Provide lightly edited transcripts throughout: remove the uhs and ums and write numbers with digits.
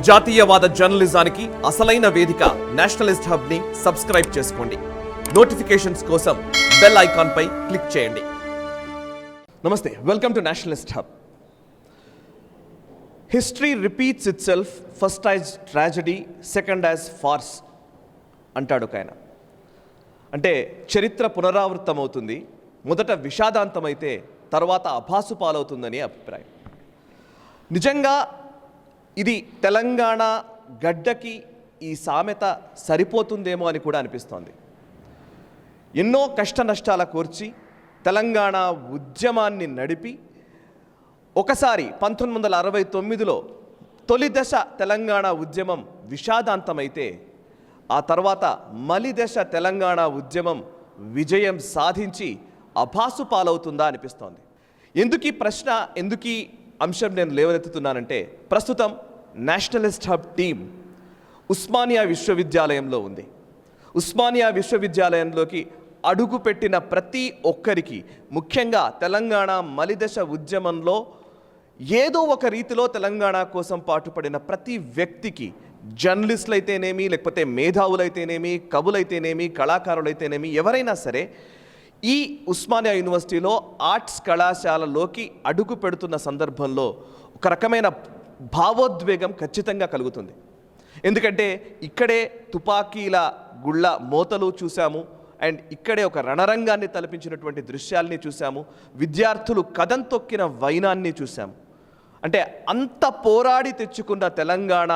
జాతీయవాద జర్నలిజానికి అసలైన వేదిక నేషనలిస్ట్ హబ్ ని సబ్స్క్రైబ్ చేసుకోండి. నోటిఫికేషన్స్ కోసం బెల్ ఐకాన్ పై క్లిక్ చేయండి. నమస్తే, welcome to Nationalist hub. History repeats it self, first as tragedy, second as farce అంటాడు ఒక ఆయన. అంటే చరిత్ర పునరావృతం అవుతుంది, మొదట విషాదాంతమైతే తర్వాత అభాసు పాలవుతుందని అభిప్రాయం. నిజంగా ఇది తెలంగాణ గడ్డకి ఈ సామెత సరిపోతుందేమో అని కూడా అనిపిస్తోంది. ఎన్నో కష్ట నష్టాల కోర్చి తెలంగాణ ఉద్యమాన్ని నడిపి ఒకసారి 1969లో తొలి దశ తెలంగాణ ఉద్యమం విషాదాంతమైతే ఆ తర్వాత మలి దశ తెలంగాణ ఉద్యమం విజయం సాధించి అభాసు పాలవుతుందా అనిపిస్తోంది. ఎందుకు ఈ ప్రశ్న, ఎందుకు ఈ అంశం నేను లేవనెత్తుతున్నానంటే, ప్రస్తుతం నేషనలిస్ట్ హబ్ టీం ఉస్మానియా విశ్వవిద్యాలయంలో ఉంది. ఉస్మానియా విశ్వవిద్యాలయంలోకి అడుగుపెట్టిన ప్రతి ఒక్కరికి, ముఖ్యంగా తెలంగాణ మలిదశ ఉద్యమంలో ఏదో ఒక రీతిలో తెలంగాణ కోసం పాటుపడిన ప్రతి వ్యక్తికి, జర్నలిస్టులైతేనేమి, లేకపోతే మేధావులైతేనేమి, కవులైతేనేమి, కళాకారులైతేనేమి, ఎవరైనా సరే ఈ ఉస్మానియా యూనివర్సిటీలో ఆర్ట్స్ కళాశాలలోకి అడుగు పెడుతున్న సందర్భంలో ఒక రకమైన భావోద్వేగం ఖచ్చితంగా కలుగుతుంది. ఎందుకంటే ఇక్కడే తుపాకీల గుళ్ళ మోతలు చూసాము, అండ్ ఇక్కడే ఒక రణరంగాన్ని తలపించినటువంటి దృశ్యాల్ని చూసాము, విద్యార్థులు కదం తొక్కిన వైనాన్ని చూసాము. అంటే అంత పోరాడి తెచ్చుకున్న తెలంగాణ,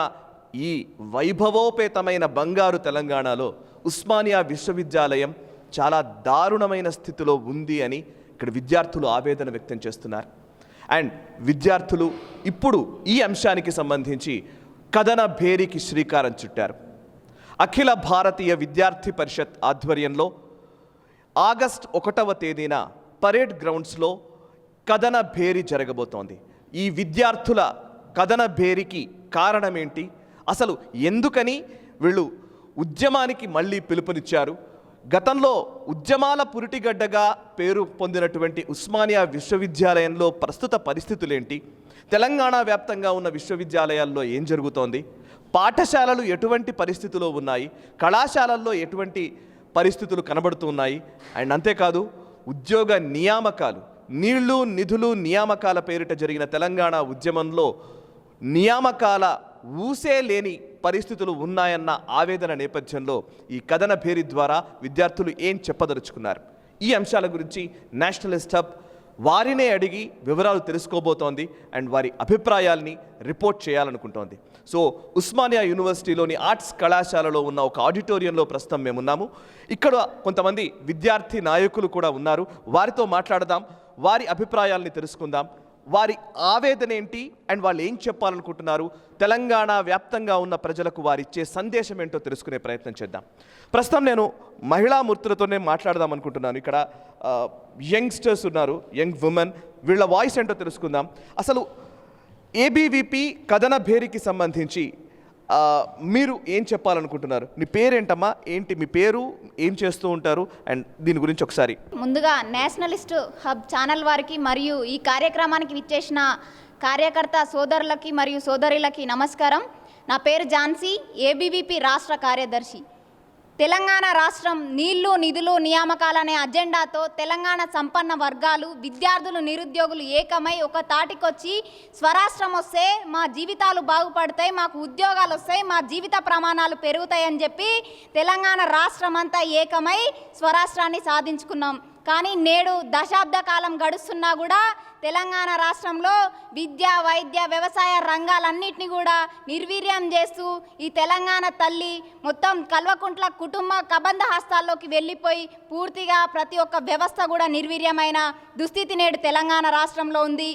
ఈ వైభవోపేతమైన బంగారు తెలంగాణలో ఉస్మానియా విశ్వవిద్యాలయం చాలా దారుణమైన స్థితిలో ఉంది అని ఇక్కడ విద్యార్థులు ఆవేదన వ్యక్తం చేస్తున్నారు. అండ్ విద్యార్థులు ఇప్పుడు ఈ అంశానికి సంబంధించి కథన భేరీకి శ్రీకారం చుట్టారు. అఖిల భారతీయ విద్యార్థి పరిషత్ ఆధ్వర్యంలో ఆగస్ట్ 1వ తేదీన పరేడ్ గ్రౌండ్స్లో కథన భేరీ జరగబోతోంది. ఈ విద్యార్థుల కథన భేరీకి కారణం ఏంటి, అసలు ఎందుకని వీళ్ళు ఉద్యమానికి మళ్ళీ పిలుపునిచ్చారు, గతంలో ఉద్యమాల పురిటిగడ్డగా పేరు పొందినటువంటి ఉస్మానియా విశ్వవిద్యాలయంలో ప్రస్తుత పరిస్థితులేంటి, తెలంగాణ వ్యాప్తంగా ఉన్న విశ్వవిద్యాలయాల్లో ఏం జరుగుతోంది, పాఠశాలలు ఎటువంటి పరిస్థితుల్లో ఉన్నాయి, కళాశాలల్లో ఎటువంటి పరిస్థితులు కనబడుతున్నాయి, అండ్ అంతేకాదు ఉద్యోగ నియామకాలు, నీళ్లు నిధులు నియామకాల పేరిట జరిగిన తెలంగాణ ఉద్యమంలో నియామకాల ఊసే లేని పరిస్థితులు ఉన్నాయన్న ఆవేదన నేపథ్యంలో ఈ కథన భేరీ ద్వారా విద్యార్థులు ఏం చెప్పదలుచుకున్నారు, ఈ అంశాల గురించి నేషనలిస్ట్ హబ్ వారినే అడిగి వివరాలు తెలుసుకోబోతోంది అండ్ వారి అభిప్రాయాల్ని రిపోర్ట్ చేయాలనుకుంటోంది. సో ఉస్మానియా యూనివర్సిటీలోని ఆర్ట్స్ కళాశాలలో ఉన్న ఒక ఆడిటోరియంలో ప్రస్తుతం మేమున్నాము. ఇక్కడ కొంతమంది విద్యార్థి నాయకులు కూడా ఉన్నారు, వారితో మాట్లాడదాం, వారి అభిప్రాయాల్ని తెలుసుకుందాం, వారి ఆవేదన ఏంటి అండ్ వాళ్ళు ఏం చెప్పాలనుకుంటున్నారు, తెలంగాణ వ్యాప్తంగా ఉన్న ప్రజలకు వారిచ్చే సందేశం ఏంటో తెలుసుకునే ప్రయత్నం చేద్దాం. ప్రస్తుతం నేను మహిళా మూర్తులతోనే మాట్లాడదాం అనుకుంటున్నాను. ఇక్కడ యంగ్స్టర్స్ ఉన్నారు, యంగ్ ఉమెన్, వీళ్ళ వాయిస్ ఏంటో తెలుసుకుందాం. అసలు ఏబీవీపీ కథన భేరీకి సంబంధించి మీరు ఏం చెప్పాలనుకుంటున్నారు? నీ పేరేంటమ్మా, ఏంటి మీ పేరు, ఏం చేస్తూ ఉంటారు, అండ్ దీని గురించి ఒకసారి. ముందుగా నేషనలిస్ట్ హబ్ ఛానల్ వారికి మరియు ఈ కార్యక్రమానికి విచ్చేసిన కార్యకర్త సోదరులకి మరియు సోదరులకి నమస్కారం. నా పేరు ఝాన్సీ, ఏబీవీపీ రాష్ట్ర కార్యదర్శి. తెలంగాణ రాష్ట్రం నీళ్లు నిధులు నియామకాలనే అజెండాతో తెలంగాణ సంపన్న వర్గాలు, విద్యార్థులు, నిరుద్యోగులు ఏకమై ఒక తాటికొచ్చి స్వరాష్ట్రం వస్తే మా జీవితాలు బాగుపడతాయి, మాకు ఉద్యోగాలు వస్తాయి, మా జీవిత ప్రమాణాలు పెరుగుతాయని చెప్పి తెలంగాణ రాష్ట్రం అంతా ఏకమై స్వరాష్ట్రాన్ని సాధించుకున్నాం. కానీ నేడు దశాబ్ద కాలం గడుస్తున్నా కూడా తెలంగాణ రాష్ట్రంలో విద్య, వైద్య, వ్యవసాయ రంగాలన్నింటినీ కూడా నిర్వీర్యం చేస్తూ ఈ తెలంగాణ తల్లి మొత్తం కల్వకుంట్ల కుటుంబ కబంధ హస్తాల్లోకి వెళ్ళిపోయి పూర్తిగా ప్రతి ఒక్క వ్యవస్థ కూడా నిర్వీర్యమైన దుస్థితి నేడు తెలంగాణ రాష్ట్రంలో ఉంది.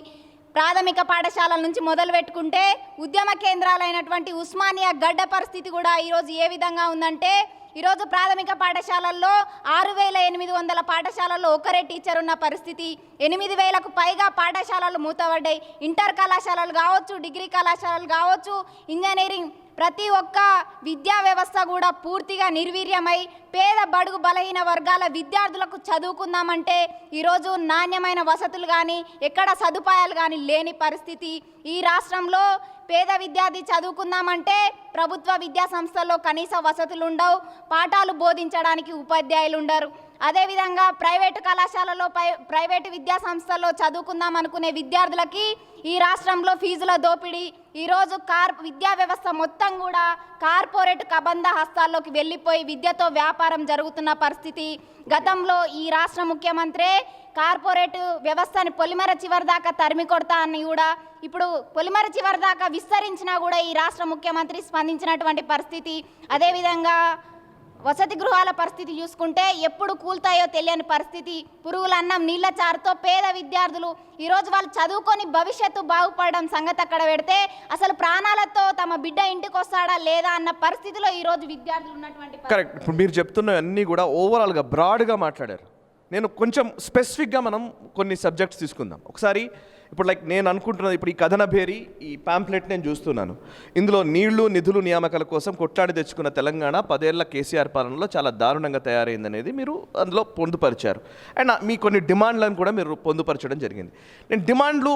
ప్రాథమిక పాఠశాలల నుంచి మొదలు పెట్టుకుంటే ఉద్యమ కేంద్రాలైనటువంటి ఉస్మానియా గడ్డ పరిస్థితి కూడా ఈరోజు ఏ విధంగా ఉందంటే, ఈరోజు ప్రాథమిక పాఠశాలల్లో 6,800 పాఠశాలల్లో ఒకరే టీచర్ ఉన్న పరిస్థితి, 8,000కు పైగా పాఠశాలలు మూతపడ్డాయి. ఇంటర్ కళాశాలలు కావచ్చు, డిగ్రీ కళాశాలలు కావచ్చు, ఇంజనీరింగ్ ప్రతి ఒక్క విద్యా వ్యవస్థ కూడా పూర్తిగా నిర్వీర్యమై పేద బడుగు బలహీన వర్గాల విద్యార్థులకు చదువుకుందామంటే ఈరోజు నాణ్యమైన వసతులు కానీ ఎక్కడ సదుపాయాలు కానీ లేని పరిస్థితి. ఈ రాష్ట్రంలో పేద విద్యార్థి చదువుకుందామంటే ప్రభుత్వ విద్యా సంస్థల్లో కనీస వసతులు ఉండవు, పాఠాలు బోధించడానికి ఉపాధ్యాయులు ఉండరు. అదేవిధంగా ప్రైవేటు కళాశాలలో ప్రైవేటు విద్యా సంస్థల్లో చదువుకుందాం అనుకునే విద్యార్థులకి ఈ రాష్ట్రంలో ఫీజుల దోపిడీ, ఈరోజు విద్యా వ్యవస్థ మొత్తం కూడా కార్పొరేట్ కబంధ హస్తాల్లోకి వెళ్ళిపోయి విద్యతో వ్యాపారం జరుగుతున్న పరిస్థితి. గతంలో ఈ రాష్ట్ర ముఖ్యమంత్రి కార్పొరేట్ వ్యవస్థని పొలిమర చివరి దాకా తరిమి కొడతా అని కూడా ఇప్పుడు పొలిమర చివరి దాకా విస్తరించినా కూడా ఈ రాష్ట్ర ముఖ్యమంత్రి స్పందించినటువంటి పరిస్థితి. అదేవిధంగా వసతి గృహాల పరిస్థితి చూసుకుంటే ఎప్పుడు కూల్తాయో తెలియని పరిస్థితి. పురుగుల అన్నం నీళ్ల చారుతో పేద విద్యార్థులు ఈరోజు వాళ్ళు చదువుకొని భవిష్యత్తు బాగుపడడం సంగతి అక్కడ పెడితే అసలు ప్రాణాలతో తమ బిడ్డ ఇంటికి వస్తాడా లేదా అన్న పరిస్థితిలో ఈరోజు విద్యార్థులు ఉన్నటువంటి కరెక్ట్. ఇప్పుడు మీరు చెప్తున్నవన్నీ కూడా ఓవరాల్గా బ్రాడ్గా మాట్లాడారు. నేను కొంచెం స్పెసిఫిక్గా మనం కొన్ని సబ్జెక్ట్స్ తీసుకుందాం ఒకసారి. ఇప్పుడు లైక్ నేను అనుకుంటున్నది, ఇప్పుడు ఈ కథన భేరి ఈ ప్యాంప్లెట్ నేను చూస్తున్నాను. ఇందులో నీళ్లు నిధులు నియామకాల కోసం కొట్లాడి తెచ్చుకున్న తెలంగాణ 10 ఏళ్ల కేసీఆర్ పాలనలో చాలా దారుణంగా తయారైందనేది మీరు అందులో పొందుపరిచారు. అండ్ మీ కొన్ని డిమాండ్లను కూడా మీరు పొందుపరచడం జరిగింది. నేను డిమాండ్లు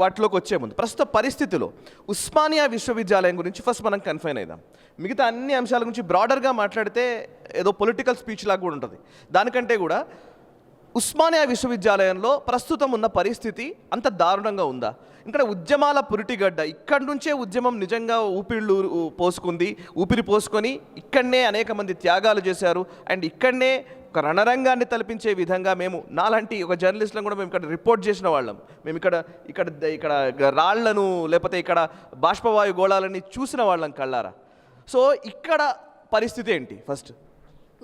వాటిలోకి వచ్చే ముందు ప్రస్తుత పరిస్థితిలో ఉస్మానియా విశ్వవిద్యాలయం గురించి ఫస్ట్ మనం కన్ఫైన్ అయిదాం. మిగతా అన్ని అంశాల గురించి బ్రాడర్గా మాట్లాడితే ఏదో పొలిటికల్ స్పీచ్ లాగా కూడా ఉంటుంది. దానికంటే కూడా ఉస్మానియా విశ్వవిద్యాలయంలో ప్రస్తుతం ఉన్న పరిస్థితి అంత దారుణంగా ఉందా? ఇక్కడ ఉద్యమాల పురిటిగడ్డ, ఇక్కడి నుంచే ఉద్యమం నిజంగా ఊపిరి పోసుకొని ఇక్కడనే అనేక మంది త్యాగాలు చేశారు. అండ్ ఇక్కడనే ఒక రణరంగాన్ని తలపించే విధంగా మేము నాలాంటి ఒక జర్నలిస్టులను కూడా మేము ఇక్కడ రిపోర్ట్ చేసిన వాళ్ళం. మేము ఇక్కడ రాళ్లను లేకపోతే ఇక్కడ బాష్పవాయు గోళాలని చూసిన వాళ్ళం కళ్ళారా. సో ఇక్కడ పరిస్థితి ఏంటి? ఫస్ట్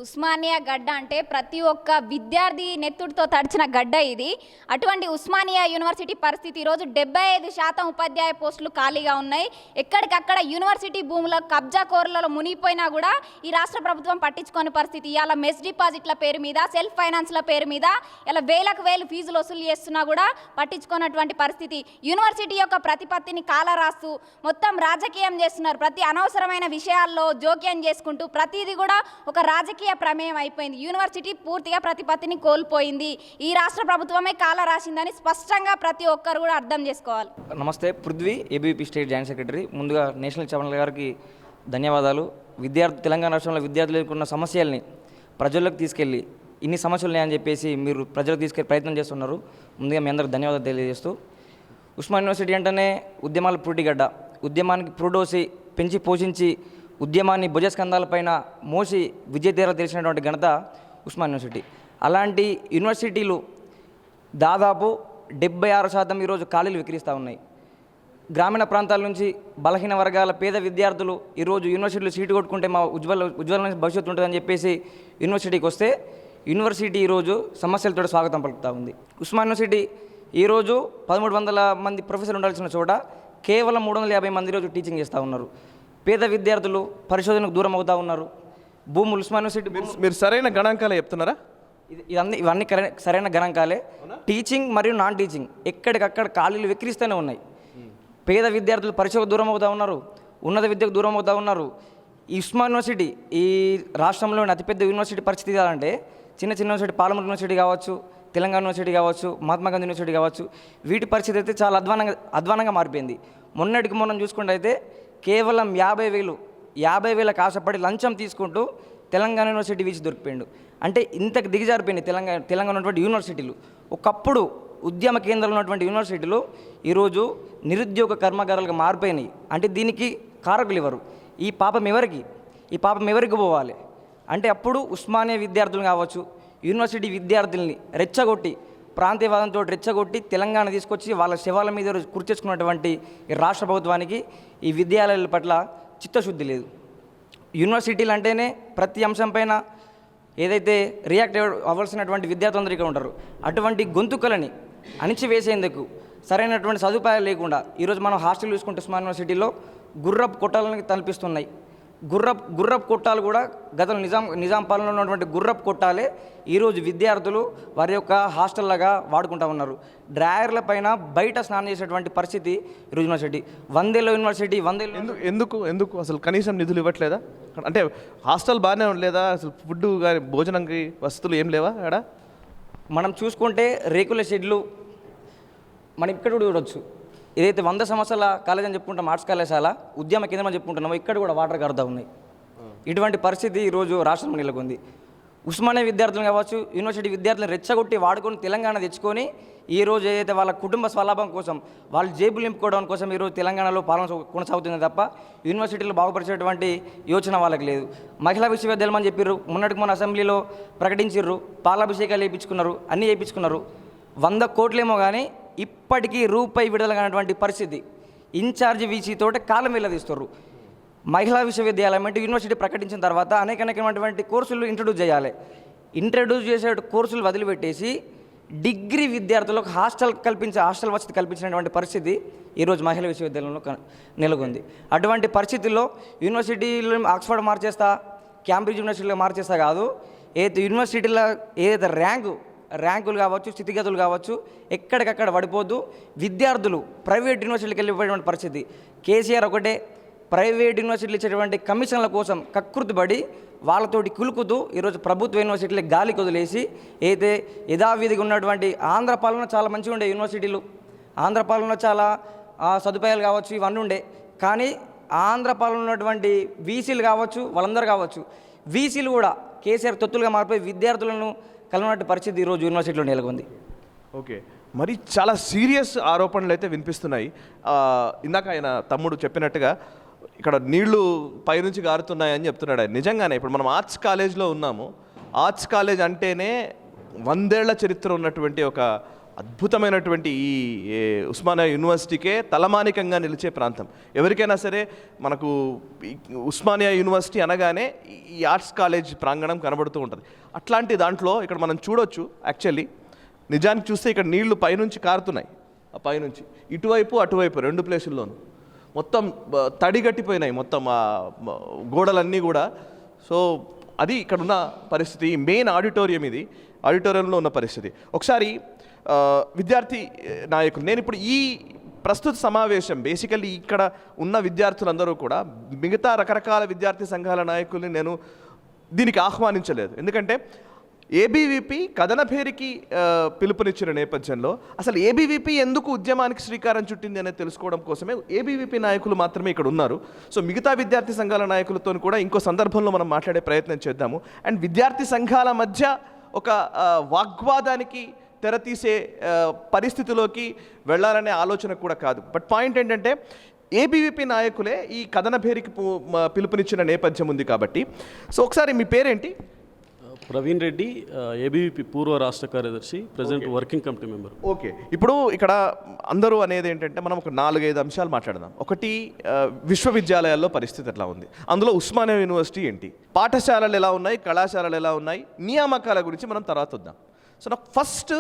ఉస్మానియా గడ్డ అంటే ప్రతి ఒక్క విద్యార్థి నెత్తుడితో తడిచిన గడ్డ ఇది. అటువంటి ఉస్మానియా యూనివర్సిటీ పరిస్థితి ఈరోజు 75% ఉపాధ్యాయ పోస్టులు ఖాళీగా ఉన్నాయి. ఎక్కడికక్కడ యూనివర్సిటీ భూముల కబ్జా కోర్లలో మునిగిపోయినా కూడా ఈ రాష్ట్ర ప్రభుత్వం పట్టించుకోని పరిస్థితి. ఇవాళ మెస్ డిపాజిట్ల పేరు మీద, సెల్ఫ్ ఫైనాన్స్ల పేరు మీద ఇలా వేలకు వేలు ఫీజులు వసూలు చేస్తున్నా కూడా పట్టించుకున్నటువంటి పరిస్థితి. యూనివర్సిటీ యొక్క ప్రతిపత్తిని కాలరాస్తూ మొత్తం రాజకీయం చేస్తున్నారు. ప్రతి అనవసరమైన విషయాల్లో జోక్యం చేసుకుంటూ ప్రతిదీ కూడా ఒక రాజకీయ ప్రమేయం అయిపోయింది. యూనివర్సిటీ పూర్తిగా ప్రతిపత్తిని కోల్పోయింది. ఈ రాష్ట్ర ప్రభుత్వమే కాల రాసిందని స్పష్టంగా ప్రతి ఒక్కరు కూడా అర్థం చేసుకోవాలి. నమస్తే, Prithvi, ABVP state joint secretary. ముందుగా నేషనల్ ఛానల్ గారికి ధన్యవాదాలు. తెలంగాణ రాష్ట్రంలో విద్యార్థులు ఎదుర్కొన్న సమస్యల్ని ప్రజల్లోకి తీసుకెళ్ళి ఇన్ని సమస్యలు ఉన్నాయని చెప్పేసి మీరు ప్రజలకు తీసుకెళ్ళి ప్రయత్నం చేస్తున్నారు. ముందుగా మీ అందరికి ధన్యవాదాలు తెలియజేస్తూ, ఉస్మాన్ యూనివర్సిటీ అంటేనే ఉద్యమాల పురిటిగడ్డ. ఉద్యమానికి పురుడోసి పెంచి పోషించి ఉద్యమాన్ని భుజస్కంధాలపైన మోసి విజయతీర తెలిసినటువంటి ఘనత ఉస్మాన్ యూనివర్సిటీ. అలాంటి యూనివర్సిటీలు దాదాపు 76% ఈరోజు ఖాళీలు విక్రయిస్తూ ఉన్నాయి. గ్రామీణ ప్రాంతాల నుంచి బలహీన వర్గాల పేద విద్యార్థులు ఈరోజు యూనివర్సిటీలో సీటు కొట్టుకుంటే మా ఉజ్వలమైన భవిష్యత్తు ఉంటుందని చెప్పేసి యూనివర్సిటీకి వస్తే యూనివర్సిటీ ఈరోజు సమస్యలతో స్వాగతం పలుకుతూ ఉంది. ఉస్మాన్ యూనివర్సిటీ ఈరోజు 1300 మంది ప్రొఫెసర్లు ఉండాల్సిన చోట కేవలం 350 మంది ఈరోజు టీచింగ్ చేస్తూ ఉన్నారు. పేద విద్యార్థులు పరిశోధనకు దూరం అవుతూ ఉన్నారు. భూములు ఉస్మాన్ యూనివర్సిటీ మీరు సరైన గణాంకాలే చెప్తున్నారా? ఇవన్నీ సరైన గణాంకాలే. టీచింగ్ మరియు నాన్ టీచింగ్ ఎక్కడికక్కడ ఖాళీలు విక్రిస్తూనే ఉన్నాయి. పేద విద్యార్థులు పరీక్షకు దూరం అవుతూ ఉన్నారు, ఉన్నత విద్యకు దూరం అవుతూ ఉన్నారు. ఈ ఉస్మాన్ యూనివర్సిటీ ఈ రాష్ట్రంలోని అతిపెద్ద యూనివర్సిటీ పరిస్థితి కాదంటే చిన్న యూనివర్సిటీ, పాలమూరు యూనివర్సిటీ కావచ్చు, తెలంగాణ యూనివర్సిటీ కావచ్చు, మహాత్మా గాంధీ యూనివర్సిటీ కావచ్చు, వీటి పరిస్థితి అయితే చాలా అధ్వానంగా మారిపోయింది. మొన్న చూసుకుంటే అయితే కేవలం 50,000 ఆశపడి లంచం తీసుకుంటూ తెలంగాణ యూనివర్సిటీ వీచి దొరికిపోయిండు. అంటే ఇంతకు దిగజారిపోయింది తెలంగాణ ఉన్నటువంటి యూనివర్సిటీలు. ఒకప్పుడు ఉద్యమ కేంద్రాలు ఉన్నటువంటి యూనివర్సిటీలు ఈరోజు నిరుద్యోగ కర్మాగారాలుగా మారిపోయినాయి. అంటే దీనికి కారకులు ఎవరు? ఈ పాపం ఎవరికి పోవాలి అంటే అప్పుడు ఉస్మానియా విద్యార్థులు కావచ్చు, యూనివర్సిటీ విద్యార్థుల్ని రెచ్చగొట్టి, ప్రాంతీయవాదంతో రెచ్చగొట్టి తెలంగాణ తీసుకొచ్చి వాళ్ళ శవాల మీద కూర్చేసుకున్నటువంటి ఈ రాష్ట్ర ప్రభుత్వానికి ఈ విద్యాలయాల పట్ల చిత్తశుద్ధి లేదు. యూనివర్సిటీలు అంటేనే ప్రతి అంశంపైన ఏదైతే రియాక్ట్ అవ్వాల్సినటువంటి విద్యార్థులందరూ ఇక్కడ ఉంటారు. అటువంటి గొంతుకలని అణిచివేసేందుకు సరైనటువంటి సదుపాయాలు లేకుండా ఈరోజు మనం హాస్టల్ చూసుకుంటే ఉస్మాన్ యూనివర్సిటీలో గుర్రపు కొట్టాలని తలపిస్తున్నాయి. గుర్రపు కొట్టాలు కూడా గతంలో నిజాం పాలనలో ఉన్నటువంటి గుర్రపు కొట్టాలే ఈరోజు విద్యార్థులు వారి యొక్క హాస్టల్లాగా వాడుకుంటూ ఉన్నారు. డ్రాయర్ల పైన బయట స్నానం చేసేటువంటి పరిస్థితి ఈరోజు యూనివర్సిటీ. యూనివర్సిటీ ఎందుకు అసలు కనీసం నిధులు ఇవ్వట్లేదా? అంటే హాస్టల్ బాగానే ఉండలేదా? అసలు ఫుడ్ కానీ భోజనంకి వసతులు ఏం లేవా ఆడ? మనం చూసుకుంటే రేకుల షెడ్లు మనం ఇక్కడ కూడా చూడవచ్చు. ఏదైతే 100 సంవత్సరాల కాలేజ్ అని చెప్పుకుంటాం, ఆర్ట్స్ కళాశాల ఉద్యమ కేంద్రం అని చెప్పుకుంటున్నామో ఇక్కడ కూడా వాటర్ గారుతా ఉన్నాయి. ఇటువంటి పరిస్థితి ఈరోజు రాష్ట్రంలో నెలకొంది. ఉస్మానియా విద్యార్థులు కావచ్చు, యూనివర్సిటీ విద్యార్థులను రెచ్చగొట్టి వాడుకొని తెలంగాణ తెచ్చుకొని ఈరోజు ఏదైతే వాళ్ళ కుటుంబ స్వలాభం కోసం వాళ్ళు జేబులు నింపుకోవడం కోసం ఈరోజు తెలంగాణలో పాలన కొనసాగుతుంది తప్ప యూనివర్సిటీలు బాగుపరిచేటువంటి యోచన వాళ్ళకి లేదు. మహిళా విశ్వవిద్యాలయం అని చెప్పారు, మొన్న అసెంబ్లీలో ప్రకటించారు, పాలాభిషేకాలు వేయించుకున్నారు, అన్నీ వేయించుకున్నారు. 100 కోట్లేమో కానీ ఇప్పటికీ రూపాయి విడుదల కానటువంటి పరిస్థితి. ఇన్ఛార్జి వీసీ తోటి కాలం వెళ్ళదీస్తారు. మహిళా విశ్వవిద్యాలయం అంటే యూనివర్సిటీ ప్రకటించిన తర్వాత అనేకమైనటువంటి కోర్సులు ఇంట్రడ్యూస్ చేసే కోర్సులు వదిలిపెట్టేసి డిగ్రీ విద్యార్థులకు హాస్టల్ వసతి కల్పించినటువంటి పరిస్థితి ఈరోజు మహిళా విశ్వవిద్యాలయంలో నెలకొంది. అటువంటి పరిస్థితుల్లో యూనివర్సిటీలు ఆక్స్ఫర్డ్ మార్చేస్తా, క్యాంబ్రిడ్జ్ యూనివర్సిటీలో మార్చేస్తా కాదు, ఏదైతే యూనివర్సిటీలో ఏదైతే ర్యాంకులు కావచ్చు, స్థితిగతులు కావచ్చు ఎక్కడికక్కడ పడిపోద్దు. విద్యార్థులు ప్రైవేట్ యూనివర్సిటీలకు వెళ్ళిపోయేటువంటి పరిస్థితి. కేసీఆర్ ఒకటే ప్రైవేట్ యూనివర్సిటీలు ఇచ్చేటువంటి కమిషన్ల కోసం కకృతిపడి వాళ్ళతోటి కులుకుతూ ఈరోజు ప్రభుత్వ యూనివర్సిటీలకు గాలి కొదిలేసి అయితే యథావిధిగా ఉన్నటువంటి ఆంధ్ర పాలన చాలా మంచిగా ఉండే యూనివర్సిటీలు, ఆంధ్ర పాలన చాలా సదుపాయాలు కావచ్చు ఇవన్నీ ఉండే. కానీ ఆంధ్ర పాలన ఉన్నటువంటి వీసీలు కావచ్చు, వాళ్ళందరూ కావచ్చు, వీసీలు కూడా కేసీఆర్ తొత్తులుగా మారిపోయి విద్యార్థులను కలిగినటువంటి పరిస్థితి ఈరోజు యూనివర్సిటీలో నెలకొంది. ఓకే, మరి చాలా సీరియస్ ఆరోపణలు అయితే వినిపిస్తున్నాయి. ఇందాక ఆయన తమ్ముడు చెప్పినట్టుగా ఇక్కడ నీళ్లు పైనుంచి గారుతున్నాయని చెప్తున్నాడు ఆయన. నిజంగానే ఇప్పుడు మనం ఆర్ట్స్ కాలేజ్లో ఉన్నాము. ఆర్ట్స్ కాలేజ్ అంటేనే 100 ఏళ్ల చరిత్ర ఉన్నటువంటి ఒక అద్భుతమైనటువంటి ఈ ఉస్మానియా యూనివర్సిటీకే తలమానికంగా నిలిచే ప్రాంతం. ఎవరికైనా సరే మనకు ఉస్మానియా యూనివర్సిటీ అనగానే ఈ ఆర్ట్స్ కాలేజ్ ప్రాంగణం కనబడుతూ ఉంటుంది. అట్లాంటి దాంట్లో ఇక్కడ మనం చూడొచ్చు. యాక్చువల్లీ నిజానికి చూస్తే ఇక్కడ నీళ్లు పైనుంచి కారుతున్నాయి. ఆ పైనుంచి ఇటువైపు అటువైపు 2 ప్లేసుల్లోనూ మొత్తం తడిగట్టిపోయినాయి మొత్తం ఆ గోడలన్నీ కూడా. సో అది ఇక్కడ ఉన్న పరిస్థితి. మెయిన్ ఆడిటోరియం ఇది, ఆడిటోరియంలో ఉన్న పరిస్థితి. ఒకసారి విద్యార్థి నాయకులు, నేను ఇప్పుడు ఈ ప్రస్తుత సమావేశం బేసికల్లీ ఇక్కడ ఉన్న విద్యార్థులందరూ కూడా మిగతా రకరకాల విద్యార్థి సంఘాల నాయకుల్ని నేను దీనికి ఆహ్వానించలేదు. ఎందుకంటే ఏబీవీపీ కథనభేరికి పిలుపునిచ్చిన నేపథ్యంలో అసలు ఏబీవీపీ ఎందుకు ఉద్యమానికి శ్రీకారం చుట్టింది అనేది తెలుసుకోవడం కోసమే ఏబీవీపీ నాయకులు మాత్రమే ఇక్కడ ఉన్నారు. సో మిగతా విద్యార్థి సంఘాల నాయకులతో కూడా ఇంకో సందర్భంలో మనం మాట్లాడే ప్రయత్నం చేద్దాము. అండ్ విద్యార్థి సంఘాల మధ్య ఒక వాగ్వాదానికి తెరతీసే పరిస్థితిలోకి వెళ్ళాలనే ఆలోచన కూడా కాదు. బట్ పాయింట్ ఏంటంటే ఏబీవీపీ నాయకులే ఈ కథనభేరికి పిలుపునిచ్చిన నేపథ్యం ఉంది కాబట్టి. సో ఒకసారి మీ పేరేంటి? ప్రవీణ్ రెడ్డి, ఏబీవీపీ పూర్వ రాష్ట్ర కార్యదర్శి, present working committee member. Okay, ఇప్పుడు ఇక్కడ అందరూ అనేది ఏంటంటే మనం ఒక 4-5 అంశాలు మాట్లాడదాం. ఒకటి, విశ్వవిద్యాలయాల్లో పరిస్థితి ఎట్లా ఉంది, అందులో ఉస్మానియా యూనివర్సిటీ ఏంటి, పాఠశాలలు ఎలా ఉన్నాయి, కళాశాలలు ఎలా ఉన్నాయి, నియామకాల గురించి మనం తర్వాత వద్దాం. సో నాకు ఫస్ట్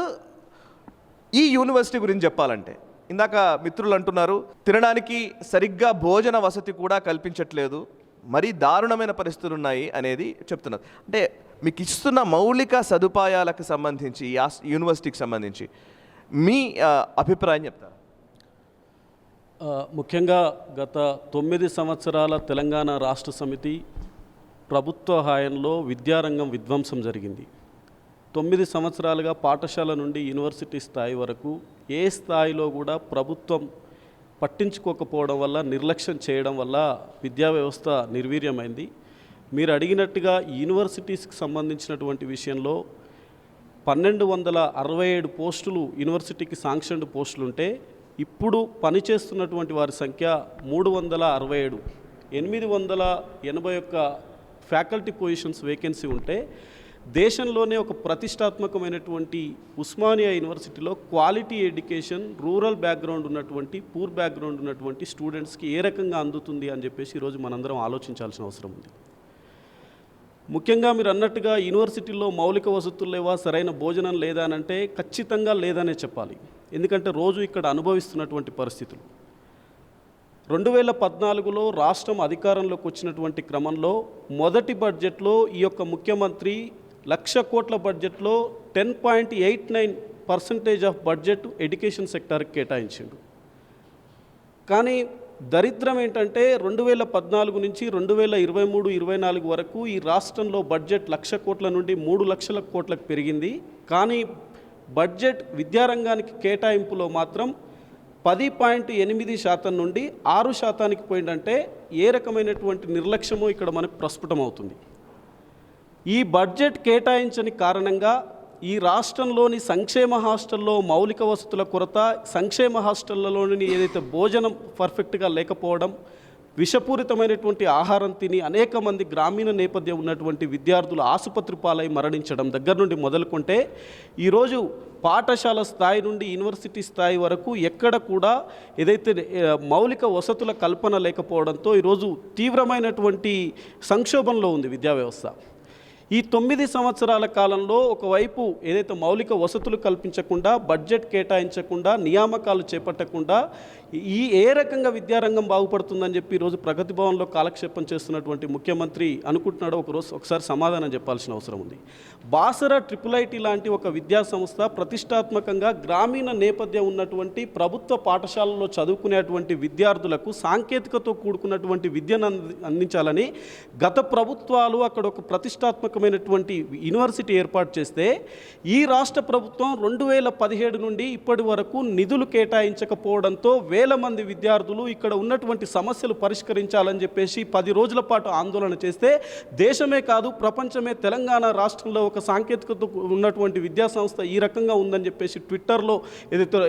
ఈ యూనివర్సిటీ గురించి చెప్పాలంటే, ఇందాక మిత్రులు అంటున్నారు తినడానికి సరిగ్గా భోజన వసతి కూడా కల్పించట్లేదు, మరీ దారుణమైన పరిస్థితులు ఉన్నాయి అనేది చెప్తున్నారు. అంటే మీకు ఇస్తున్న మౌలిక సదుపాయాలకు సంబంధించి యూనివర్సిటీకి సంబంధించి మీ అభిప్రాయం చెప్తారా? ముఖ్యంగా గత 9 సంవత్సరాల తెలంగాణ రాష్ట్ర సమితి ప్రభుత్వ హాయంలో విద్యారంగం విధ్వంసం జరిగింది. 9 సంవత్సరాలుగా పాఠశాల నుండి యూనివర్సిటీ స్థాయి వరకు ఏ స్థాయిలో కూడా ప్రభుత్వం పట్టించుకోకపోవడం వల్ల, నిర్లక్ష్యం చేయడం వల్ల విద్యా వ్యవస్థ నిర్వీర్యమైంది. మీరు అడిగినట్టుగా యూనివర్సిటీస్కి సంబంధించినటువంటి విషయంలో 1267 పోస్టులు యూనివర్సిటీకి శాంక్షన్డ్ పోస్టులు ఉంటే ఇప్పుడు పనిచేస్తున్నటువంటి వారి సంఖ్య 367. 881 ఫ్యాకల్టీ పొజిషన్స్ వేకెన్సీ ఉంటే దేశంలోనే ఒక ప్రతిష్టాత్మకమైనటువంటి ఉస్మానియా యూనివర్సిటీలో క్వాలిటీ ఎడ్యుకేషన్ రూరల్ బ్యాక్గ్రౌండ్ ఉన్నటువంటి, పూర్ బ్యాక్గ్రౌండ్ ఉన్నటువంటి స్టూడెంట్స్కి ఏ రకంగా అందుతుంది అని చెప్పేసి ఈరోజు మనందరం ఆలోచించాల్సిన అవసరం ఉంది. ముఖ్యంగా మీరు అన్నట్టుగా యూనివర్సిటీలో మౌలిక వసతులు లేవా, సరైన భోజనం లేదా అని అంటే ఖచ్చితంగా లేదనే చెప్పాలి. ఎందుకంటే రోజు ఇక్కడ అనుభవిస్తున్నటువంటి పరిస్థితులు, 2014లో రాష్ట్రం అధికారంలోకి వచ్చినటువంటి క్రమంలో మొదటి బడ్జెట్లో ఈ యొక్క ముఖ్యమంత్రి 1,00,000 కోట్ల బడ్జెట్లో 10.89% ఆఫ్ బడ్జెట్ ఎడ్యుకేషన్ సెక్టార్కి కేటాయించిండు. కానీ దరిద్రం ఏంటంటే 2014 నుంచి 2023-24 వరకు ఈ రాష్ట్రంలో బడ్జెట్ 1,00,000 కోట్ల నుండి 3,00,000 కోట్లకు పెరిగింది. కానీ బడ్జెట్ విద్యారంగానికి కేటాయింపులో మాత్రం 10.8% నుండి 6%కి పోయిందంటే ఏ రకమైనటువంటి నిర్లక్ష్యమో ఇక్కడ మనకు ప్రస్ఫుటమవుతుంది. ఈ బడ్జెట్ కేటాయించని కారణంగా ఈ రాష్ట్రంలోని సంక్షేమ హాస్టల్లో మౌలిక వసతుల కొరత, సంక్షేమ హాస్టళ్లలోని ఏదైతే భోజనం పర్ఫెక్ట్గా లేకపోవడం, విషపూరితమైనటువంటి ఆహారం తిని అనేక మంది గ్రామీణ నేపథ్యం ఉన్నటువంటి విద్యార్థులు ఆసుపత్రి పాలై మరణించడం దగ్గర నుండి మొదలుకుంటే ఈరోజు పాఠశాల స్థాయి నుండి యూనివర్సిటీ స్థాయి వరకు ఎక్కడ కూడా ఏదైతే మౌలిక వసతుల కల్పన లేకపోవడంతో ఈరోజు తీవ్రమైనటువంటి సంక్షోభంలో ఉంది విద్యా వ్యవస్థ. ఈ 9 సంవత్సరాల కాలంలో ఒకవైపు ఏదైతే మౌలిక వసతులు కల్పించకుండా, బడ్జెట్ కేటాయించకుండా, నియామకాలు చేపట్టకుండా ఏ రకంగా విద్యారంగం బాగుపడుతుందని చెప్పి ఈరోజు ప్రగతి భవన్లో కాలక్షేపం చేస్తున్నటువంటి ముఖ్యమంత్రి అనుకుంటున్నాడో ఒకసారి సమాధానం చెప్పాల్సిన అవసరం ఉంది. బాసర IIIT లాంటి ఒక విద్యా సంస్థ ప్రతిష్టాత్మకంగా గ్రామీణ నేపథ్యం ఉన్నటువంటి ప్రభుత్వ పాఠశాలలో చదువుకునేటువంటి విద్యార్థులకు సాంకేతికతో కూడుకున్నటువంటి విద్యను అందించాలని గత ప్రభుత్వాలు అక్కడ ఒక ప్రతిష్టాత్మకమైనటువంటి యూనివర్సిటీ ఏర్పాటు చేస్తే ఈ రాష్ట్ర ప్రభుత్వం 2017 నుండి ఇప్పటి వరకు నిధులు కేటాయించకపోవడంతో వేల మంది విద్యార్థులు ఇక్కడ ఉన్నటువంటి సమస్యలు పరిష్కరించాలని చెప్పేసి 10 రోజుల పాటు ఆందోళన చేస్తే దేశమే కాదు ప్రపంచమే తెలంగాణ రాష్ట్రంలో ఒక సాంకేతికత ఉన్నటువంటి విద్యా సంస్థ ఈ రకంగా ఉందని చెప్పేసి ట్విట్టర్లో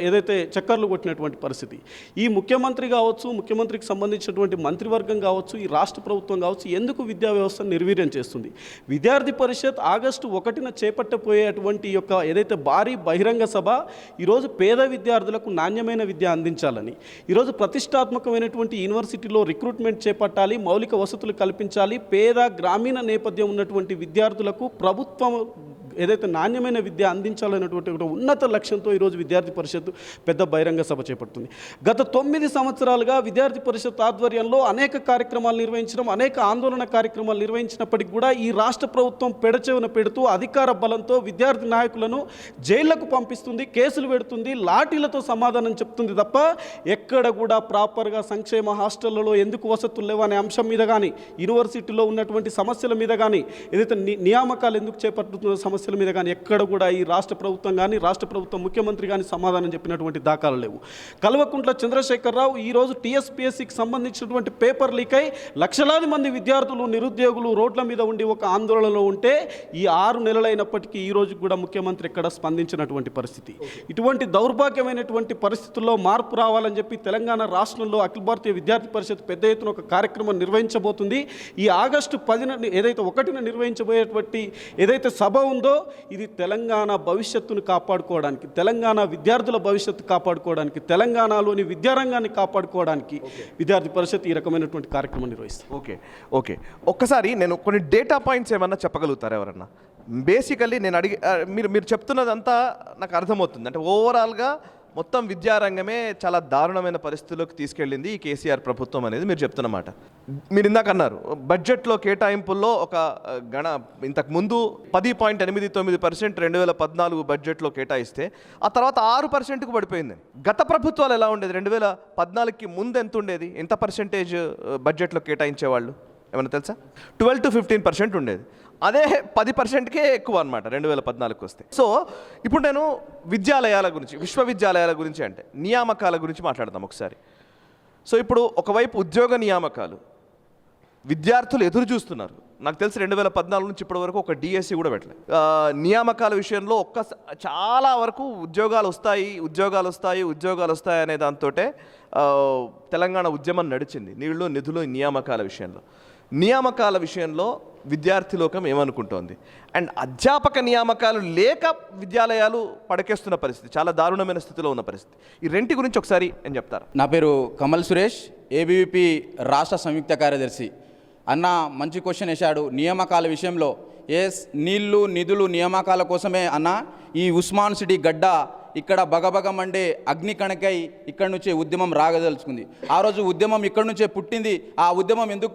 ఏదైతే చక్కర్లు కొట్టినటువంటి పరిస్థితి. ఈ ముఖ్యమంత్రి కావచ్చు, ముఖ్యమంత్రికి సంబంధించినటువంటి మంత్రివర్గం కావచ్చు, ఈ రాష్ట్ర ప్రభుత్వం కావచ్చు ఎందుకు విద్యా వ్యవస్థను నిర్వీర్యం చేస్తుంది? విద్యార్థి పరిషత్ ఆగస్టు 1న చేపట్టబోయేటువంటి యొక్క ఏదైతే భారీ బహిరంగ సభ ఈరోజు పేద విద్యార్థులకు నాణ్యమైన విద్య అందించాలని, ఈరోజు ప్రతిష్టాత్మకమైనటువంటి యూనివర్సిటీలో రిక్రూట్మెంట్ చేపట్టాలి, మౌలిక వసతులు కల్పించాలి, పేద గ్రామీణ నేపథ్యం ఉన్నటువంటి విద్యార్థులకు ప్రభుత్వం ఏదైతే నాణ్యమైన విద్య అందించాలనేటువంటి ఒక ఉన్నత లక్ష్యంతో ఈరోజు విద్యార్థి పరిషత్ పెద్ద బహిరంగ సభ చేపడుతుంది. గత 9 సంవత్సరాలుగా విద్యార్థి పరిషత్ ఆధ్వర్యంలో అనేక కార్యక్రమాలు నిర్వహించడం, అనేక ఆందోళన కార్యక్రమాలు నిర్వహించినప్పటికీ కూడా ఈ రాష్ట్ర ప్రభుత్వం పెడచెవిన పెడుతూ అధికార బలంతో విద్యార్థి నాయకులను జైళ్లకు పంపిస్తుంది, కేసులు పెడుతుంది, లాఠీలతో సమాధానం చెప్తుంది తప్ప ఎక్కడ కూడా ప్రాపర్గా సంక్షేమ హాస్టళ్లలో ఎందుకు వసతులు లేవు అనే అంశం మీద కానీ, యూనివర్సిటీలో ఉన్నటువంటి సమస్యల మీద కానీ, ఏదైతే నియామకాలు ఎందుకు చేపట్టుతున్న సమస్యల మీద కానీ ఎక్కడ కూడా ఈ రాష్ట్ర ప్రభుత్వం కానీ, రాష్ట్ర ప్రభుత్వం ముఖ్యమంత్రి కానీ సమాధానం చెప్పినటువంటి దాఖలు లేవు. కల్వకుంట్ల చంద్రశేఖరరావు ఈరోజు TSPSCకి సంబంధించినటువంటి పేపర్ లీక్ అయి లక్షలాది మంది విద్యార్థులు, నిరుద్యోగులు రోడ్ల మీద ఉండి ఒక ఆందోళనలో ఉంటే ఈ 6 నెలలైనప్పటికీ ఈ రోజు కూడా ముఖ్యమంత్రి ఎక్కడ స్పందించినటువంటి పరిస్థితి. ఇటువంటి దౌర్భాగ్యమైనటువంటి పరిస్థితుల్లో మార్పు రావాలని చెప్పి తెలంగాణ రాష్ట్రంలో అఖిల భారతీయ విద్యార్థి పరిషత్ పెద్ద ఎత్తున ఒక కార్యక్రమం నిర్వహించబోతుంది. ఈ ఆగస్టు 10న ఏదైతే 1న నిర్వహించబోయేటువంటి ఏదైతే సభ ఉందో ఇది తెలంగాణ భవిష్యత్తును కాపాడుకోవడానికి, తెలంగాణ విద్యార్థుల భవిష్యత్తు కాపాడుకోవడానికి, తెలంగాణలోని విద్యారంగాన్ని కాపాడుకోవడానికి విద్యార్థి పరిషత్ ఈ రకమైనటువంటి కార్యక్రమం నిర్వహిస్తుంది. ఓకే ఒక్కసారి నేను కొన్ని డేటా పాయింట్స్ ఏమన్నా చెప్పగలుగుతారా ఎవరన్నా? బేసికల్లీ నేను మీరు చెప్తున్నదంతా నాకు అర్థమవుతుంది. అంటే ఓవరాల్గా మొత్తం విద్యారంగమే చాలా దారుణమైన పరిస్థితుల్లోకి తీసుకెళ్ళింది ఈ కేసీఆర్ ప్రభుత్వం అనేది మీరు చెప్తున్నమాట. మీరు ఇందాక అన్నారు బడ్జెట్లో కేటాయింపుల్లో ఒక ఇంతకుముందు 10.89% 2014 బడ్జెట్లో కేటాయిస్తే ఆ తర్వాత 6%కు పడిపోయింది. గత ప్రభుత్వాలు ఎలా ఉండేది? 2014కి ముందు ఎంత ఉండేది? ఎంత పర్సెంటేజ్ బడ్జెట్లో కేటాయించేవాళ్ళు ఏమన్నా తెలుసా? 12 to 15% ఉండేది. అదే 10%కే ఎక్కువ అనమాట 2014కి వస్తే. సో ఇప్పుడు నేను విద్యాలయాల గురించి, విశ్వవిద్యాలయాల గురించి అంటే నియామకాల గురించి మాట్లాడదాం ఒకసారి. సో ఇప్పుడు ఒకవైపు ఉద్యోగ నియామకాలు విద్యార్థులు ఎదురు చూస్తున్నారు. నాకు తెలిసి 2014 నుంచి ఇప్పటి వరకు ఒక DSC కూడా పెట్టలేదు. నియామకాల విషయంలో చాలా వరకు ఉద్యోగాలు వస్తాయి అనే దాంతో తెలంగాణ ఉద్యమం నడిచింది. నీళ్లు నిధులు నియామకాల విషయంలో విద్యార్థి లోకం ఏమనుకుంటోంది? అండ్ అధ్యాపక నియామకాలు లేక విద్యాలయాలు పడకేస్తున్న పరిస్థితి, చాలా దారుణమైన స్థితిలో ఉన్న పరిస్థితి. ఈ రెంటి గురించి ఒకసారి ఏం చెప్తారా? నా పేరు కమల్ సురేష్, ABVP రాష్ట్ర సంయుక్త కార్యదర్శి. అన్న మంచి క్వశ్చన్ వేశాడు. నియామకాల విషయంలో నీళ్లు నిధులు నియామకాల కోసమే అన్న ఈ ఉస్మాన్ సిటీ గడ్డ ఇక్కడ బగబగమండే అగ్ని కణకై ఇక్కడ నుంచే ఉద్యమం రాగదలుచుకుంది. ఆ రోజు ఉద్యమం ఇక్కడ నుంచే పుట్టింది. ఆ ఉద్యమం ఎందుకు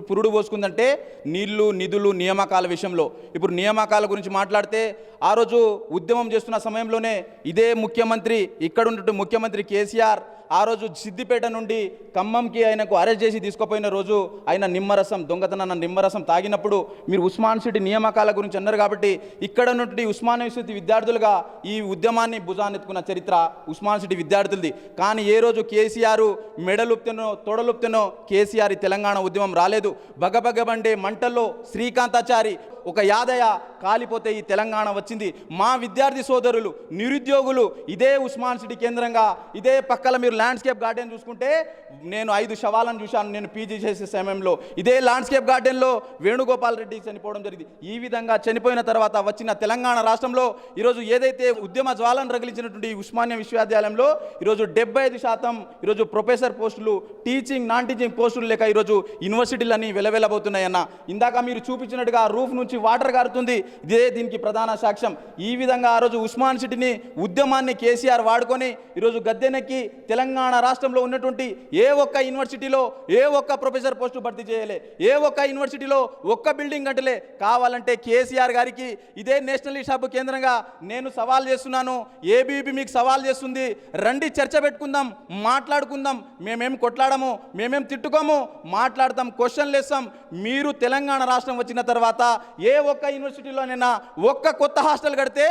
పురుడు పోసుకుందంటే నీళ్లు, నిధులు, నియామకాల విషయంలో. ఇప్పుడు నియామకాల గురించి మాట్లాడితే ఆ రోజు ఉద్యమం చేస్తున్న సమయంలోనే ఇదే ముఖ్యమంత్రి, ఇక్కడ ఉన్నట్టు ముఖ్యమంత్రి కేసీఆర్ ఆ రోజు సిద్దిపేట నుండి ఖమ్మంకి ఆయనకు అరెస్ట్ చేసి తీసుకుపోయిన రోజు ఆయన నిమ్మరసం, దొంగతనాన్ని నిమ్మరసం తాగినప్పుడు మీరు ఉస్మాన్ సిటీ నియామకాల గురించి అన్నారు కాబట్టి ఇక్కడ నుండి ఉస్మాన్ యూనివర్సిటీ విద్యార్థులుగా ఈ ఉద్యమాన్ని భుజానెత్తుకున్న చరిత్ర ఉస్మాన్ సిటీ విద్యార్థులది. కానీ ఏ రోజు కేసీఆర్ మెడలుప్తేనో తొడలుప్తేనో కేసీఆర్ తెలంగాణ ఉద్యమం రాలేదు. బగబగబండే మంటల్లో శ్రీకాంతాచారి ఒక యాదయ్య కాలిపోతే ఈ తెలంగాణ వచ్చింది. మా విద్యార్థి సోదరులు, నిరుద్యోగులు ఇదే ఉస్మాన్ సిటీ కేంద్రంగా, ఇదే పక్కల మీరు ల్యాండ్స్కేప్ గార్డెన్ చూసుకుంటే నేను 5 శవాలను చూశాను నేను పీజీ చేసే సమయంలో. ఇదే ల్యాండ్స్కేప్ గార్డెన్లో వేణుగోపాల్ రెడ్డి చనిపోవడం జరిగింది. ఈ విధంగా చనిపోయిన తర్వాత వచ్చిన తెలంగాణ రాష్ట్రంలో ఈరోజు ఏదైతే ఉద్యమ జ్వాలను రగిలించినటువంటి ఉస్మానియా విశ్వవిద్యాలయంలో ఈరోజు 75% ఈరోజు ప్రొఫెసర్ పోస్టులు, టీచింగ్ నాన్ టీచింగ్ పోస్టులు లేక ఈరోజు యూనివర్సిటీలన్నీ వెలవెలబోతున్నాయన్న. ఇందాక మీరు చూపించినట్టుగా రూఫ్ నుంచి వాటర్ గారుతుంది, ఇదే దీనికి ప్రధాన సాక్ష్యం. ఈ విధంగా ఆ రోజు ఉస్మాన్ సిటీని ఉద్యమాన్ని కేసీఆర్ వాడుకొని ఈరోజు గద్దెనెక్కి తెలంగాణ రాష్ట్రంలో ఉన్నటువంటి ఏ ఒక్క యూనివర్సిటీలో ఏ ఒక్క ప్రొఫెసర్ పోస్టు భర్తీ చేయలే, ఏ ఒక్క యూనివర్సిటీలో ఒక్క బిల్డింగ్ కట్టలే. కావాలంటే కేసీఆర్ గారికి ఇదే నేషనలిస్ట్ హబ్ కేంద్రంగా నేను సవాల్ చేస్తున్నాను, ఏబీవీపీ మీకు సవాల్ చేస్తుంది, రండి చర్చ పెట్టుకుందాం, మాట్లాడుకుందాం. మేమేం కొట్లాడము, మేమేం తిట్టుకోము, మాట్లాడతాం, క్వశ్చన్లు వేస్తాం. మీరు తెలంగాణ రాష్ట్రం వచ్చిన తర్వాత ఏ ఒక్క యూనివర్సిటీలోనైనా ఒక్క కొత్త హాస్టల్ కడితే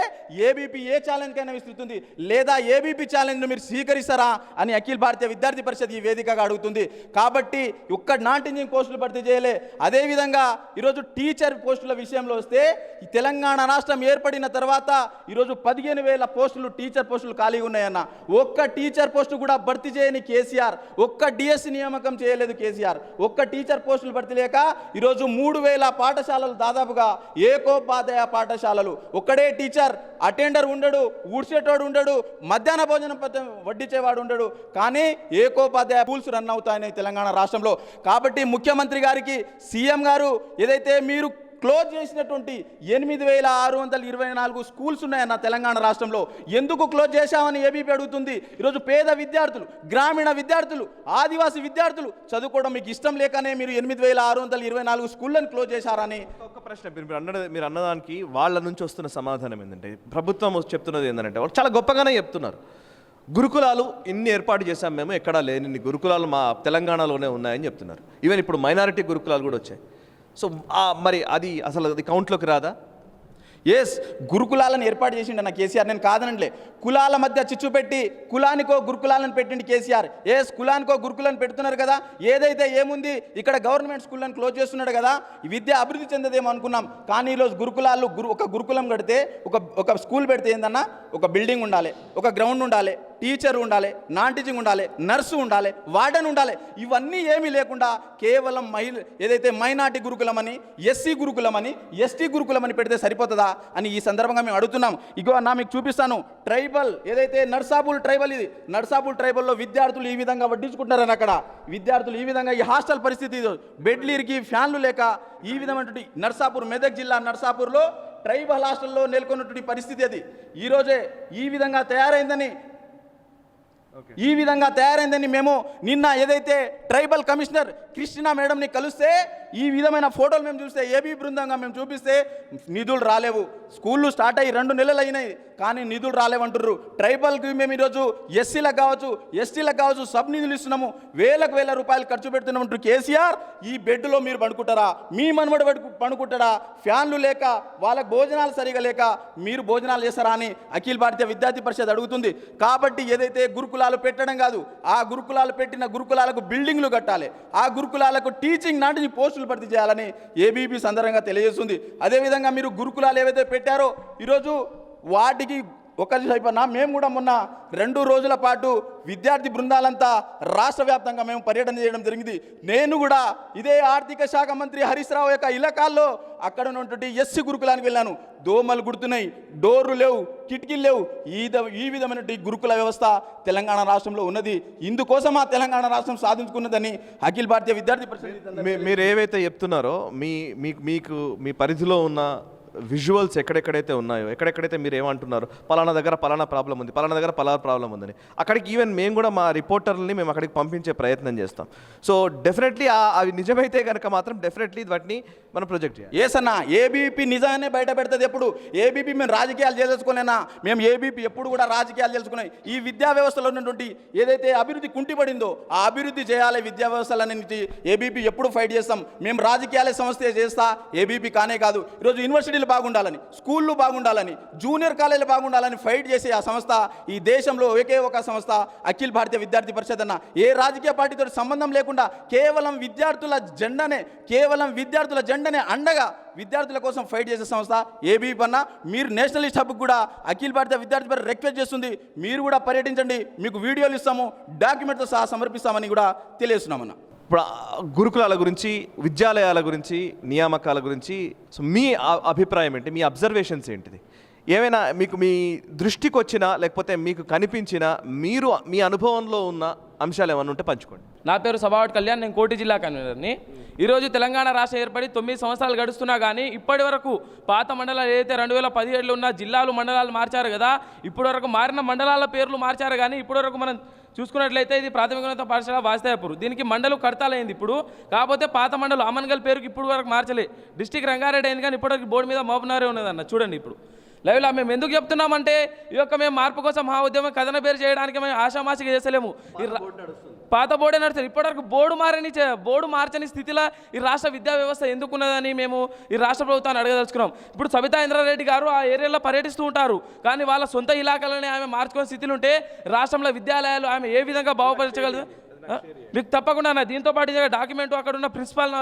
ఏబీపీ ఏ ఛాలెంజ్కైనా విస్తృతుంది, లేదా ఏబీపీ ఛాలెంజ్ను మీరు స్వీకరిస్తారా అని అఖిల భారతీయ విద్యార్థి పరిషత్ ఈ వేదికగా అడుగుతుంది. కాబట్టి ఒక్క నాన్ టీచింగ్ పోస్టులు భర్తీ చేయలే. అదేవిధంగా ఈరోజు టీచర్ పోస్టుల విషయంలో వస్తే ఈ తెలంగాణ రాష్ట్రం ఏర్పడిన తర్వాత ఈరోజు 15,000 పోస్టులు టీచర్ పోస్టులు ఖాళీగా ఉన్నాయన్న. ఒక్క టీచర్ పోస్టు కూడా భర్తీ చేయని కేసీఆర్, ఒక్క డిఎస్సి నియామకం చేయలేదు కేసీఆర్. ఒక్క టీచర్ పోస్టులు భర్తీ లేక ఈరోజు 3,000 పాఠశాలలు దాదాపుగా ఏకోపాధ్యాయ పాఠశాలలు, ఒక్కడే టీచర్, అటెండర్ ఉండడు, ఊడ్చేటోడు ఉండడు, మధ్యాహ్న భోజనం వడ్డించేవాడు ఉండడు, కానీ ఏకోపాధ్యాయ స్కూల్స్ రన్ అవుతాయని తెలంగాణ రాష్ట్రంలో. కాబట్టి ముఖ్యమంత్రి గారికి, సీఎం గారు ఏదైతే మీరు క్లోజ్ చేసినటువంటి 8,624 స్కూల్స్ ఉన్నాయన్న తెలంగాణ రాష్ట్రంలో, ఎందుకు క్లోజ్ చేశామని ఏబీపీ అడుగుతుంది. ఈరోజు పేద విద్యార్థులు, గ్రామీణ విద్యార్థులు, ఆదివాసీ విద్యార్థులు చదువుకోవడం మీకు ఇష్టం లేకనే మీరు 8,624 స్కూళ్ళని క్లోజ్ చేశారని. ఒక ప్రశ్న, మీరు అన్నదానికి వాళ్ళ నుంచి వస్తున్న సమాధానం ఏంటంటే, ప్రభుత్వం చెప్తున్నది ఏంటంటే వాళ్ళు చాలా గొప్పగానే చెప్తున్నారు, గురుకులాలు ఇన్ని ఏర్పాటు చేశాం మేము, ఎక్కడా లేని గురుకులాలు మా తెలంగాణలోనే ఉన్నాయని చెప్తున్నారు. ఈవెన్ ఇప్పుడు మైనారిటీ గురుకులాలు కూడా వచ్చాయి. సో మరి అది అసలు అది కౌంట్లోకి రాదా? ఎస్, గురుకులాలను ఏర్పాటు చేసిండు అన్న కేసీఆర్, నేను కాదనట్లే. కులాల మధ్య చిచ్చు పెట్టి కులానికో గురుకులాలను పెట్టిండి కేసీఆర్. ఎస్, కులానికో గురుకులను పెడుతున్నారు కదా, ఏదైతే ఏముంది ఇక్కడ గవర్నమెంట్ స్కూళ్ళను క్లోజ్ చేస్తున్నాడు కదా, విద్య అభివృద్ధి చెందదేమో అనుకున్నాం. కానీ ఈరోజు గురుకులాలు ఒక గురుకులం కడితే ఒక స్కూల్ పెడితే ఏందన్నా, ఒక బిల్డింగ్ ఉండాలి, ఒక గ్రౌండ్ ఉండాలి, టీచర్ ఉండాలి, నాన్ టీచింగ్ ఉండాలి, నర్సు ఉండాలి, వార్డెన్ ఉండాలి. ఇవన్నీ ఏమీ లేకుండా కేవలం ఏదైతే మైనార్టీ గురుకులం అని, ఎస్సీ గురుకులం అని, ఎస్టీ గురుకులం అని పెడితే సరిపోతుందా అని ఈ సందర్భంగా మేము అడుగుతున్నాం. ఇగో అన్న మీకు చూపిస్తాను, ట్రైబల్ ఏదైతే నర్సాపూర్ ట్రైబల్, ఇది నర్సాపూర్ ట్రైబల్లో విద్యార్థులు ఈ విధంగా వడ్డించుకుంటారని, అక్కడ విద్యార్థులు ఈ విధంగా, ఈ హాస్టల్ పరిస్థితి బెడ్లీరికి ఫ్యాన్లు లేక ఈ విధమైనటువంటి నర్సాపూర్, మెదక్ జిల్లా నర్సాపూర్లో ట్రైబల్ హాస్టల్లో నెలకొన్నటువంటి పరిస్థితి అది ఈరోజే ఈ విధంగా తయారైందని మేము నిన్న ఏదైతే ట్రైబల్ కమిషనర్ క్రిస్టినా మేడంని కలిస్తే ఈ విధమైన ఫోటోలు మేము చూస్తే, ఏబీ బృందంగా మేము చూపిస్తే నిధులు రాలేవు. స్కూళ్ళు స్టార్ట్ అయ్యి 2 నెలలు అయినాయి కానీ నిధులు రాలేవంటుర్రు. ట్రైబల్కి మేము ఈరోజు ఎస్సీలకు కావచ్చు, ఎస్టీలకు కావచ్చు సబ్ నిధులు ఇస్తున్నాము, వేల రూపాయలు ఖర్చు పెడుతున్నామంటారు. కేసీఆర్, ఈ బెడ్లో మీరు పండుకుంటారా? మీ మనవడు పండుకుంటాడా? ఫ్యాన్లు లేక, వాళ్ళకు భోజనాలు సరిగా లేక మీరు భోజనాలు చేస్తారా అని అఖిల భారతీయ విద్యార్థి పరిషత్ అడుగుతుంది. కాబట్టి ఏదైతే గురుకులాలు పెట్టడం కాదు, ఆ గురుకులాలు పెట్టిన గురుకులాలకు బిల్డింగ్లు కట్టాలి, ఆ గురుకులాలకు టీచింగ్ నాటి పోస్టులు భర్తీ చేయాలని ఏబీపీ సందర్భంగా తెలియజేస్తుంది. అదేవిధంగా మీరు గురుకులాలు ఏవైతే పెట్టారో ఈరోజు వాటికి మేము కూడా మొన్న 2 రోజుల పాటు విద్యార్థి బృందాలంతా రాష్ట్ర వ్యాప్తంగా మేము పర్యటన చేయడం జరిగింది. నేను కూడా ఇదే ఆర్థిక శాఖ మంత్రి హరీష్ రావు యొక్క ఇలాకాల్లో అక్కడ ఉన్నటువంటి ఎస్సీ గురుకులానికి వెళ్ళాను. దోమలు గుర్తున్నాయి, డోర్లు లేవు, కిటికీలు లేవు. ఈ విధమైనటువంటి గురుకుల వ్యవస్థ తెలంగాణ రాష్ట్రంలో ఉన్నది. ఇందుకోసం ఆ తెలంగాణ రాష్ట్రం సాధించుకున్నదని అఖిల భారతీయ విద్యార్థి పరిషత్. మీరు ఏవైతే చెప్తున్నారో మీ పరిధిలో ఉన్న విజువల్స్ ఎక్కడెక్కడైతే ఉన్నాయో, ఎక్కడెక్కడైతే మీరు ఏమంటున్నారు పలానా దగ్గర పలానా ప్రాబ్లం ఉంది, పలానా దగ్గర పలానా ప్రాబ్లం ఉందని, అక్కడికి ఈవెన్ మేము కూడా మా రిపోర్టర్లని మేము అక్కడికి పంపించే ప్రయత్నం చేస్తాం. సో డెఫినెట్లీ అవి నిజమైతే కనుక మాత్రం డెఫినెట్లీ వాటిని మనం ప్రొజెక్ట్ చేయాలి. ఏసన్నా ఏబీపీ నిజాన్ని బయట పెడుతుంది. ఎప్పుడు ఏబీపీ మేము రాజకీయాలు చేసుకునేనా? మేము ఏబీపీ ఎప్పుడు కూడా రాజకీయాలు చేసుకున్నాయి. ఈ విద్యా వ్యవస్థలో ఉన్నటువంటి ఏదైతే అభివృద్ధి కుంటిపడిందో ఆ అభివృద్ధి చేయాలి విద్యా వ్యవస్థలన్నింటి ఏబీపీ ఎప్పుడు ఫైట్ చేస్తాం. మేము రాజకీయాలే సంస్థ చేస్తా, ఏబీపీ కానే కాదు. ఈరోజు యూనివర్సిటీలు బాగుండాలని, స్కూళ్ళు బాగుండాలని, జూనియర్ కాలేజీలు బాగుండాలని ఫైట్ చేసే ఆ సంస్థ ఈ దేశంలో ఒకే ఒక సంస్థ అఖిల భారతీయ విద్యార్థి పరిషత్ అన్న. ఏ రాజకీయ పార్టీతో సంబంధం లేకుండా కేవలం విద్యార్థుల జెండనే అండగా విద్యార్థుల కోసం ఫైట్ చేసే సంస్థ ఏబీపీ అన్న. మీరు నేషనలిస్ట్ హబ్కి కూడా అఖిల భారతీయ విద్యార్థి పరిషత్ రిక్వెస్ట్ చేస్తుంది, మీరు కూడా పర్యటించండి, మీకు వీడియోలు ఇస్తాము, డాక్యుమెంట్తో సహా సమర్పిస్తామని కూడా తెలియజేస్తున్నామన్న. ఇప్పుడు గురుకులాల గురించి, విద్యాలయాల గురించి, నియామకాల గురించి సో మీ అభిప్రాయం ఏంటి? మీ అబ్జర్వేషన్స్ ఏంటిది? ఏమైనా మీకు మీ దృష్టికి వచ్చినా లేకపోతే మీకు కనిపించిన మీరు మీ అనుభవంలో ఉన్న అంశాలు ఏమైనా ఉంటే పంచుకోండి. నా పేరు సభావట్ కళ్యాణ్, నేను కోటి జిల్లా కన్వీనర్ని. ఈరోజు తెలంగాణ రాష్ట్రం ఏర్పడి 9 సంవత్సరాలు గడుస్తున్నా కానీ ఇప్పటి వరకు పాత మండలాలు ఏదైతే 2017లో ఉన్న జిల్లాలు మండలాలు మార్చారు కదా, ఇప్పటి వరకు మారిన మండలాల పేర్లు మార్చారు కానీ ఇప్పటి వరకు మనం చూసుకున్నట్లయితే ఇది ప్రాథమికోన్నత పాఠశాల వాస్తాయపూర్, దీనికి మండలం కడతాలైంది ఇప్పుడు. కాకపోతే పాత మండలం అమన్గల్ పేరుకి ఇప్పుడు వరకు మార్చలే. డిస్టిక్ రంగారెడ్డి అయింది కానీ ఇప్పటివరకు బోర్డు మీద మోపనారే ఉన్నదన్న. చూడండి ఇప్పుడు లైవ్లో మేము ఎందుకు చెప్తున్నామంటే ఈ యొక్క మేము మార్పు కోసం మా ఉద్యమం కథన పేరు చేయడానికి మేము ఆషామాషిగా చేసలేము. పాత బోర్డే నడుస్తుంది. ఇప్పటివరకు బోర్డు మార్చని స్థితిలో ఈ రాష్ట్ర విద్యా వ్యవస్థ ఎందుకున్నదని మేము ఈ రాష్ట్ర ప్రభుత్వాన్ని అడగదలుచుకున్నాం. ఇప్పుడు సబితా ఇంద్రారెడ్డి గారు ఆ ఏరియాలో పర్యటిస్తూ ఉంటారు, కానీ వాళ్ళ సొంత ఇలాకాలని ఆమె మార్చుకునే స్థితిలో ఉంటే రాష్ట్రంలో విద్యాలయాలు ఆమె ఏ విధంగా బాగుపరచగలదు? మీకు తప్పకుండా దీంతో పాటు డాక్యుమెంట్ అక్కడ ఉన్న ప్రిన్సిపాల్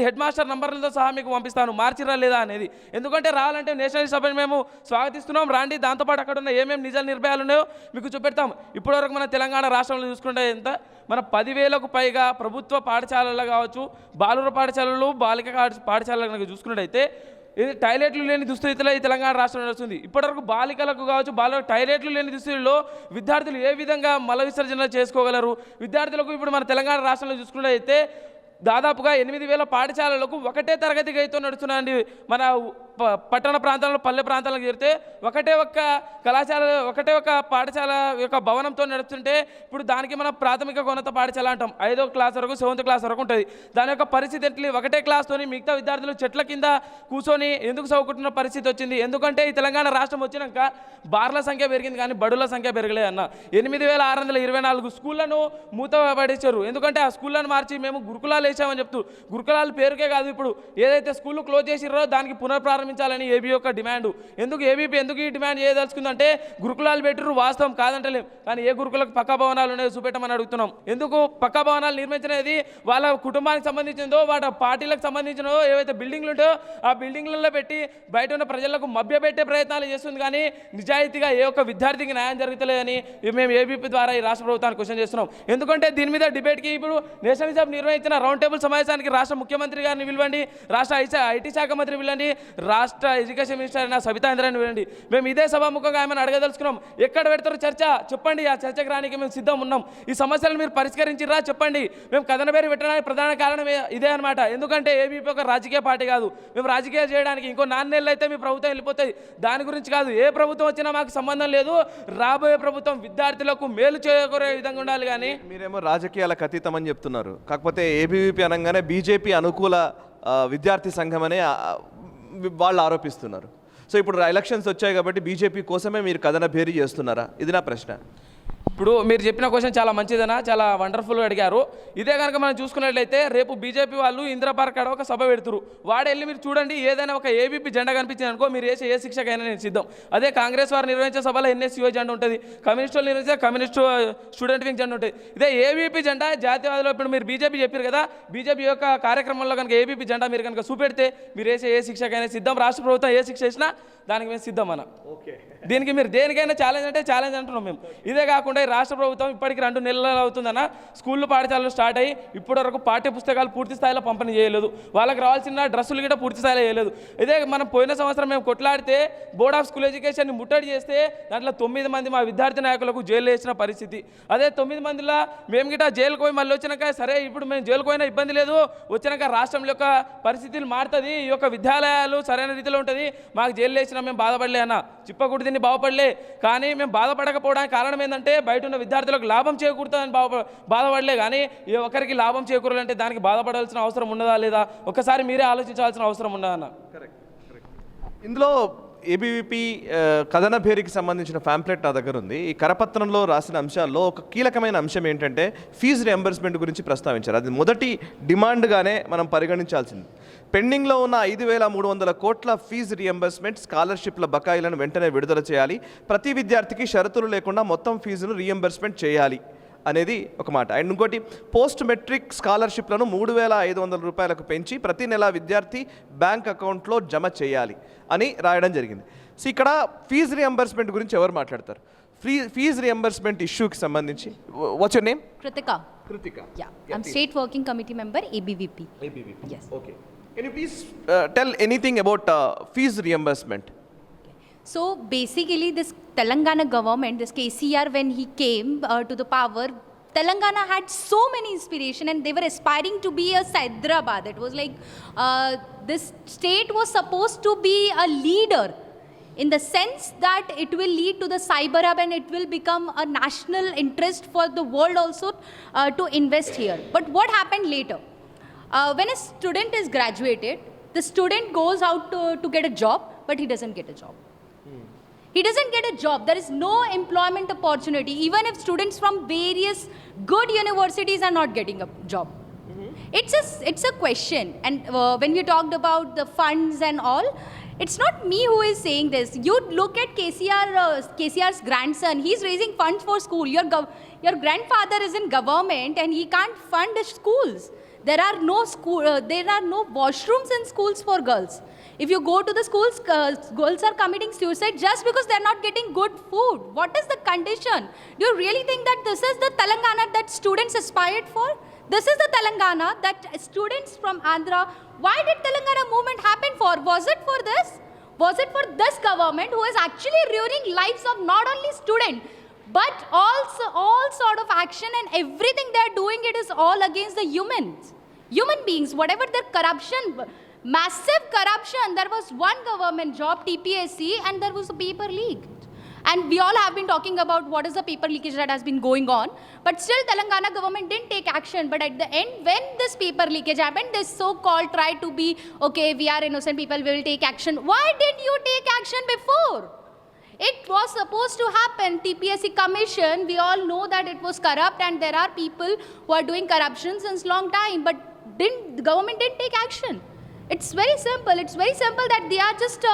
హెడ్ మాస్టర్ నంబర్లతో సహా మీకు పంపిస్తాను, మార్చిరా లేదా అనేది. ఎందుకంటే రావాలంటే నేషనల్ సభని మేము స్వాగతిస్తున్నాం, రాండి. దాంతోపాటు అక్కడ ఉన్న ఏమేమి నిజాలు నిర్భయాలు ఉన్నాయో మీకు చూపెడతాం. ఇప్పటివరకు మన తెలంగాణ రాష్ట్రంలో చూసుకుంటే ఎంత మన 10,000కు పైగా ప్రభుత్వ పాఠశాలలు కావచ్చు, బాలుర పాఠశాలలు, బాలిక పాఠశాలలు కనుక చూసుకున్నట్టయితే ఇది టాయిలెట్లు లేని దుస్థితిలో ఈ తెలంగాణ రాష్ట్రంలో వస్తుంది. ఇప్పటివరకు బాలికలకు కావచ్చు, టాయిలెట్లు లేని దుస్థితిలో విద్యార్థులు ఏ విధంగా మల విసర్జన చేసుకోగలరు? విద్యార్థులకు ఇప్పుడు మన తెలంగాణ రాష్ట్రంలో చూసుకున్నట్టయితే దాదాపుగా 8,000 పాఠశాలలకు ఒకటే తరగతి గదితో నడుస్తున్నాయండి. మన పట్టణ ప్రాంతాల్లో, పల్లె ప్రాంతాలకు చేరితే ఒకటే ఒక్క పాఠశాల యొక్క భవనంతో నడుస్తుంటే ఇప్పుడు దానికి మనం ప్రాథమిక ఉన్నత పాఠశాల అంటాం. 5వ క్లాస్ వరకు, 7th క్లాస్ వరకు ఉంటుంది. దాని యొక్క పరిస్థితి ఎట్లా? ఒకటే క్లాస్తోని మిగతా విద్యార్థులు చెట్ల కింద కూర్చొని ఎందుకు చదువుకుంటున్న పరిస్థితి వచ్చింది? ఎందుకంటే ఈ తెలంగాణ రాష్ట్రం వచ్చినాక బార్ల సంఖ్య పెరిగింది కానీ బడుల సంఖ్య పెరగలేదు అన్న. 8,624 స్కూళ్లను మూతపడేశారు. ఎందుకంటే ఆ స్కూళ్ళను మార్చి మేము గురుకులాలు వేసామని చెప్తూ, గురుకులాలు పేరుకే కాదు ఇప్పుడు ఏదైతే స్కూళ్ళు క్లోజ్ చేసిరో దానికి పునఃప్రారంభించాలని ఏబీ యొక్క డిమాండ్. ఏబీపీ ఎందుకు ఈ డిమాండ్ చేయదలుచుకుందంటే గురుకులాలు పెట్టిరు వాస్తవం కాదంటలేం, కానీ ఏ గురుకులకు పక్కా భవనాలు ఉన్నాయో చూపెట్టమని అడుగుతున్నాం. ఎందుకు పక్కా భవనాలు నిర్మించినది వాళ్ళ కుటుంబానికి సంబంధించిందో, వాటి పార్టీలకు సంబంధించినదో ఏవైతే బిల్డింగ్లు ఉంటాయో ఆ బిల్డింగ్లలో పెట్టి బయట ఉన్న ప్రజలకు మభ్యపెట్టే ప్రయత్నాలు చేస్తుంది, కానీ నిజాయితీగా ఏ ఒక్క విద్యార్థికి న్యాయం జరుగుతలేదని మేము ఏబీపీ ద్వారా ఈ రాష్ట్ర ప్రభుత్వాన్ని క్వశ్చన్ చేస్తున్నాం. ఎందుకంటే దీని మీద డిబేట్కి ఇప్పుడు నేషనల్ సభ నిర్వహించిన రౌండ్ టేబుల్ సమావేశానికి రాష్ట్ర ముఖ్యమంత్రి గారిని పిలవండి, రాష్ట్ర ఐటీ శాఖ మంత్రి పిలవండి, రాష్ట్ర ఎడ్యుకేషన్ మినిస్టర్ అయిన సబితా ఇంద్రారెడ్డిని పిలవండి. మేము ఇదే సభాముఖంగా ఆమెను అడగదలుచుకున్నాం, ఎక్కడ పెడతారు చర్చ చెప్పండి, ఆ చర్చకు రానికి మేము సిద్ధం ఉన్నాం. ఈ సమస్యలను మీరు పరిష్కరించిరా చెప్పండి. మేము కథన పేరు పెట్టడానికి ప్రధాన కారణం ఇదే అనమాట. ఎందుకంటే ఏబీపీ ఒక రాజకీయ పార్టీ కాదు. మేము రాజకీయాలు చేయడానికి ఇంకో 4 నెలలు అయితే మీ ప్రభుత్వం వెళ్ళిపోతుంది, దాని గురించి కాదు. ఏ ప్రభుత్వం వచ్చినా మాకు సంబంధం లేదు. రాబోయే ప్రభుత్వం విద్యార్థులకు మేలు చేకూరే విధంగా ఉండాలి. కానీ మీరేమో రాజకీయాలకు అతీతం అని చెప్తున్నారు, కాకపోతే ఏబీవీపీ అనగానే బీజేపీ అనుకూల విద్యార్థి సంఘం అనే వాళ్ళు ఆరోపిస్తున్నారు. సో ఇప్పుడు ఎలక్షన్స్ వచ్చాయి కాబట్టి బీజేపీ కోసమే మీరు కథన భేరీ చేస్తున్నారా? ఇది నా ప్రశ్న. ఇప్పుడు మీరు చెప్పిన క్వశ్చన్ చాలా మంచిదనా, చాలా వండర్ఫుల్గా అడిగారు. ఇదే కనుక మనం చూసుకున్నట్లయితే రేపు బీజేపీ వాళ్ళు ఇందిరా పార్క్ కాడ ఒక సభ పెడుతురు. వాడెళ్ళి మీరు చూడండి, ఏదైనా ఒక ఏబీపీ జెండా కనిపించింది అనుకో, మీరు వేసే ఏ శిక్షకైనా నేను సిద్ధం. అదే కాంగ్రెస్ వారు నిర్వహించే సభలో ఎన్ఎస్యూఐ జెండా ఉంటుంది, కమ్యూనిస్టులు నిర్వహించే కమ్యూనిస్టు స్టూడెంట్ వింగ్ జెండా ఉంటుంది. ఇదే ఏబీపీ జెండా జాతీయవాదిలో ఇప్పుడు మీరు బీజేపీ చెప్పారు కదా, బీజేపీ యొక్క కార్యక్రమంలో కనుక ఏబీపీ జెండా మీరు కనుక చూపెడితే మీరు వేసే ఏ శిక్షకైనా సిద్ధం. రాష్ట్ర ప్రభుత్వం ఏ శిక్ష వేసినా దానికి మేము సిద్ధం అన్న. దీనికి మీరు దేనికైనా ఛాలెంజ్ అంటే ఛాలెంజ్ అంటున్నాం మేము. ఇదే కాకుండా కాకుండా ఈ రాష్ట్ర ప్రభుత్వం ఇప్పటికి 2 నెలలు అవుతుందన్న స్కూళ్ళు పాఠశాలలు స్టార్ట్ అయ్యి ఇప్పటి వరకు పాఠ్య పుస్తకాలు పూర్తి స్థాయిలో పంపిణీ చేయలేదు, వాళ్ళకి రావాల్సిన డ్రెస్సులు కూడా పూర్తి స్థాయిలో చేయలేదు. ఇదే మనం పోయిన సంవత్సరం మేము కొట్లాడితే బోర్డ్ ఆఫ్ స్కూల్ ఎడ్యుకేషన్ని ముట్టడి చేస్తే దాంట్లో 9 మంది మా విద్యార్థి నాయకులకు జైలు వేసిన పరిస్థితి. అదే 9 మందిలో మేము గిట్ట జైలుకు పోయి మళ్ళీ వచ్చినాక సరే ఇప్పుడు మేము జైలుకు పోయినా ఇబ్బంది లేదు, వచ్చినాక రాష్ట్రం యొక్క పరిస్థితులు మారుతుంది, ఈ యొక్క విద్యాలయాలు సరైన రీతిలో ఉంటుంది, మాకు జైలు వేసినా మేము బాధపడలే అన్న, చిప్పకుడి తిని బాధపడలే. కానీ మేము బాధపడకపోవడానికి కారణం ఏంటంటే బయట ఉన్న విద్యార్థులకు లాభం చేకూరుతుందని బాధపడలే. కానీ ఏ ఒక్కరికి లాభం చేకూరాలంటే దానికి బాధపడాల్సిన అవసరం ఉన్నదా లేదా ఒక్కసారి మీరే ఆలోచించాల్సిన అవసరం ఉన్నదా అన్న. ఇందులో ఏబీవీపీ కథన భేరికి సంబంధించిన ప్యాంప్లెట్ నా దగ్గర ఉంది. ఈ కరపత్రంలో రాసిన అంశాల్లో ఒక కీలకమైన అంశం ఏంటంటే ఫీజు రియంబర్స్మెంట్ గురించి ప్రస్తావించారు. అది మొదటి డిమాండ్గానే మనం పరిగణించాల్సింది. పెండింగ్లో ఉన్న 5,300 కోట్ల ఫీజు రియంబర్స్మెంట్ స్కాలర్షిప్ల బకాయిలను వెంటనే విడుదల చేయాలి, ప్రతి విద్యార్థికి షరతులు లేకుండా మొత్తం ఫీజును రియంబర్స్మెంట్ చేయాలి అనేది ఒక మాట. అండ్ ఇంకోటి పోస్ట్ మెట్రిక్ స్కాలర్షిప్లను 3,500 రూపాయలకు పెంచి ప్రతి నెల విద్యార్థి బ్యాంక్ అకౌంట్లో జమ చేయాలి అని రాయడం జరిగింది. సో ఇక్కడ ఫీజు రియంబర్స్మెంట్ గురించి ఎవరు మాట్లాడతారు? ఫీజు రియంబర్స్మెంట్ ఇష్యూకి సంబంధించి what's your name? Kritika. Kritika. Yeah, I'm State Working Committee member, ABVP. ABVP. Yes. Okay. Can you please tell anything about fees reimbursement? So basically, this Telangana government, this KCR, when he came to the power, Telangana had so many inspiration and they were aspiring to be a Hyderabad. It was like this state was supposed to be a leader in the sense that it will lead to the cyber hub and it will become a national interest for the world also to invest here. But what happened later? When a student is graduated, the student goes out to get a job, but he doesn't get a job. He doesn't get a job. There is no employment opportunity. Even if students from various good universities are not getting a job. It's a question. And when you talked about the funds and all, it's not me who is saying this. You look at KCR's grandson. He's raising funds for school. Your grandfather is in government and he can't fund the schools. There are no washrooms in schools for girls. If you go to the schools, girls are committing suicide just because they're not getting good food. What is the condition? Do you really think that this is the Telangana that students aspired for? This is the Telangana that students from Andhra, why did Telangana movement happen for? Was it for this? Was it for this government who is actually ruining lives of not only students, but also all sort of action and everything they're doing, it is all against the human beings, whatever their corruption, massive corruption. There was one government job, TPSC, and there was a paper leak. And we all have been talking about what is the paper leakage that has been going on. But still Telangana government didn't take action. But at the end, when this paper leakage happened, this so-called tried to be, okay, we are innocent people, we will take action. Why didn't you take action before? It was supposed to happen. TPSC commission, we all know that it was corrupt and there are people who are doing corruption since long time. But the government didn't take action. It's very simple. It's very simple that they are just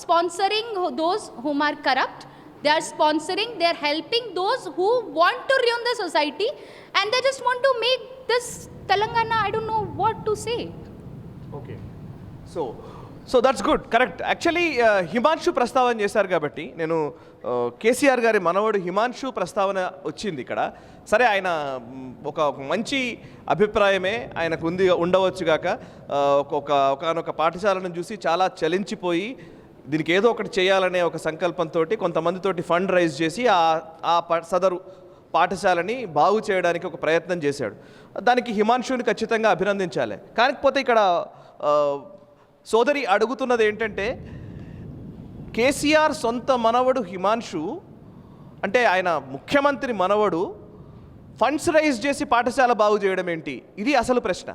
sponsoring those whom are corrupt. They are sponsoring, they are helping those who want to ruin the society and they just want to make this Telangana, I don't know what to say. Okay. So that's good, correct. Actually Himanshu ప్రస్తావన చేశారు కాబట్టి నేను కేసీఆర్ గారి మనవడు హిమాంశు ప్రస్తావన వచ్చింది ఇక్కడ. సరే, ఆయన ఒక మంచి అభిప్రాయమే ఆయనకు ఉండవచ్చు గాక. ఒకనొక పాఠశాలను చూసి చాలా చలించిపోయి దీనికి ఏదో ఒకటి చేయాలనే ఒక సంకల్పంతో కొంతమందితోటి ఫండ్ రైజ్ చేసి సదరు పాఠశాలని బాగు చేయడానికి ఒక ప్రయత్నం చేశాడు. దానికి హిమాంశుని ఖచ్చితంగా అభినందించాలి. కాకపోతే ఇక్కడ సోదరి అడుగుతున్నది ఏంటంటే, కేసీఆర్ సొంత మనవడు హిమాంశు అంటే ఆయన ముఖ్యమంత్రి మనవడు ఫండ్స్ రైజ్ చేసి పాఠశాల బాగు చేయడం ఏంటి? ఇది అసలు ప్రశ్న.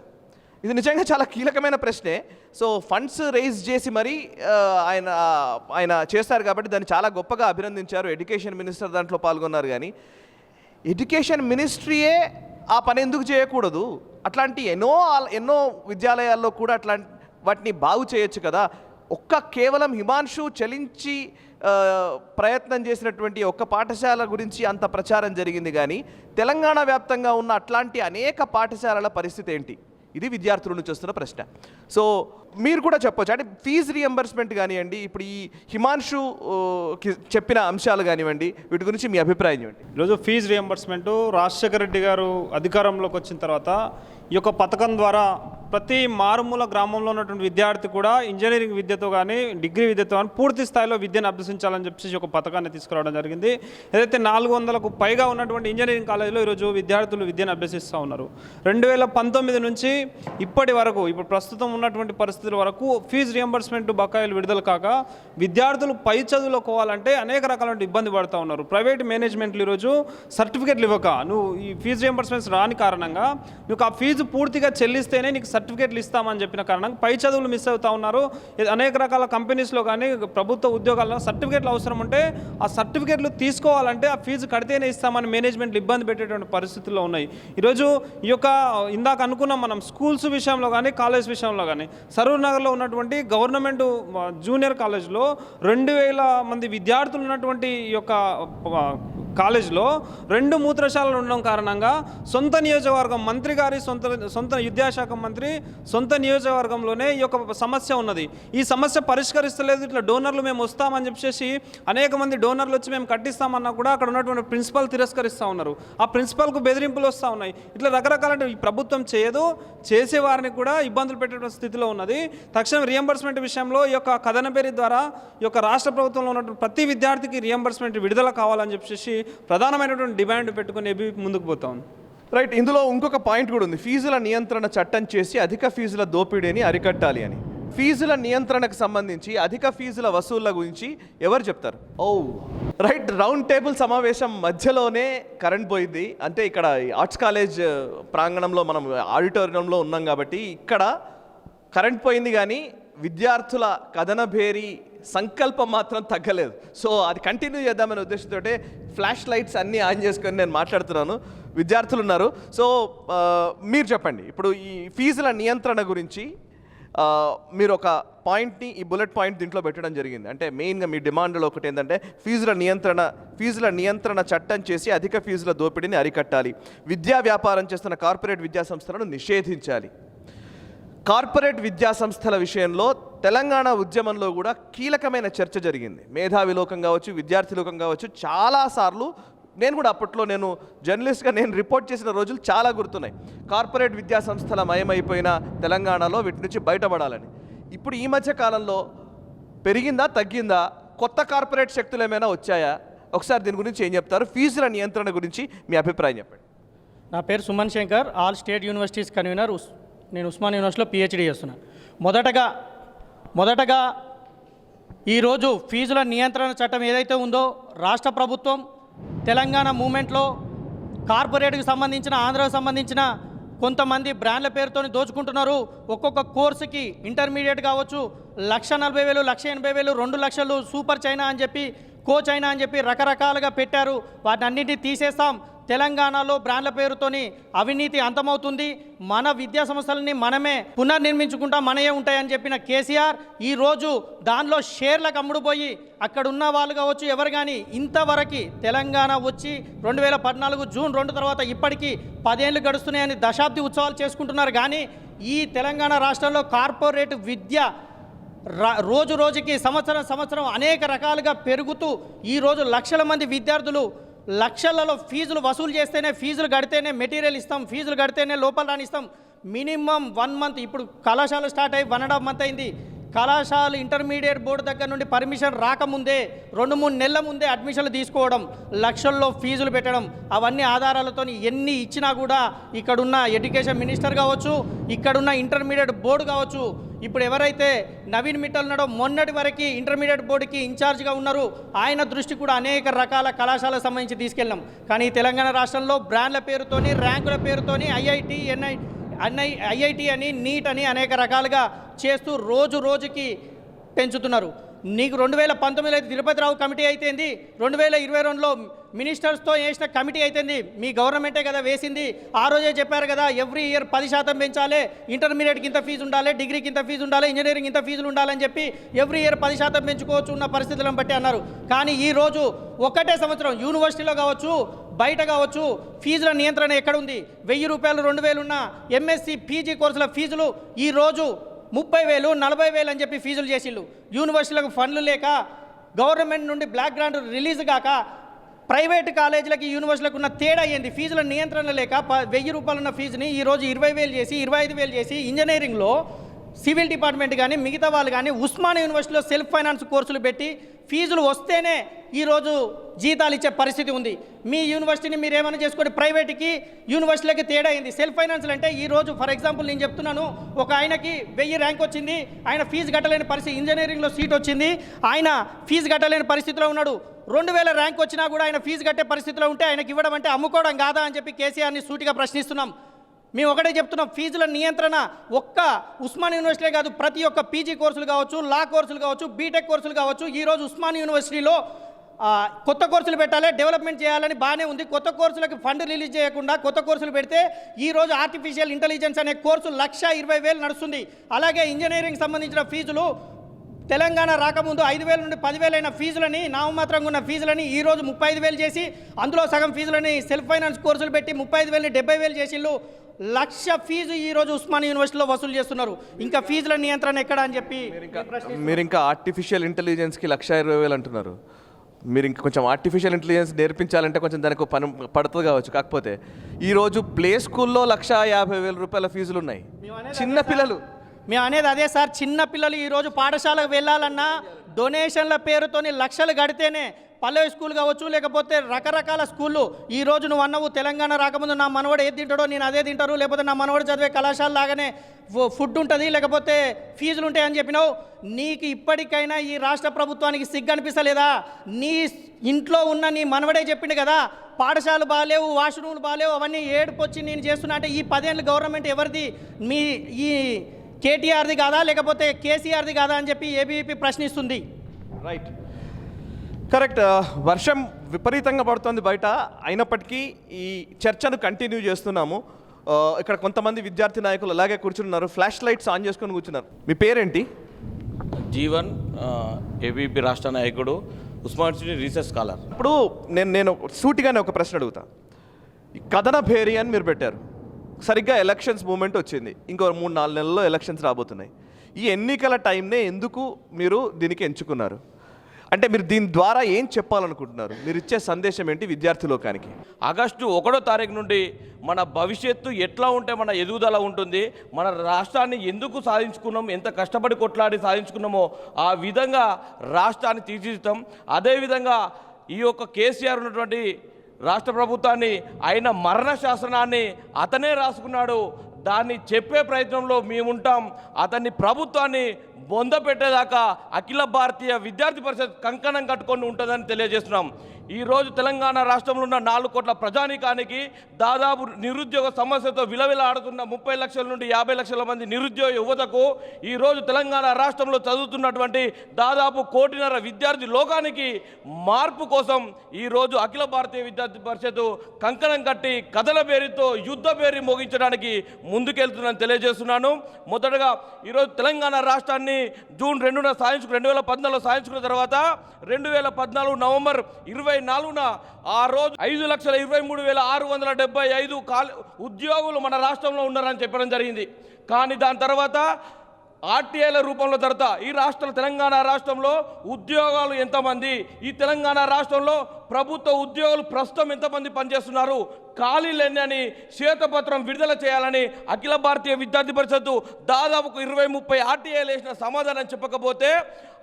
ఇది నిజంగా చాలా కీలకమైన ప్రశ్నే. సో ఫండ్స్ రైజ్ చేసి మరి ఆయన చేస్తారు కాబట్టి దాన్ని చాలా గొప్పగా అభినందించారు. ఎడ్యుకేషన్ మినిస్టర్ దాంట్లో పాల్గొన్నారు. కానీ ఎడ్యుకేషన్ మినిస్ట్రీయే ఆ పని ఎందుకు చేయకూడదు? అట్లాంటి ఎన్నో విద్యాలయాల్లో కూడా అట్లాంటి వాటిని బాగు చేయొచ్చు కదా. కేవలం హిమాంశు చలించి ప్రయత్నం చేసినటువంటి ఒక్క పాఠశాల గురించి అంత ప్రచారం జరిగింది. కానీ తెలంగాణ వ్యాప్తంగా ఉన్న అట్లాంటి అనేక పాఠశాలల పరిస్థితి ఏంటి? ఇది విద్యార్థుల నుంచి వస్తున్న ప్రశ్న. సో మీరు కూడా చెప్పొచ్చు, అంటే ఫీజు రియంబర్స్మెంట్ కానివ్వండి, ఇప్పుడు ఈ హిమాంశు చెప్పిన అంశాలు కానివ్వండి, వీటి గురించి మీ అభిప్రాయం ఏంటి? ఈరోజు ఫీజు రియంబర్స్మెంటు రాజశేఖర రెడ్డి గారు అధికారంలోకి వచ్చిన తర్వాత ఈ యొక్క పథకం ద్వారా ప్రతి మారుమూల గ్రామంలో ఉన్నటువంటి విద్యార్థి కూడా ఇంజనీరింగ్ విద్యతో కానీ డిగ్రీ విద్యతో కానీ పూర్తి స్థాయిలో విద్యను అభ్యసించాలని చెప్పేసి ఒక పథకాన్ని తీసుకురావడం జరిగింది. ఏదైతే 400కు పైగా ఉన్నటువంటి ఇంజనీరింగ్ కాలేజీలో ఈరోజు విద్యార్థులు విద్యను అభ్యసిస్తూ ఉన్నారు. 2019 నుంచి ఇప్పటి వరకు, ఇప్పుడు ప్రస్తుతం ఉన్నటువంటి పరిస్థితుల వరకు ఫీజు రియంబర్స్మెంట్ బకాయిలు విడుదల కాక విద్యార్థులు పై చదువులోకోవాలంటే అనేక రకాల ఇబ్బంది పడుతూ ఉన్నారు. ప్రైవేట్ మేనేజ్మెంట్లు ఈరోజు సర్టిఫికేట్లు ఇవ్వక, నువ్వు ఈ ఫీజు రియంబర్స్మెంట్స్ రాని కారణంగా నువ్వు ఆ ఫీజు పూర్తిగా చెల్లిస్తేనే నీకు సర్టిఫికేట్లు ఇస్తామని చెప్పిన కారణంగా పై చదువులు మిస్ అవుతూ ఉన్నారు. అనేక రకాల కంపెనీస్లో కానీ ప్రభుత్వ ఉద్యోగాల్లో సర్టిఫికేట్లు అవసరం ఉంటే ఆ సర్టిఫికేట్లు తీసుకోవాలంటే ఆ ఫీజు కడితేనే ఇస్తామని మేనేజ్మెంట్లు ఇబ్బంది పెట్టేటువంటి పరిస్థితుల్లో ఉన్నాయి. ఈరోజు ఈ యొక్క ఇందాక అనుకున్నాం మనం, స్కూల్స్ విషయంలో కానీ కాలేజ్ విషయంలో కానీ, సరూర్ నగర్లో ఉన్నటువంటి గవర్నమెంట్ జూనియర్ కాలేజ్లో 2000 మంది విద్యార్థులు ఉన్నటువంటి ఈ యొక్క కాలేజ్లో 2 మూత్రశాలలు ఉండడం కారణంగా సొంత నియోజకవర్గం మంత్రి గారి సొంత విద్యాశాఖ మంత్రి సొంత నియోజకవర్గంలోనే ఈ యొక్క సమస్య ఉన్నది. ఈ సమస్య పరిష్కరిస్తలేదు, ఇట్లా డోనర్లు మేము వస్తామని చెప్పేసి అనేక మంది డోనర్లు వచ్చి మేము కట్టిస్తామన్నా కూడా అక్కడ ఉన్నటువంటి ప్రిన్సిపల్ తిరస్కరిస్తూ ఉన్నారు. ఆ ప్రిన్సిపల్కు బెదిరింపులు వస్తూ ఉన్నాయి. ఇట్లా రకరకాల ఈ ప్రభుత్వం చేయదు, చేసేవారిని కూడా ఇబ్బందులు పెట్టేటువంటి స్థితిలో ఉన్నది. తక్షణం రియంబర్స్మెంట్ విషయంలో ఈ యొక్క కథనబేరి ద్వారా ఈ యొక్క రాష్ట్ర ప్రభుత్వంలో ఉన్నటువంటి ప్రతి విద్యార్థికి రియంబర్స్మెంట్ విడుదల కావాలని చెప్పేసి ప్రధానమైనటువంటి డిమాండ్ పెట్టుకుని ముందుకు పోతాం. రైట్, ఇందులో ఇంకొక పాయింట్ కూడా ఉంది, ఫీజుల నియంత్రణ చట్టం చేసి అధిక ఫీజుల దోపిడీని అరికట్టాలి అని. ఫీజుల నియంత్రణకు సంబంధించి అధిక ఫీజుల వసూళ్ల గురించి ఎవరు చెప్తారు? రైట్, రౌండ్ టేబుల్ సమావేశం మధ్యలోనే కరెంట్ పోయింది. అంటే ఇక్కడ ఆర్ట్స్ కాలేజ్ ప్రాంగణంలో మనం ఆడిటోరియంలో ఉన్నాం కాబట్టి ఇక్కడ కరెంట్ పోయింది, కానీ విద్యార్థుల కథనభేరి సంకల్పం మాత్రం తగ్గలేదు. సో అది కంటిన్యూ చేద్దామనే ఉద్దేశంతో ఫ్లాష్ లైట్స్ అన్నీ ఆన్ చేసుకొని నేను మాట్లాడుతున్నాను. విద్యార్థులు ఉన్నారు. సో మీరు చెప్పండి, ఇప్పుడు ఈ ఫీజుల నియంత్రణ గురించి మీరు ఒక పాయింట్ని, ఈ బుల్లెట్ పాయింట్ దీంట్లో పెట్టడం జరిగింది. అంటే మెయిన్గా మీ డిమాండ్లో ఒకటి ఏంటంటే ఫీజుల నియంత్రణ చట్టం చేసి అధిక ఫీజుల దోపిడీని అరికట్టాలి, విద్యా వ్యాపారం చేస్తున్న కార్పొరేట్ విద్యా సంస్థలను నిషేధించాలి. కార్పొరేట్ విద్యా సంస్థల విషయంలో తెలంగాణ ఉద్యమంలో కూడా కీలకమైన చర్చ జరిగింది. మేధావి లోకం కావచ్చు, విద్యార్థి లోకం కావచ్చు, చాలాసార్లు నేను కూడా అప్పట్లో నేను జర్నలిస్ట్గా నేను రిపోర్ట్ చేసిన రోజులు చాలా గుర్తున్నాయి. కార్పొరేట్ విద్యా సంస్థల మయమైపోయిన తెలంగాణలో వీటి నుంచి బయటపడాలని. ఇప్పుడు ఈ మధ్య కాలంలో పెరిగిందా, తగ్గిందా, కొత్త కార్పొరేట్ శక్తులు ఏమైనా వచ్చాయా? ఒకసారి దీని గురించి ఏం చెప్తారు? ఫీజుల నియంత్రణ గురించి మీ అభిప్రాయం చెప్పండి. నా పేరు Suman Shankar, all state universities convener. నేను ఉస్మాన్ యూనివర్సిటీలో PhD చేస్తున్నాను. మొదటగా ఈరోజు ఫీజుల నియంత్రణ చట్టం ఏదైతే ఉందో రాష్ట్ర ప్రభుత్వం తెలంగాణ మూమెంట్లో కార్పొరేట్కి సంబంధించిన, ఆంధ్రాకు సంబంధించిన కొంతమంది బ్రాండ్ల పేరుతో దోచుకుంటున్నారు. ఒక్కొక్క కోర్సుకి ఇంటర్మీడియట్ కావచ్చు 1,40,000, 1,80,000, 2 లక్షలు సూపర్ చైనా అని చెప్పి, కో చైనా అని చెప్పి రకరకాలుగా పెట్టారు. వాటిని అన్నింటినీ తీసేస్తాం. తెలంగాణలో బ్రాండ్ల పేరుతోని అవినీతి అంతమవుతుంది, మన విద్యా సంస్థలని మనమే పునర్నిర్మించుకుంటాం, మనయే ఉంటాయని చెప్పిన కేసీఆర్ ఈరోజు దానిలో షేర్లకు అమ్ముడుపోయి అక్కడ ఉన్న వాళ్ళు కావచ్చు ఎవరు కానీ ఇంతవరకు తెలంగాణ వచ్చి 2014 జూన్ 2 తర్వాత ఇప్పటికీ 10 ఏళ్ళు గడుస్తున్నాయని దశాబ్ది ఉత్సవాలు చేసుకుంటున్నారు. కానీ ఈ తెలంగాణ రాష్ట్రంలో కార్పొరేట్ విద్య రోజు రోజుకి సంవత్సరం అనేక రకాలుగా పెరుగుతూ ఈరోజు లక్షల మంది విద్యార్థులు లక్షలలో ఫీజులు వసూలు చేస్తేనే, ఫీజులు కడితేనే మెటీరియల్ ఇస్తాం, ఫీజులు కడితేనే లోపల రానిస్తాం. మినిమం 1 మంత్, ఇప్పుడు కళాశాల స్టార్ట్ అయ్యి 1.5 మంత్ అయింది. కళాశాల ఇంటర్మీడియట్ బోర్డు దగ్గర నుండి పర్మిషన్ రాకముందే 2-3 నెలల ముందే అడ్మిషన్లు తీసుకోవడం, లక్షల్లో ఫీజులు పెట్టడం, అవన్నీ ఆధారాలతో ఎన్ని ఇచ్చినా కూడా ఇక్కడున్న ఎడ్యుకేషన్ మినిస్టర్ కావచ్చు, ఇక్కడున్న ఇంటర్మీడియట్ బోర్డు కావచ్చు, ఇప్పుడు ఎవరైతే నవీన్ మిట్టల్ ఉన్నాడో మొన్నటి వరకు ఇంటర్మీడియట్ బోర్డుకి ఇన్ఛార్జ్గా ఉన్నారు, ఆయన దృష్టి కూడా అనేక రకాల కళాశాలకు సంబంధించి తీసుకెళ్ళాం. కానీ తెలంగాణ రాష్ట్రంలో బ్రాండ్ల పేరుతోని, ర్యాంకుల పేరుతోని ఐఐటి అని, నీట్ అని అనేక రకాలుగా చేస్తూ రోజు రోజుకి పెంచుతున్నారు. నీకు 2019లో అయితే తిరుపతి రావు కమిటీ అయితేంది, 2022లో మినిస్టర్స్తో వేసిన కమిటీ అయితేంది, మీ గవర్నమెంటే కదా వేసింది. ఆ రోజే చెప్పారు కదా ఎవ్రీ ఇయర్ 10% పెంచాలి, ఇంటర్మీడియట్కి ఇంత ఫీజు ఉండాలి, డిగ్రీకి ఇంత ఫీజు ఉండాలి, ఇంజనీరింగ్ ఇంత ఫీజులు ఉండాలని చెప్పి ఎవ్రీ ఇయర్ 10% పెంచుకోవచ్చు ఉన్న పరిస్థితులను బట్టి అన్నారు. కానీ ఈరోజు ఒకటే సంవత్సరం యూనివర్సిటీలో కావచ్చు, బయట కావచ్చు, ఫీజుల నియంత్రణ ఎక్కడ ఉంది? 1000 రూపాయలు 2000 ఉన్న ఎంఎస్సి పీజీ కోర్సుల ఫీజులు ఈరోజు 30,000 40,000 అని చెప్పి ఫీజులు చేసిళ్ళు. యూనివర్సిటీలకు ఫండ్లు లేక, గవర్నమెంట్ నుండి బ్లాక్ గ్రాంట్ రిలీజ్ కాక, ప్రైవేట్ కాలేజీలకి యూనివర్సిటీలకు ఉన్న తేడా ఏంది? ఫీజుల నియంత్రణ లేక 1000 రూపాయలు ఉన్న ఫీజుని ఈరోజు 20,000 చేసి 25,000 చేసి, ఇంజనీరింగ్లో సివిల్ డిపార్ట్మెంట్ కానీ మిగతా వాళ్ళు కానీ ఉస్మానియా యూనివర్సిటీలో సెల్ఫ్ ఫైనాన్స్ కోర్సులు పెట్టి ఫీజులు వస్తేనే ఈరోజు జీతాలు ఇచ్చే పరిస్థితి ఉంది. మీ యూనివర్సిటీని మీరు ఏమైనా చేసుకోండి, ప్రైవేట్కి యూనివర్సిటీలకి తేడా అయింది. సెల్ఫ్ ఫైనాన్షియల్ అంటే ఈరోజు ఫర్ ఎగ్జాంపుల్ నేను చెప్తున్నాను, ఒక ఆయనకి 1000 ర్యాంక్ వచ్చింది, ఆయన ఫీజు కట్టలేని పరిస్థితి, ఇంజనీరింగ్లో సీట్ వచ్చింది, ఆయన ఫీజు కట్టలేని పరిస్థితిలో ఉన్నాడు. 2000 ర్యాంక్ వచ్చినా కూడా ఆయన ఫీజు కట్టే పరిస్థితిలో ఉంటే ఆయనకి ఇవ్వడం అంటే అమ్ముకోవడం కాదా అని చెప్పి కేసీఆర్ని సూటిగా ప్రశ్నిస్తున్నాం. మేము ఒకటే చెప్తున్నాం, ఫీజుల నియంత్రణ ఒక్క ఉస్మానియా యూనివర్సిటీ కాదు, ప్రతి ఒక్క పీజీ కోర్సులు కావచ్చు, లా కోర్సులు కావచ్చు, బీటెక్ కోర్సులు కావచ్చు, ఈరోజు ఉస్మానియా యూనివర్సిటీలో కొత్త కోర్సులు పెట్టాలి, డెవలప్మెంట్ చేయాలని బాగానే ఉంది. కొత్త కోర్సులకు ఫండ్ రిలీజ్ చేయకుండా కొత్త కోర్సులు పెడితే ఈరోజు ఆర్టిఫిషియల్ ఇంటెలిజెన్స్ అనే కోర్సు 1,20,000 నడుస్తుంది. అలాగే ఇంజనీరింగ్ సంబంధించిన ఫీజులు తెలంగాణ రాకముందు 5,000 నుండి 10,000 అయిన ఫీజులని, నామమాత్రంగా ఉన్న ఫీజులని ఈరోజు 35,000 చేసి, అందులో సగం ఫీజులని సెల్ఫ్ ఫైనాన్స్ కోర్సులు పెట్టి 35,000ని 70,000 చేసిళ్ళు. 1,00,000 ఫీజు ఈరోజు ఉస్మానియా యూనివర్సిటీలో వసూలు చేస్తున్నారు. ఇంకా ఫీజుల నియంత్రణ ఎక్కడ అని చెప్పి మీరు ఇంకా ఆర్టిఫిషియల్ ఇంటెలిజెన్స్కి 1,20,000 అంటున్నారు. మీరు ఇంకా కొంచెం ఆర్టిఫిషియల్ ఇంటెలిజెన్స్ నేర్పించాలంటే కొంచెం దానికి పని పడుతుంది కావచ్చు. కాకపోతే ఈరోజు ప్లే స్కూల్లో 1,50,000 రూపాయల ఫీజులు ఉన్నాయి. చిన్న పిల్లలు, మేము అనేది అదే సార్, చిన్న పిల్లలు ఈరోజు పాఠశాలకు వెళ్ళాలన్నా డొనేషన్ల పేరుతోని లక్షలు కడితేనే పల్లవి స్కూల్ కావచ్చు, లేకపోతే రకరకాల స్కూళ్ళు. ఈరోజు నువ్వు అన్నవు తెలంగాణ రాకముందు నా మనవాడు ఏది తింటాడో నేను అదే తింటారు, లేకపోతే నా మనవాడు చదివే కళాశాల లాగానే ఫుడ్ ఉంటుంది, లేకపోతే ఫీజులు ఉంటాయి అని చెప్పినావు. నీకు ఇప్పటికైనా ఈ రాష్ట్ర ప్రభుత్వానికి సిగ్గు అనిపిస్తలేదా? నీ ఇంట్లో ఉన్న నీ మనవడే చెప్పిండు కదా, పాఠశాలలు బాగాలేవు, వాష్రూమ్లు బాగాలేవు, అవన్నీ ఏడుపొచ్చి నేను చేస్తున్నా అంటే ఈ 10 ఏళ్ళ గవర్నమెంట్ ఎవరిది? మీ ఈ కేటీఆర్ది కాదా, లేకపోతే కేసీఆర్ది కాదా అని చెప్పి ఏబీవీపీ ప్రశ్నిస్తుంది. Right, correct. వర్షం విపరీతంగా పడుతుంది బయట, అయినప్పటికీ ఈ చర్చను కంటిన్యూ చేస్తున్నాము. ఇక్కడ కొంతమంది విద్యార్థి నాయకులు అలాగే కూర్చున్నారు, ఫ్లాష్ లైట్స్ ఆన్ చేసుకొని కూర్చున్నారు. మీ పేరేంటి? జీవన్, ఏబీపీ రాష్ట్ర నాయకుడు, ఉస్మాన్ యూనివర్సిటీ రీసెర్చ్ స్కాలర్. ఇప్పుడు నేను సూటిగానే ఒక ప్రశ్న అడుగుతా. ఈ కథన భేరి అని మీరు పెట్టారు, సరిగ్గా ఎలక్షన్స్ మూమెంట్ వచ్చింది, ఇంకో 3-4 నెలల్లో ఎలక్షన్స్ రాబోతున్నాయి. ఈ ఎన్నికల టైంనే ఎందుకు మీరు దీనికి ఎంచుకున్నారు? అంటే మీరు దీని ద్వారా ఏం చెప్పాలనుకుంటున్నారు? మీరు ఇచ్చే సందేశం ఏంటి విద్యార్థి లోకానికి? ఆగస్టు 1వ తారీఖు నుండి మన భవిష్యత్తు ఎట్లా ఉంటే మన ఎదుగుదల ఉంటుంది, మన రాష్ట్రాన్ని ఎందుకు సాధించుకున్నాం, ఎంత కష్టపడి కొట్లాడి సాధించుకున్నామో ఆ విధంగా రాష్ట్రాన్ని తీర్చిదిద్దాం. అదేవిధంగా ఈ యొక్క కేసీఆర్ ఉన్నటువంటి రాష్ట్ర ప్రభుత్వాన్ని, ఆయన మరణ శాసనాన్ని అతనే రాసుకున్నాడు, దాన్ని చెప్పే ప్రయత్నంలో మేముంటాం. అతన్ని ప్రభుత్వాన్ని బొందపెట్టేదాకా అఖిల భారతీయ విద్యార్థి పరిషత్ కంకణం కట్టుకొని ఉంటుందని తెలియజేస్తున్నాం. ఈరోజు తెలంగాణ రాష్ట్రంలో ఉన్న 4 కోట్ల ప్రజానీకానికి దాదాపు నిరుద్యోగ సమస్యతో విలవిలాడుతున్న 30 లక్షల నుండి 50 లక్షల మంది నిరుద్యోగ యువతకు ఈరోజు తెలంగాణ రాష్ట్రంలో చదువుతున్నటువంటి దాదాపు 1.5 కోటి విద్యార్థి లోకానికి మార్పు కోసం ఈరోజు అఖిల భారతీయ విద్యార్థి పరిషత్ కంకణం కట్టి కథల పేరుతో యుద్ధ పేరు మోగించడానికి ముందుకెళ్తుందని తెలియజేస్తున్నాను. మొదటగా ఈరోజు తెలంగాణ రాష్ట్రాన్ని జూన్ 2న 2014లో సాధించుకున్న తర్వాత 2014 నవంబర్ 24న ఆ రోజు 5,23,675 ఉద్యోగులు మన రాష్ట్రంలో ఉన్నారని చెప్పడం జరిగింది. కానీ దాని తర్వాత ఆర్టీఐల రూపంలో తర్వాత ఈ తెలంగాణ రాష్ట్రంలో ఉద్యోగాలు ఎంతమంది, ఈ తెలంగాణ రాష్ట్రంలో ప్రభుత్వ ఉద్యోగులు ప్రస్తుతం ఎంతమంది పనిచేస్తున్నారు, ఖాళీలన్నీ అని శ్వేతపత్రం విడుదల చేయాలని అఖిల భారతీయ విద్యార్థి పరిషత్తు దాదాపు 20-30 ఆర్టీఐలు వేసిన సమాధానం చెప్పకపోతే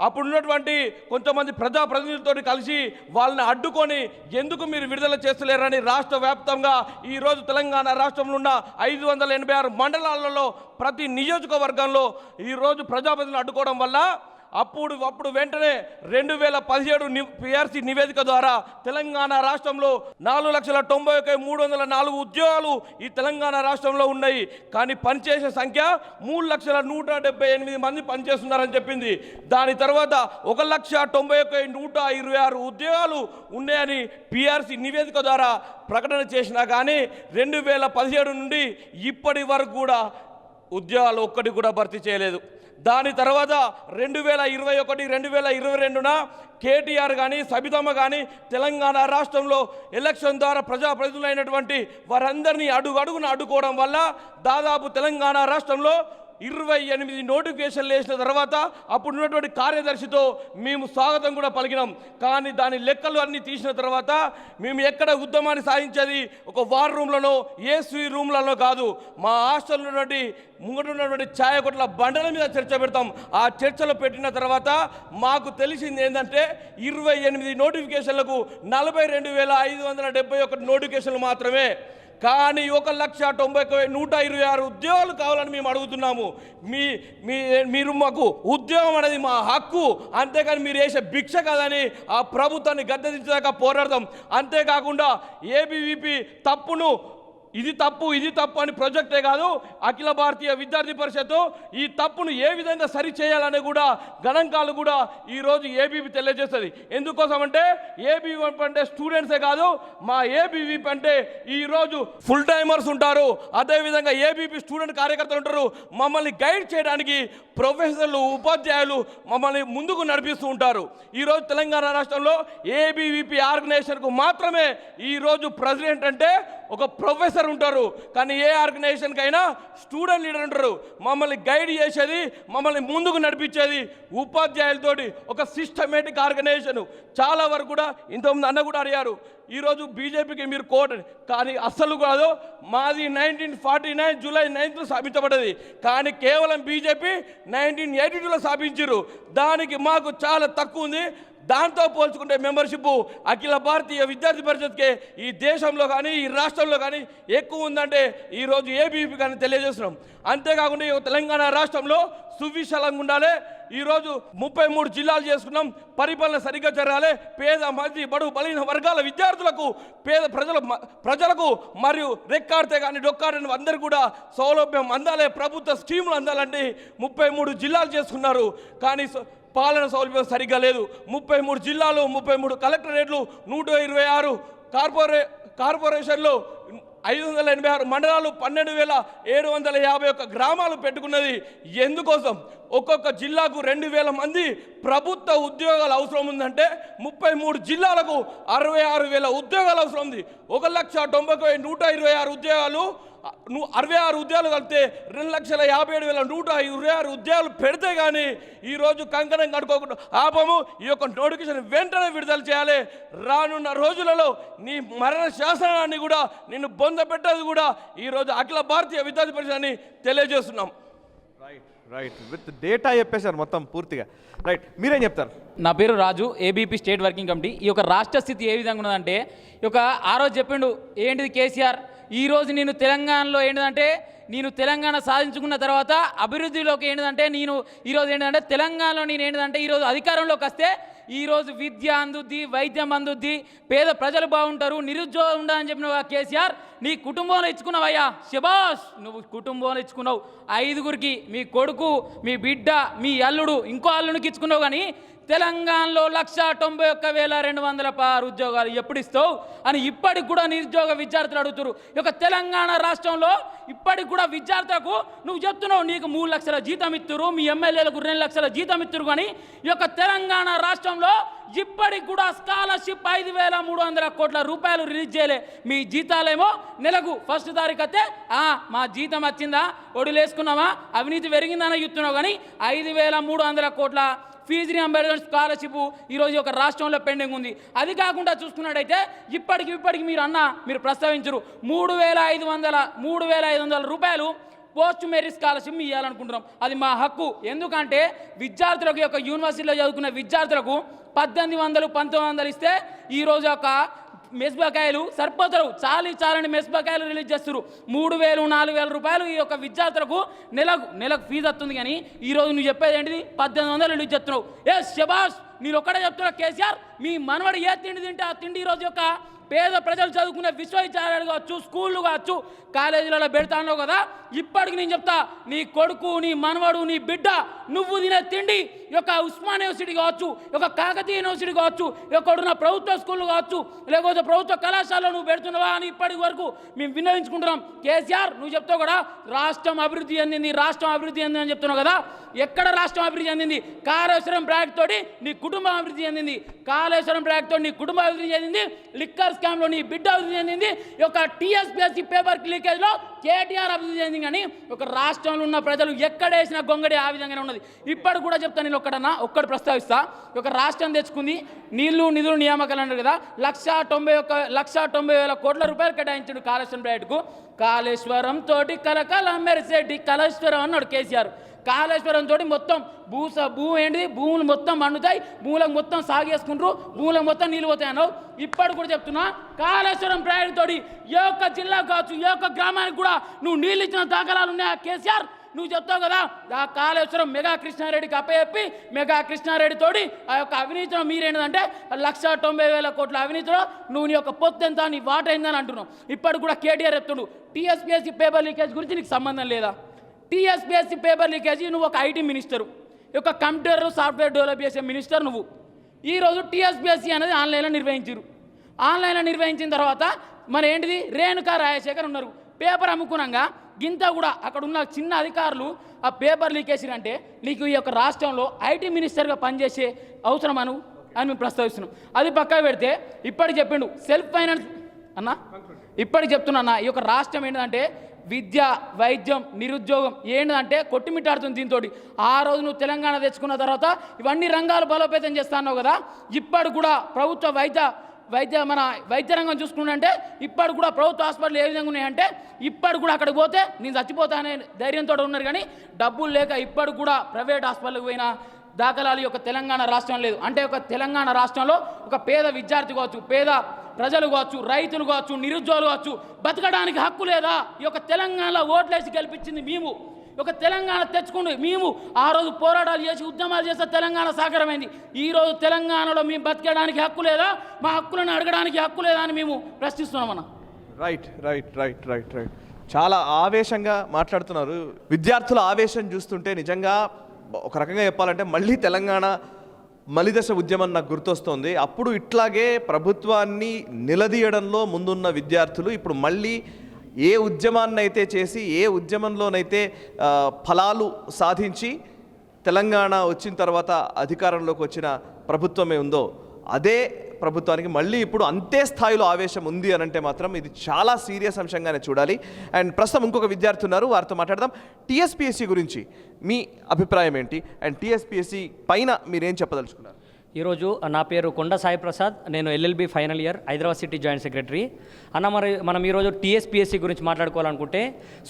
అప్పుడున్నటువంటి కొంతమంది ప్రజాప్రతినిధులతో కలిసి వాళ్ళని అడ్డుకొని ఎందుకు మీరు విడుదల చేస్తలేరని రాష్ట్ర వ్యాప్తంగా ఈరోజు తెలంగాణ రాష్ట్రంలో ఉన్న 586 మండలాలలో ప్రతి నియోజకవర్గంలో ఈరోజు ప్రజాప్రతినిధులు అడ్డుకోవడం వల్ల అప్పుడు వెంటనే 2017 పిఆర్సీ నివేదిక ద్వారా తెలంగాణ రాష్ట్రంలో 4,91,304 ఉద్యోగాలు ఈ తెలంగాణ రాష్ట్రంలో ఉన్నాయి. కానీ పనిచేసే సంఖ్య 3,178 మంది పనిచేస్తున్నారని చెప్పింది. దాని తర్వాత 1,91,126 ఉద్యోగాలు ఉన్నాయని పిఆర్సీ నివేదిక ద్వారా ప్రకటన చేసినా కానీ 2017 నుండి ఇప్పటి వరకు కూడా ఉద్యోగాలు ఒక్కటి కూడా భర్తీ చేయలేదు. దాని తర్వాత 2021, 2022న కేటీఆర్ కానీ సబితమ్మ కానీ తెలంగాణ రాష్ట్రంలో ఎలక్షన్ ద్వారా ప్రజాప్రతినిధులైనటువంటి వారందరినీ అడుగున అడ్డుకోవడం వల్ల దాదాపు తెలంగాణ రాష్ట్రంలో 28 నోటిఫికేషన్లు వేసిన తర్వాత అప్పుడు ఉన్నటువంటి కార్యదర్శితో మేము స్వాగతం కూడా పలికినాం. కానీ దాని లెక్కలు అన్నీ తీసిన తర్వాత మేము ఎక్కడ ఉద్యమాన్ని సాధించేది ఒక వార్ రూమ్లలో, ఏసీ రూమ్లలో కాదు, మా హాస్టల్లో ఉన్నటువంటి ముంగటున్నటువంటి ఛాయ కొట్ల బండల మీద చర్చ పెడతాం. ఆ చర్చలు పెట్టిన తర్వాత మాకు తెలిసింది ఏంటంటే 28 నోటిఫికేషన్లకు 42,571 నోటిఫికేషన్లు మాత్రమే. కానీ 1,90,126 ఉద్యోగాలు కావాలని మేము అడుగుతున్నాము. మీరు మాకు ఉద్యోగం అనేది మా హక్కు, అంతేకాని మీరు వేసే భిక్ష కాదని ఆ ప్రభుత్వాన్ని గద్దెదించేదాకా పోరాడతాం. అంతేకాకుండా ఏబీవీపీ తప్పును ఇది తప్పు అని ప్రాజెక్టే కాదు, అఖిల భారతీయ విద్యార్థి పరిషత్తు ఈ తప్పును ఏ విధంగా సరి చేయాలని కూడా గణాంకాలు కూడా ఈరోజు ఏబీవీ తెలియజేస్తుంది. ఎందుకోసం అంటే ఏబీవీ అంటే స్టూడెంట్సే కాదు, మా ఏబీవీ అంటే ఈరోజు ఫుల్ టైమర్స్ ఉంటారు, అదేవిధంగా ఏబీవీ స్టూడెంట్ కార్యకర్తలు ఉంటారు. మమ్మల్ని గైడ్ చేయడానికి ప్రొఫెసర్లు, ఉపాధ్యాయులు మమ్మల్ని ముందుకు నడిపిస్తూ ఉంటారు. ఈరోజు తెలంగాణ రాష్ట్రంలో ఏబీవీపీ ఆర్గనైజేషన్కు మాత్రమే ఈరోజు ప్రెసిడెంట్ అంటే ఒక ప్రొఫెసర్ ఉంటారు. కానీ ఏ ఆర్గనైజేషన్కైనా స్టూడెంట్ లీడర్ ఉంటారు. మమ్మల్ని గైడ్ చేసేది, మమ్మల్ని ముందుకు నడిపించేది ఉపాధ్యాయులతోటి ఒక సిస్టమేటిక్ ఆర్గనైజేషన్. చాలా వరకు కూడా ఇంతకుముందు అన్న కూడా అడిగారు, ఈరోజు బీజేపీకి మీరు కోట్, కానీ అస్సలు కాదు. మాది 1949 జూలై 9th స్థాపించబడ్డది. కానీ కేవలం బీజేపీ 1982లో స్థాపించారు. దానికి మాకు చాలా తక్కువ ఉంది. దాంతో పోల్చుకుంటే మెంబర్షిప్ అఖిల భారతీయ విద్యార్థి పరిషత్కే ఈ దేశంలో కానీ ఈ రాష్ట్రంలో కానీ ఎక్కువ ఉందంటే ఈరోజు ఏబీవీపీ కానీ తెలియజేస్తున్నాం. అంతేకాకుండా ఈ తెలంగాణ రాష్ట్రంలో సువిశాలంగా ఉండాలి. ఈరోజు 33 జిల్లాలు చేసుకున్నాం, పరిపాలన సరిగ్గా జరగాలి. పేద, మంచి, బడుగు, బలహీన వర్గాల విద్యార్థులకు, పేద ప్రజలకు మరియు రెక్కాడితే కానీ డొక్కాడని అందరూ కూడా సౌలభ్యం అందాలి, ప్రభుత్వ స్కీములు అందాలంటే 33 జిల్లాలు చేసుకున్నారు. కానీ పాలన సౌలభ్యం సరిగ్గా లేదు. 33 జిల్లాలు, 33 కలెక్టరేట్లు, 126 కార్పొరేషన్లు, 586 మండలాలు, 12,751 గ్రామాలు పెట్టుకున్నది. ఎందుకోసం? ఒక్కొక్క జిల్లాకు 2,000 మంది ప్రభుత్వ ఉద్యోగాలు అవసరం ఉందంటే 33 జిల్లాలకు 66,000 ఉద్యోగాలు అవసరం ఉంది. 1,90,126 ఉద్యోగాలు, 66 ఉద్యోగాలు కలిపితే 2,57,126 ఉద్యోగాలు పెడితే కానీ ఈరోజు కంకణం కట్టుకోకుండా ఆపము. ఈ యొక్క నోటిఫికేషన్ వెంటనే విడుదల చేయాలి. రానున్న రోజులలో నీ మరణ శాసనాన్ని కూడా నిన్ను పొందబెట్టేది కూడా ఈరోజు అఖిల భారతీయ విద్యార్థి పరిషత్ అని తెలియజేస్తున్నాం. రైట్ విత్ డేటా చెప్పేశారు మొత్తం పూర్తిగా. రైట్, మీరేం చెప్తారు? నా పేరు రాజు, ఏబీపీ స్టేట్ వర్కింగ్ కమిటీ. ఈ యొక్క రాష్ట్ర స్థితి ఏ విధంగా ఉన్నదంటే, ఈ యొక్క ఆ రోజు చెప్పిండు ఏంటిది కేసీఆర్, ఈరోజు నేను తెలంగాణలో ఏంటిదంటే నేను తెలంగాణ సాధించుకున్న తర్వాత అభివృద్ధిలోకి ఏంటిదంటే నేను ఈరోజు ఏంటిదంటే తెలంగాణలో నేను ఏంటిదంటే ఈరోజు అధికారంలోకి వస్తే ఈరోజు విద్య అందుద్ది, వైద్యం అందుద్ది, పేద ప్రజలు బాగుంటారు, నిరుద్యోగం ఉండదని చెప్పిన కేసీఆర్ నీ కుటుంబంలో ఇచ్చుకున్నావయ్యా, శబాష్, నువ్వు కుటుంబంలో ఇచ్చుకున్నావు. 5గురికి, మీ కొడుకు, మీ బిడ్డ, మీ అల్లుడు, ఇంకో అల్లునికి ఇచ్చుకున్నావు. కానీ తెలంగాణలో 191,216 ఉద్యోగాలు ఎప్పుడు ఇస్తావు అని ఇప్పటికి కూడా నిరుద్యోగ విద్యార్థులు అడుగుతారు. ఈ యొక్క తెలంగాణ రాష్ట్రంలో ఇప్పటికి కూడా విద్యార్థులకు నువ్వు చెప్తున్నావు నీకు 3 లక్షల జీతం ఇస్తురు, మీ ఎమ్మెల్యేలకు 2 లక్షల జీతం ఇస్తురు. కానీ ఈ యొక్క తెలంగాణ రాష్ట్రంలో ఇప్పటికి కూడా స్కాలర్షిప్ 5,300 కోట్ల రూపాయలు రిలీజ్ చేయలే. మీ జీతాలేమో నెలకు 1st తారీఖు అయితే మా జీతం వచ్చిందా, ఒడిలేసుకున్నామా, అవినీతి పెరిగిందని చెప్తున్నావు. కానీ 5,300 కోట్ల ఫీజు రీయింబర్స్మెంట్ స్కాలర్షిప్ ఈరోజు ఒక రాష్ట్రంలో పెండింగ్ ఉంది. అది కాకుండా చూసుకున్నట్టయితే ఇప్పటికి మీరు ప్రస్తావించరు 3,500 రూపాయలు పోస్ట్ మెరిట్ స్కాలర్షిప్ ఇవ్వాలనుకుంటున్నాం. అది మా హక్కు. ఎందుకంటే విద్యార్థులకు యొక్క యూనివర్సిటీలో చదువుకున్న విద్యార్థులకు 1,800, 1,900 ఇస్తే ఈరోజు ఒక మెస్ బకాయిలు సరిపోతారు, చాలని మెస్ బకాయిలు రిలీజ్ చేస్తారు. 3,000 4,000 రూపాయలు ఈ యొక్క విద్యార్థులకు నెలకు ఫీజు వస్తుంది. కానీ ఈరోజు నువ్వు చెప్పేది ఏంటిది? 1,800 రిలీజ్ చేస్తున్నావు. ఏ శబాష్, నేను ఒక్కడే చెప్తున్నా కేసీఆర్, మీ మనవడు ఏ తిండి తింటే ఆ తిండి ఈరోజు యొక్క పేద ప్రజలు చదువుకునే విశ్వవిద్యాలయాలు కావచ్చు, స్కూళ్ళు కావచ్చు, కాలేజీలలో పెడతాను కదా. ఇప్పటికి నేను చెప్తా, నీ కొడుకు, నీ మనవడు, నీ బిడ్డ, నువ్వు తినే తిండి యొక్క ఉస్మాన్ యూనివర్సిటీ కావచ్చు, ఒక కాకతీయ యూనివర్సిటీ కావచ్చు, ఇక్కడున్న ప్రభుత్వ స్కూళ్ళు కావచ్చు, లేకపోతే ప్రభుత్వ కళాశాలలో నువ్వు పెడుతున్నావా అని ఇప్పటి వరకు మేము విన్నవించుకుంటున్నాం. కేసీఆర్, నువ్వు చెప్తావు కదా రాష్ట్రం అభివృద్ధి చెందింది, రాష్ట్రం అభివృద్ధి చెందింది అని చెప్తున్నావు కదా. ఎక్కడ రాష్ట్రం అభివృద్ధి చెందింది? కాళేశ్వరం ప్రాజెక్ట్ తోటి నీ కుటుంబం అభివృద్ధి చెందింది. కాళేశ్వరం ప్రాజెక్ట్ తోటి నీ కుటుంబం అభివృద్ధి చెందింది. లిక్కర్ స్కామ్లో నీ బిడ్డ అభివృద్ధి చెందింది. ఈ యొక్క టీఎస్పీఎస్సీ పేపర్ లీకేజ్లో కేటీఆర్ అభివృద్ధి చెందింది. కానీ ఒక రాష్ట్రంలో ఉన్న ప్రజలు ఎక్కడేసిన గొంగడి ఆ విధంగానే ఉన్నది. ఇప్పటి కూడా చెప్తాను, నేను ఒక్కటి ప్రస్తావిస్తా. ఒక రాష్ట్రం తెచ్చుకుంది, నీళ్లు నిధులు నియామకాలు అన్నారు కదా. 1,90,000 కోట్ల రూపాయలు కేటాయించాడు కాళేశ్వరం ప్రాజెక్టుకు. కాళేశ్వరం తోటి కలకల మెరిసేటి కాళేశ్వరం అన్నాడు కేసీఆర్. కాళేశ్వరం తోటి మొత్తం భూమి ఏంటిది, భూములు మొత్తం మండుతాయి, భూములకు మొత్తం సాగేసుకుంటారు, భూములకు మొత్తం నీళ్ళు పోతాయి అన్నావు. ఇప్పటి కూడా చెప్తున్నా, కాళేశ్వరం ప్రాజెక్టు తోటి ఏ ఒక్క జిల్లా కావచ్చు, ఏ ఒక్క గ్రామానికి కూడా నువ్వు నీళ్ళు ఇచ్చిన దాఖలాలు ఉన్నాయా కేసీఆర్? నువ్వు చెప్తావు కదా ఆ కాళేశ్వరం మెగా కృష్ణారెడ్డికి అప్పచెప్పి మెగా కృష్ణారెడ్డి తోటి ఆ యొక్క అవినీతిలో మీరేంటంటే 1,90,000 కోట్ల అవినీతిలో నువ్వు నీ యొక్క పొత్తు ఎంత, నీ వాట అయిందని అంటున్నావు. ఇప్పటికి కూడా కేటీఆర్ చెప్తుండు, టీఎస్పీఎస్సీ పేపర్ లీకేజ్ గురించి నీకు సంబంధం లేదా? టీఎస్పీఎస్సీ పేపర్ లీకేజీ, నువ్వు ఒక ఐటీ మినిస్టరు, ఒక కంప్యూటర్ సాఫ్ట్వేర్ డెవలప్ చేసే మినిస్టర్ నువ్వు. ఈరోజు టీఎస్పీఎస్సీ అనేది ఆన్లైన్లో నిర్వహించారు. ఆన్లైన్లో నిర్వహించిన తర్వాత మరి ఏంటిది, రేణుకా రాజశేఖర్ ఉన్నారు, పేపర్ అమ్ముకున్నాగా గింత కూడా అక్కడ ఉన్న చిన్న అధికారులు ఆ పేపర్ లీకేజ్ అంటే నీకు ఈ యొక్క రాష్ట్రంలో ఐటీ మినిస్టర్గా పనిచేసే అవసరం అని మేము ప్రస్తావిస్తున్నాం. అది పక్కకు పెడితే ఇప్పటికి చెప్పిండు సెల్ఫ్ ఫైనాన్స్ అన్న, ఇప్పటికి చెప్తున్నా, ఈ యొక్క రాష్ట్రం ఏంటంటే విద్య, వైద్యం, నిరుద్యోగం ఏంటంటే కొట్టిమిట్టాడుతుంది. దీంతో ఆ రోజు నువ్వు తెలంగాణ తెచ్చుకున్న తర్వాత ఇవన్నీ రంగాలు బలోపేతం చేస్తున్నావు కదా. ఇప్పటి కూడా ప్రభుత్వ వైద్య రంగం చూసుకుంటే ఇప్పటి కూడా ప్రభుత్వ హాస్పిటల్ ఏ విధంగా ఉన్నాయంటే ఇప్పటి కూడా అక్కడికి పోతే నేను చచ్చిపోతా అనే ధైర్యంతో ఉన్నారు. కానీ డబ్బులు లేక ఇప్పటికి కూడా ప్రైవేట్ హాస్పిటల్కి పోయిన దాఖలాలు యొక్క తెలంగాణ రాష్ట్రం లేదు. అంటే ఒక తెలంగాణ రాష్ట్రంలో ఒక పేద విద్యార్థి కావచ్చు, పేద ప్రజలు కావచ్చు, రైతులు కావచ్చు, నిరుద్యోగులు కావచ్చు, బతకడానికి హక్కు లేదా? ఈ యొక్క తెలంగాణలో ఓట్లేసి గెలిపించింది మేము. ఒక తెలంగాణ తెచ్చుకుంటూ మేము ఆ రోజు పోరాటాలు చేసి ఉద్యమాలు చేస్తే తెలంగాణ సాకారమైంది. ఈరోజు తెలంగాణలో మేము బతకడానికి హక్కు లేదా? మా హక్కులను అడగడానికి హక్కు లేదా అని మేము ప్రశ్నిస్తున్నామన్న. రైట్. చాలా ఆవేశంగా మాట్లాడుతున్నారు. విద్యార్థుల ఆవేశం చూస్తుంటే నిజంగా ఒక రకంగా చెప్పాలంటే మళ్ళీ తెలంగాణ మలిదశ ఉద్యమం నాకు గుర్తొస్తోంది. అప్పుడు ఇట్లాగే ప్రభుత్వాన్ని నిలదీయడంలో ముందున్న విద్యార్థులు ఇప్పుడు మళ్ళీ ఏ ఉద్యమాన్ని అయితే చేసి, ఏ ఉద్యమంలోనైతే ఫలాలు సాధించి తెలంగాణ వచ్చిన తర్వాత అధికారంలోకి వచ్చిన ప్రభుత్వమే ఉందో అదే ప్రభుత్వానికి మళ్ళీ ఇప్పుడు అంతే స్థాయిలో ఆవేశం ఉంది అని అంటే మాత్రం ఇది చాలా సీరియస్ అంశంగానే చూడాలి. అండ్ ప్రస్తుతం ఇంకొక విద్యార్థి ఉన్నారు, వారితో మాట్లాడదాం. టీఎస్పీఎస్సీ గురించి మీ అభిప్రాయం ఏంటి? అండ్ టీఎస్పీఎస్సీ పైన మీరేం చెప్పదలుచుకున్నారు? ఈరోజు నా పేరు కొండ సాయి ప్రసాద్, నేను LLB final year, Hyderabad city joint secretary. మనం ఈరోజు టీఎస్పీఎస్సీ గురించి మాట్లాడుకోవాలనుకుంటే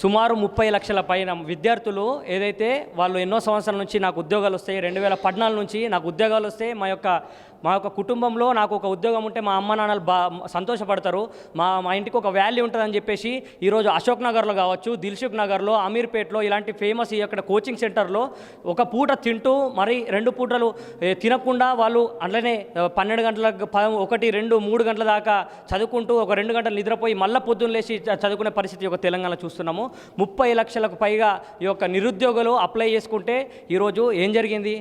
సుమారు 30 లక్షల పైన విద్యార్థులు ఏదైతే వాళ్ళు ఎన్నో సంవత్సరాల నుంచి నాకు ఉద్యోగాలు వస్తాయి, 2014 నుంచి నాకు ఉద్యోగాలు వస్తాయి, మా యొక్క కుటుంబంలో నాకు ఒక ఉద్యోగం ఉంటే మా అమ్మ నాన్నలు సంతోషపడతారు, మా ఇంటికి ఒక వాల్యూ ఉంటుందని చెప్పేసి ఈరోజు అశోక్ నగర్లో కావచ్చు, దిల్సుఖ్ నగర్లో, అమీర్పేట్లో ఇలాంటి ఫేమస్ ఇక్కడ కోచింగ్ సెంటర్లో ఒక పూట తింటూ మరి 2 పూటలు తినకుండా వాళ్ళు అట్లనే 12 గంటలకు 1, 2, 3 గంటల దాకా చదువుకుంటూ ఒక 2 గంటలు నిద్రపోయి మళ్ళీ పొద్దున్న లేచి చదువుకునే పరిస్థితి ఒక తెలంగాణ చూస్తున్నాము. 30 లక్షలకు పైగా ఈ యొక్క నిరుద్యోగులు అప్లై చేసుకుంటే ఈరోజు ఏం జరిగింది?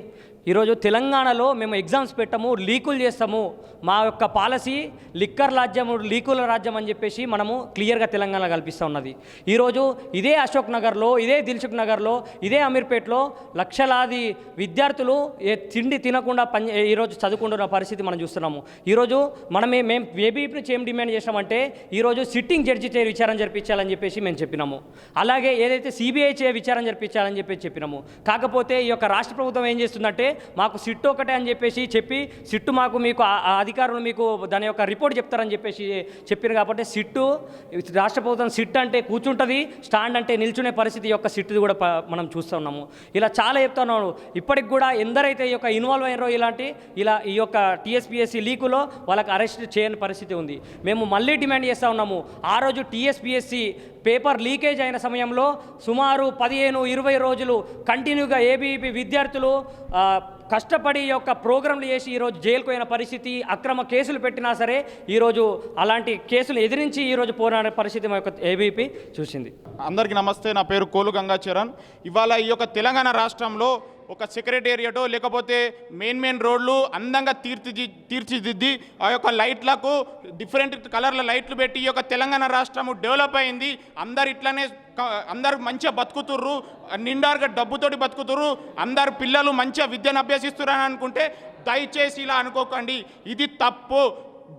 ఈరోజు తెలంగాణలో మేము ఎగ్జామ్స్ పెట్టాము, లీకులు చేస్తాము, మా యొక్క పాలసీ లిక్కర్ రాజ్యము, లీకుల రాజ్యం అని చెప్పేసి మనము క్లియర్గా తెలంగాణ కల్పిస్తూ ఉన్నది. ఈరోజు ఇదే అశోక్ నగర్లో, ఇదే దిల్సుఖ్ నగర్లో, ఇదే అమీర్పేట్లో లక్షలాది విద్యార్థులు తిండి తినకుండా ఈరోజు చదువుకుంటున్న పరిస్థితి మనం చూస్తున్నాము. ఈరోజు మేము ఏబీపీ నుంచి ఏం డిమాండ్ చేసినామంటే ఈరోజు సిట్టింగ్ జడ్జి చే విచారణ జరిపించాలని చెప్పేసి మేము చెప్పినాము. అలాగే ఏదైతే సిబిఐ చే విచారణ జరిపించాలని చెప్పేసి చెప్పినాము. కాకపోతే ఈ యొక్క రాష్ట్ర ప్రభుత్వం ఏం చేస్తుందంటే మాకు సిట్ ఒకటే అని చెప్పి సిట్టు మాకు మీకు ఆ అధికారులు మీకు దాని యొక్క రిపోర్ట్ చెప్తారని చెప్పారు. కాబట్టి సిట్టు రాష్ట్ర ప్రభుత్వం సిట్ అంటే కూర్చుంటుంది, స్టాండ్ అంటే నిల్చునే పరిస్థితి యొక్క సిట్టు కూడా మనం చూస్తూ ఉన్నాము. ఇలా చాలా చెప్తా ఉన్నాము. ఇప్పటికి కూడా ఎందరైతే ఈ యొక్క ఇన్వాల్వ్ అయ్యారో ఈ యొక్క టీఎస్పీఎస్సీ లీకులో వాళ్ళకి అరెస్ట్ చేయని పరిస్థితి ఉంది. మేము మళ్ళీ డిమాండ్ చేస్తూ ఉన్నాము. ఆ రోజు టీఎస్పీఎస్సీ పేపర్ లీకేజ్ అయిన సమయంలో సుమారు 15-20 రోజులు కంటిన్యూగా ఏబీవీపీ విద్యార్థులు కష్టపడి యొక్క ప్రోగ్రాంలు చేసి ఈరోజు జైలుకు పోయిన పరిస్థితి, అక్రమ కేసులు పెట్టినా సరే ఈరోజు అలాంటి కేసులు ఎదిరించి ఈరోజు పోరాడే పరిస్థితి మా యొక్క ఏబీవీపీ చూసింది. అందరికీ నమస్తే. నా పేరు కోలు గంగాచరణ్. ఇవాళ ఈ యొక్క తెలంగాణ రాష్ట్రంలో ఒక సెక్రటేరియటో లేకపోతే మెయిన్ రోడ్లు అందంగా తీర్చిదిద్ది ఆ యొక్క లైట్లకు డిఫరెంట్ కలర్ల లైట్లు పెట్టి ఈ యొక్క తెలంగాణ రాష్ట్రము డెవలప్ అయింది. అందరు మంచిగా బతుకుతుర్రు, నిండారుగా డబ్బుతోటి బతుకుతుర్రు, అందరు పిల్లలు మంచిగా విద్యను అభ్యసిస్తున్నారు అనుకుంటే దయచేసి ఇలా అనుకోకండి. ఇది తప్పు.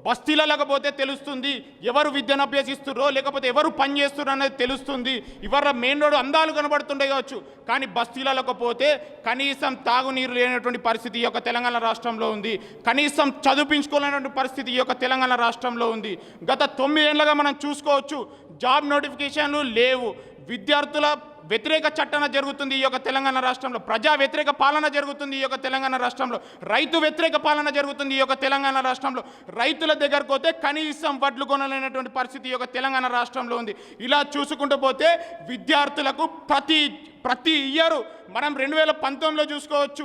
బస్తీలకు పోతే తెలుస్తుంది ఎవరు విద్యను అభ్యసిస్తుర్రో లేకపోతే ఎవరు పని చేస్తుర్రో అనేది తెలుస్తుంది. ఇవాళ మెయిన్ రోడ్డు అందాలు కనబడుతుండే కావచ్చు, కానీ బస్తీలకు పోతే కనీసం తాగునీరు లేనటువంటి పరిస్థితి ఈ యొక్క తెలంగాణ రాష్ట్రంలో ఉంది. కనీసం చదివించుకోలేనటువంటి పరిస్థితి ఈ యొక్క తెలంగాణ రాష్ట్రంలో ఉంది. గత 9 ఏళ్ళగా మనం చూసుకోవచ్చు, జాబ్ నోటిఫికేషన్లు లేవు. విద్యార్థుల వ్యతిరేక చట్టన జరుగుతుంది ఈ యొక్క తెలంగాణ రాష్ట్రంలో. ప్రజా వ్యతిరేక పాలన జరుగుతుంది ఈ యొక్క తెలంగాణ రాష్ట్రంలో. రైతు వ్యతిరేక పాలన జరుగుతుంది ఈ యొక్క తెలంగాణ రాష్ట్రంలో. రైతుల దగ్గరకు పోతే కనీసం వడ్లు కొనలేనటువంటి పరిస్థితి ఈ యొక్క తెలంగాణ రాష్ట్రంలో ఉంది. ఇలా చూసుకుంటూ పోతే విద్యార్థులకు ప్రతి ఇయర్ మనం 2019లో చూసుకోవచ్చు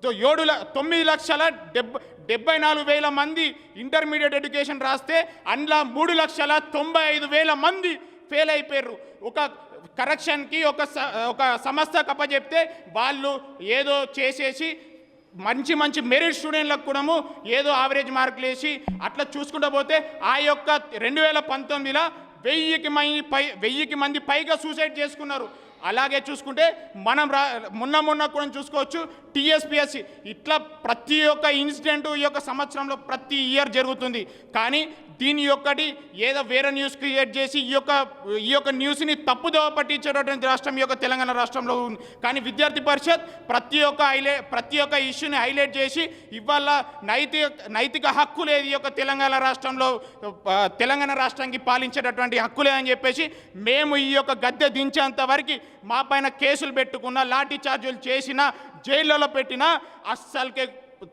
9,74,000 మంది ఇంటర్మీడియట్ ఎడ్యుకేషన్ రాస్తే అందులో 3,95,000 మంది ఫెయిల్ అయిపోయారు. ఒక కరెక్షన్కి ఒక సంస్థ కప్పచెప్తే వాళ్ళు ఏదో చేసేసి మంచి మెరిట్ స్టూడెంట్లకు కూడా ఏదో యావరేజ్ మార్కులు వేసి అట్లా చూసుకుంటూ పోతే ఆ యొక్క 2019లో 1000 మంది పైగా సూసైడ్ చేసుకున్నారు. అలాగే చూసుకుంటే మనం మొన్న కూడా చూసుకోవచ్చు టీఎస్పీఎస్సీ. ఇట్లా ప్రతి ఒక్క ఇన్సిడెంట్ ఈ యొక్క సంవత్సరంలో ప్రతి ఇయర్ జరుగుతుంది. కానీ దీని యొక్కటి ఏదో వేరే న్యూస్ క్రియేట్ చేసి ఈ యొక్క న్యూస్ని తప్పుదోవ పట్టించేటటువంటి రాష్ట్రం ఈ యొక్క తెలంగాణ రాష్ట్రంలో ఉంది. కానీ విద్యార్థి పరిషత్ ప్రతి ఒక్క ఇష్యూని హైలైట్ చేసి ఇవాళ నైతిక హక్కు లేదు ఈ యొక్క తెలంగాణ రాష్ట్రంలో, తెలంగాణ రాష్ట్రానికి పాలించేటటువంటి హక్కు లేదని చెప్పేసి మేము ఈ యొక్క గద్దె దించేంత వరకు మా పైన కేసులు పెట్టుకున్నా, లాఠీ చార్జీలు చేసినా, జైళ్ళలో పెట్టినా అస్సలకే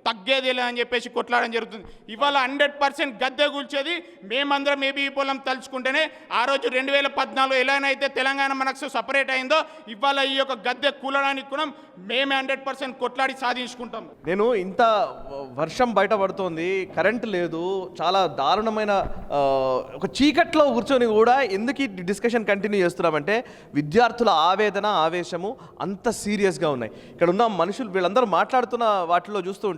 తగ్గేది లేదని చెప్పేసి కొట్లాడడం జరుగుతుంది. ఇవాళ 100% గద్దె కూల్చేది మేమందరం ఏబీవీ పొలం తలుచుకుంటేనే. ఆ రోజు 2014 ఎలాగైతే తెలంగాణ మనకు సపరేట్ అయిందో ఇవాళ ఈ యొక్క గద్దె కూలడానికి కూడా మేమే 100% కొట్లాడి సాధించుకుంటాం. నేను ఇంత వర్షం బయటపడుతోంది, కరెంట్ లేదు, చాలా దారుణమైన ఒక చీకట్లో కూర్చొని కూడా ఎందుకు ఈ డిస్కషన్ కంటిన్యూ చేస్తున్నామంటే విద్యార్థుల ఆవేదన ఆవేశము అంత సీరియస్గా ఉన్నాయి. ఇక్కడ ఉన్న మనుషులు వీళ్ళందరూ మాట్లాడుతున్న వాటిలో చూస్తూ ఉంటే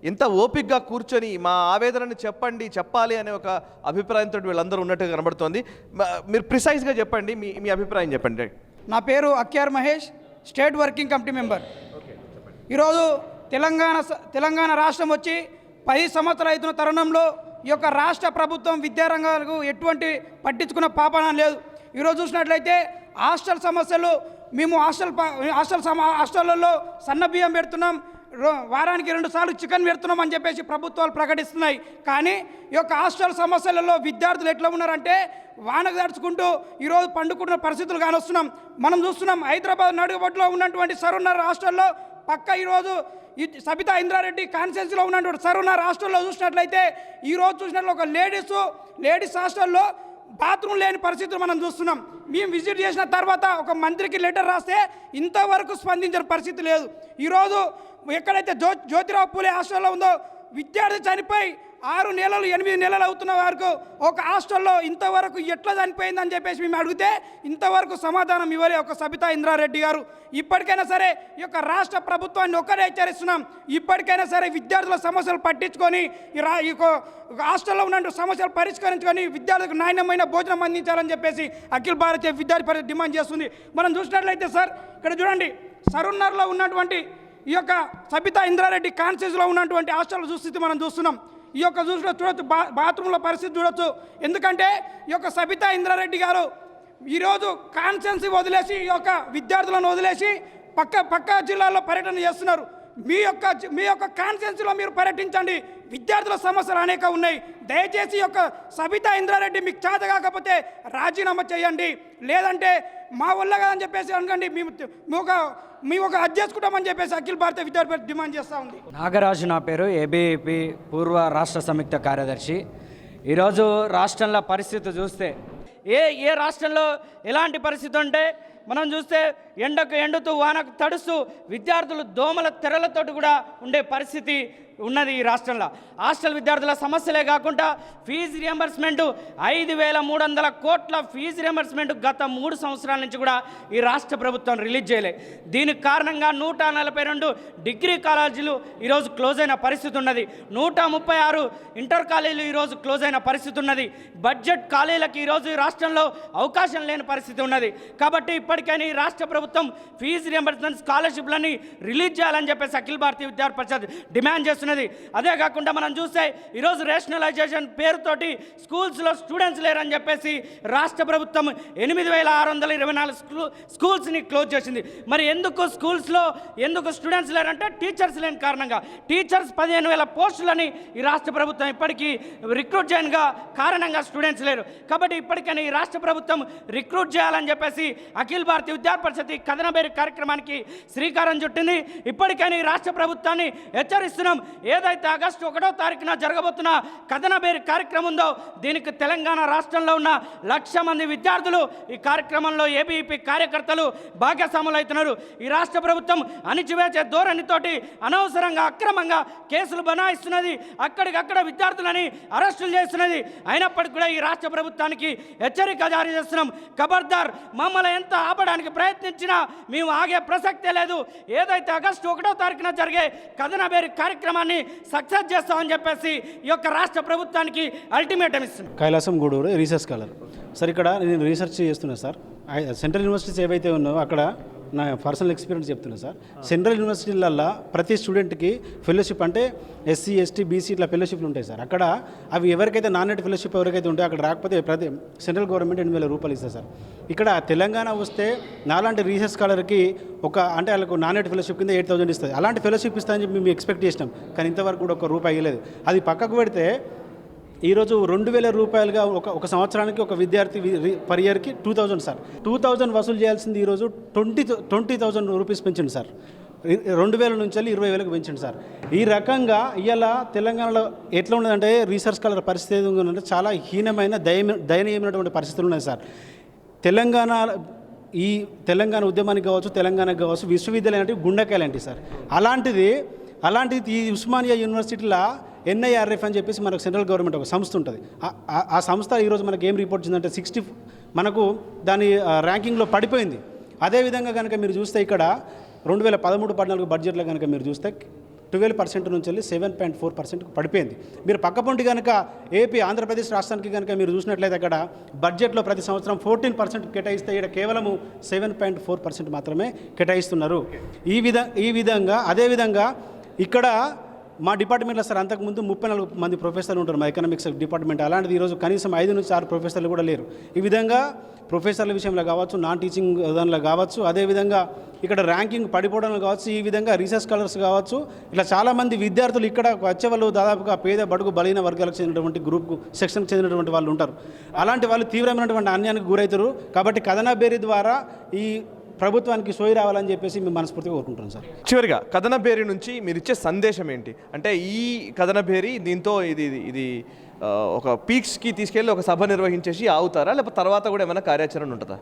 ఎంత ఓపికగా కూర్చొని మా ఆవేదనని చెప్పాలి అనే ఒక అభిప్రాయంతో వీళ్ళందరూ ఉన్నట్టుగా కనబడుతోంది. మీరు ప్రిసైజ్గా చెప్పండి, మీ అభిప్రాయం చెప్పండి. నా పేరు అక్యార్ Mahesh, state working committee member. ఈరోజు తెలంగాణ రాష్ట్రం వచ్చి 10 సంవత్సరాలు అవుతున్న తరుణంలో ఈ యొక్క రాష్ట్ర ప్రభుత్వం విద్యారంగాలకు ఎటువంటి పట్టించుకున్న పాపన లేదు. ఈరోజు చూసినట్లయితే హాస్టల్ సమస్యలు, మేము హాస్టళ్లలో సన్న బియ్యం పెడుతున్నాం, వారానికి 2 సార్లు చికెన్ పెడుతున్నాం అని చెప్పేసి ప్రభుత్వాలు ప్రకటిస్తున్నాయి. కానీ ఈ యొక్క హాస్టల్ సమస్యలలో విద్యార్థులు ఎట్లా ఉన్నారంటే వానకు దడుచుకుంటూ ఈరోజు పండుకుంటున్న పరిస్థితులు కానొస్తున్నాం. మనం చూస్తున్నాం హైదరాబాద్ నడుగుబొట్టులో ఉన్నటువంటి సరూనగర్ హాస్టల్లో పక్క ఈరోజు సబితా ఇంద్రారెడ్డి కాన్స్టిట్యున్సీలో ఉన్నటువంటి సరూనగర్ హాస్టల్లో చూసినట్లయితే ఈరోజు చూసినట్లు ఒక లేడీస్ హాస్టల్లో బాత్రూమ్ లేని పరిస్థితులు మనం చూస్తున్నాం. మేము విజిట్ చేసిన తర్వాత ఒక మంత్రికి లెటర్ రాస్తే ఇంతవరకు స్పందించిన పరిస్థితి లేదు. ఈరోజు ఎక్కడైతే జ్యోతిరావు పూలే హాస్టల్లో ఉందో విద్యార్థి చనిపోయి 6 నెలలు 8 నెలలు అవుతున్న వరకు ఒక హాస్టల్లో ఇంతవరకు ఎట్లా చనిపోయిందని చెప్పేసి మేము అడిగితే ఇంతవరకు సమాధానం ఇవ్వలే ఒక సబితా ఇంద్రారెడ్డి గారు. ఇప్పటికైనా సరే ఈ యొక్క రాష్ట్ర ప్రభుత్వాన్ని ఒక్కరే హెచ్చరిస్తున్నాం, ఇప్పటికైనా సరే విద్యార్థుల సమస్యలు పట్టించుకొని ఈ హాస్టల్లో ఉన్న సమస్యలు పరిష్కరించుకొని విద్యార్థులకు నాణ్యమైన భోజనం అందించాలని చెప్పేసి అఖిల భారతీయ విద్యార్థి పరిషత్ డిమాండ్ చేస్తుంది. మనం చూసినట్లయితే సార్ ఇక్కడ చూడండి, సరూనగర్లో ఉన్నటువంటి ఈ యొక్క సబితా ఇంద్రారెడ్డి కాన్స్టిట్యున్సీలో ఉన్నటువంటి హాస్టల్ దుస్థితి మనం చూస్తున్నాం. ఈ యొక్క చూడొచ్చు, బాత్రూంల పరిస్థితి చూడొచ్చు. ఎందుకంటే ఈ యొక్క సబితా ఇంద్రారెడ్డి గారు ఈరోజు కాన్స్టిట్యున్సీ వదిలేసి ఈ యొక్క విద్యార్థులను వదిలేసి పక్క జిల్లాల్లో పర్యటన చేస్తున్నారు. మీ యొక్క కాన్స్టిట్యున్సీలో మీరు పర్యటించండి. విద్యార్థుల సమస్యలు అనేక ఉన్నాయి. దయచేసి ఈ యొక్క సబితా ఇంద్రారెడ్డి మీకు చేత కాకపోతే రాజీనామా చేయండి, లేదంటే మా వల్ల కాదని చెప్పేసి అనకండి. మేము ఒక అది చేసుకుంటామని చెప్పేసి అఖిల భారత విద్యార్థి పరిషత్ డిమాండ్ చేస్తూ ఉంది. నాగరాజు నా పేరు, ఏబీవీపీ పూర్వ రాష్ట్ర సంయుక్త కార్యదర్శి. ఈరోజు రాష్ట్రంలో పరిస్థితి చూస్తే ఏ రాష్ట్రంలో ఎలాంటి పరిస్థితి ఉంటే మనం చూస్తే ఎండకు ఎండుతూ వానకు తడుస్తూ విద్యార్థులు దోమల తెరలతోటి కూడా ఉండే పరిస్థితి ఉన్నది ఈ రాష్ట్రంలో. హాస్టల్ విద్యార్థుల సమస్యలే కాకుండా ఫీజు రియంబర్స్మెంట్ 5,300 కోట్ల ఫీజు రియంబర్స్మెంట్ గత 3 సంవత్సరాల నుంచి కూడా ఈ రాష్ట్ర ప్రభుత్వం రిలీజ్ చేయలే. దీనికి కారణంగా 142 డిగ్రీ కాలేజీలు ఈరోజు క్లోజ్ అయిన పరిస్థితి ఉన్నది. 136 ఇంటర్ కాలేజీలు ఈరోజు క్లోజ్ అయిన పరిస్థితి ఉన్నది. బడ్జెట్ కాలేజీలకు ఈరోజు ఈ రాష్ట్రంలో అవకాశం లేని పరిస్థితి ఉన్నది. కాబట్టి ఇప్పటికైనా ఈ రాష్ట్ర ప్రభుత్వం ఫీజు రియంబర్స్మెంట్ స్కాలర్షిప్లని రిలీజ్ చేయాలని చెప్పేసి అఖిల భారతీయ విద్యార్థి పరిషత్ డిమాండ్ చేస్తున్నది. అదే కాకుండా మనం చూస్తే ఈరోజు రేషనలైజేషన్ పేరుతోటి స్కూల్స్లో స్టూడెంట్స్ లేరని చెప్పేసి రాష్ట్ర ప్రభుత్వం 8,624 స్కూల్స్ని క్లోజ్ చేసింది. మరి ఎందుకు స్కూల్స్లో ఎందుకు స్టూడెంట్స్ లేరంటే టీచర్స్ లేని కారణంగా. టీచర్స్ 15,000 పోస్టులని ఈ రాష్ట్ర ప్రభుత్వం ఇప్పటికీ రిక్రూట్ చేయనుగా కారణంగా స్టూడెంట్స్ లేరు. కాబట్టి ఇప్పటికైనా ఈ రాష్ట్ర ప్రభుత్వం రిక్రూట్ చేయాలని చెప్పేసి అఖిల భారతీయ విద్యార్థి పరిషత్ కథనబేరి కార్యక్రమానికి శ్రీకారం చుట్టింది. ఇప్పటికైనా ఈ రాష్ట్ర ప్రభుత్వాన్ని హెచ్చరిస్తున్నాం, ఏదైతే ఆగస్టు 1వ తారీఖున జరగబోతున్న కథనబేరి కార్యక్రమం ఉందో దీనికి తెలంగాణ రాష్ట్రంలో ఉన్న 1,00,000 మంది విద్యార్థులు ఈ కార్యక్రమంలో ఏబీవీపీ కార్యకర్తలు భాగస్వాములు అవుతున్నారు. ఈ రాష్ట్ర ప్రభుత్వం అణిచివేసే ధోరణితోటి అనవసరంగా అక్రమంగా కేసులు బనాయిస్తున్నది, అక్కడికక్కడ విద్యార్థులని అరెస్టులు చేస్తున్నది. అయినప్పటికీ కూడా ఈ రాష్ట్ర ప్రభుత్వానికి హెచ్చరిక జారీ చేస్తున్నాం. ఖబర్దార్, మమ్మల్ని ఎంత ఆపడానికి ప్రయత్నించినా మేము ఆగే ప్రసక్తే లేదు. ఏదైతే ఆగస్టు 1వ తారీఖున జరిగే కథనబేరి కార్యక్రమాన్ని సక్సెస్ చేస్తామని చెప్పేసి ఈ యొక్క రాష్ట్ర ప్రభుత్వానికి అల్టిమేటం ఇస్తున్నాం. Kailasam Gudur research scholar sir. ఇక్కడ నేను రీసెర్చ్ చేస్తున్నాను సార్. సెంట్రల్ యూనివర్సిటీస్ ఏవైతే ఉన్నాయో అక్కడ నా పర్సనల్ ఎక్స్పీరియన్స్ చెప్తున్నాను సార్. సెంట్రల్ యూనివర్సిటీలల్లో ప్రతి స్టూడెంట్కి ఫెలోషిప్ అంటే ఎస్సీ ఎస్టీ బీసీ ఇట్లా ఫెలోషిప్లు ఉంటాయి సార్. అక్కడ అవి ఎవరికైతే నాన్ నెట్ ఫెలోషిప్ ఎవరికైతే ఉంటే అక్కడ రాకపోతే ప్రతి సెంట్రల్ గవర్నమెంట్ 8,000 రూపాయలు ఇస్తుంది సార్. ఇక్కడ తెలంగాణ వస్తే నాలాంటి రీసెర్చ్ స్కాలర్కి అంటే వాళ్ళకు నాన్ నెట్ ఫెలోషిప్ కింద 8,000 ఇస్తుంది. అలాంటి ఫెలోషిప్ ఇస్తామని చెప్పి మేము ఎక్స్పెక్ట్ చేసినాం, కానీ ఇంతవరకు కూడా ₹1 ఇవ్వలేదు. అది పక్కకు పెడితే ఈరోజు 2,000 రూపాయలుగా ఒక సంవత్సరానికి ఒక విద్యార్థి పర్ ఇయర్కి 2,000 సార్. 2,000 వసూలు చేయాల్సింది ఈరోజు 20,000 రూపీస్ పెంచండి సార్. 2,000 నుంచి 20,000కి పెంచండి సార్. ఈ రకంగా ఇవాళ తెలంగాణలో ఎట్లా ఉన్నదంటే రీసెర్చ్ స్కాలర్ పరిస్థితి ఏదంటే చాలా హీనమైన దయనీయమైనటువంటి పరిస్థితులు ఉన్నాయి సార్. తెలంగాణ ఉద్యమానికి కావచ్చు విశ్వవిద్యాలయం అంటే గుండెకాయలు అంటే సార్. అలాంటిది ఈ ఉస్మానియా యూనివర్సిటీలో NIRF అని చెప్పేసి మనకు సెంట్రల్ గవర్నమెంట్ ఒక సంస్థ ఉంటుంది. ఆ సంస్థ ఈరోజు మనకు ఏం రిపోర్ట్ ఇచ్చిందంటే 60 మనకు దాని ర్యాంకింగ్లో పడిపోయింది. అదేవిధంగా కనుక మీరు చూస్తే ఇక్కడ 2013-14 బడ్జెట్లో కనుక మీరు చూస్తే 12% నుంచి వెళ్ళి 7.4% పడిపోయింది. మీరు పక్కపొంటి కనుక ఆంధ్రప్రదేశ్ రాష్ట్రానికి కనుక మీరు చూసినట్లయితే అక్కడ బడ్జెట్లో ప్రతి సంవత్సరం 14% కేటాయిస్తే ఇక్కడ కేవలము 7.4% మాత్రమే కేటాయిస్తున్నారు. ఈ విధంగా అదేవిధంగా ఇక్కడ మా డిపార్ట్మెంట్లో సార్ అంతకుముందు 34 మంది ప్రొఫెసర్లు ఉంటారు మా ఎకనామిక్స్ డిపార్ట్మెంట్. అలాంటిది ఈరోజు కనీసం 5 నుంచి 6 ప్రొఫెసర్లు కూడా లేరు. ఈ విధంగా ప్రొఫెసర్ల విషయంలో కావచ్చు, నాన్ టీచింగ్ దానిలో కావచ్చు, అదేవిధంగా ఇక్కడ ర్యాంకింగ్ పడిపోవడంలో కావచ్చు, ఈ విధంగా రీసెర్చ్ స్కాలర్స్ కావచ్చు, ఇట్లా చాలామంది విద్యార్థులు ఇక్కడ వచ్చే వాళ్ళు దాదాపుగా పేద బడుగు బలహీన వర్గాలకు చెందినటువంటి గ్రూప్ సెక్షన్కి చెందినటువంటి వాళ్ళు ఉంటారు. అలాంటి వాళ్ళు తీవ్రమైనటువంటి అన్యాయానికి గురవుతారు. కాబట్టి కథనబేరి ద్వారా ఈ ప్రభుత్వానికి సోయి రావాలని చెప్పేసి మేము మనస్ఫూర్తిగా కోరుకుంటున్నాం సార్. చివరిగా కథనబేరి నుంచి మీరు ఇచ్చే సందేశం ఏంటి? అంటే ఈ కథనబేరి దీంతో ఇది ఒక పీక్స్కి తీసుకెళ్ళి ఒక సభ నిర్వహించేసి ఆగుతారా, లేకపోతే తర్వాత కూడా ఏమైనా కార్యాచరణ ఉంటుందా?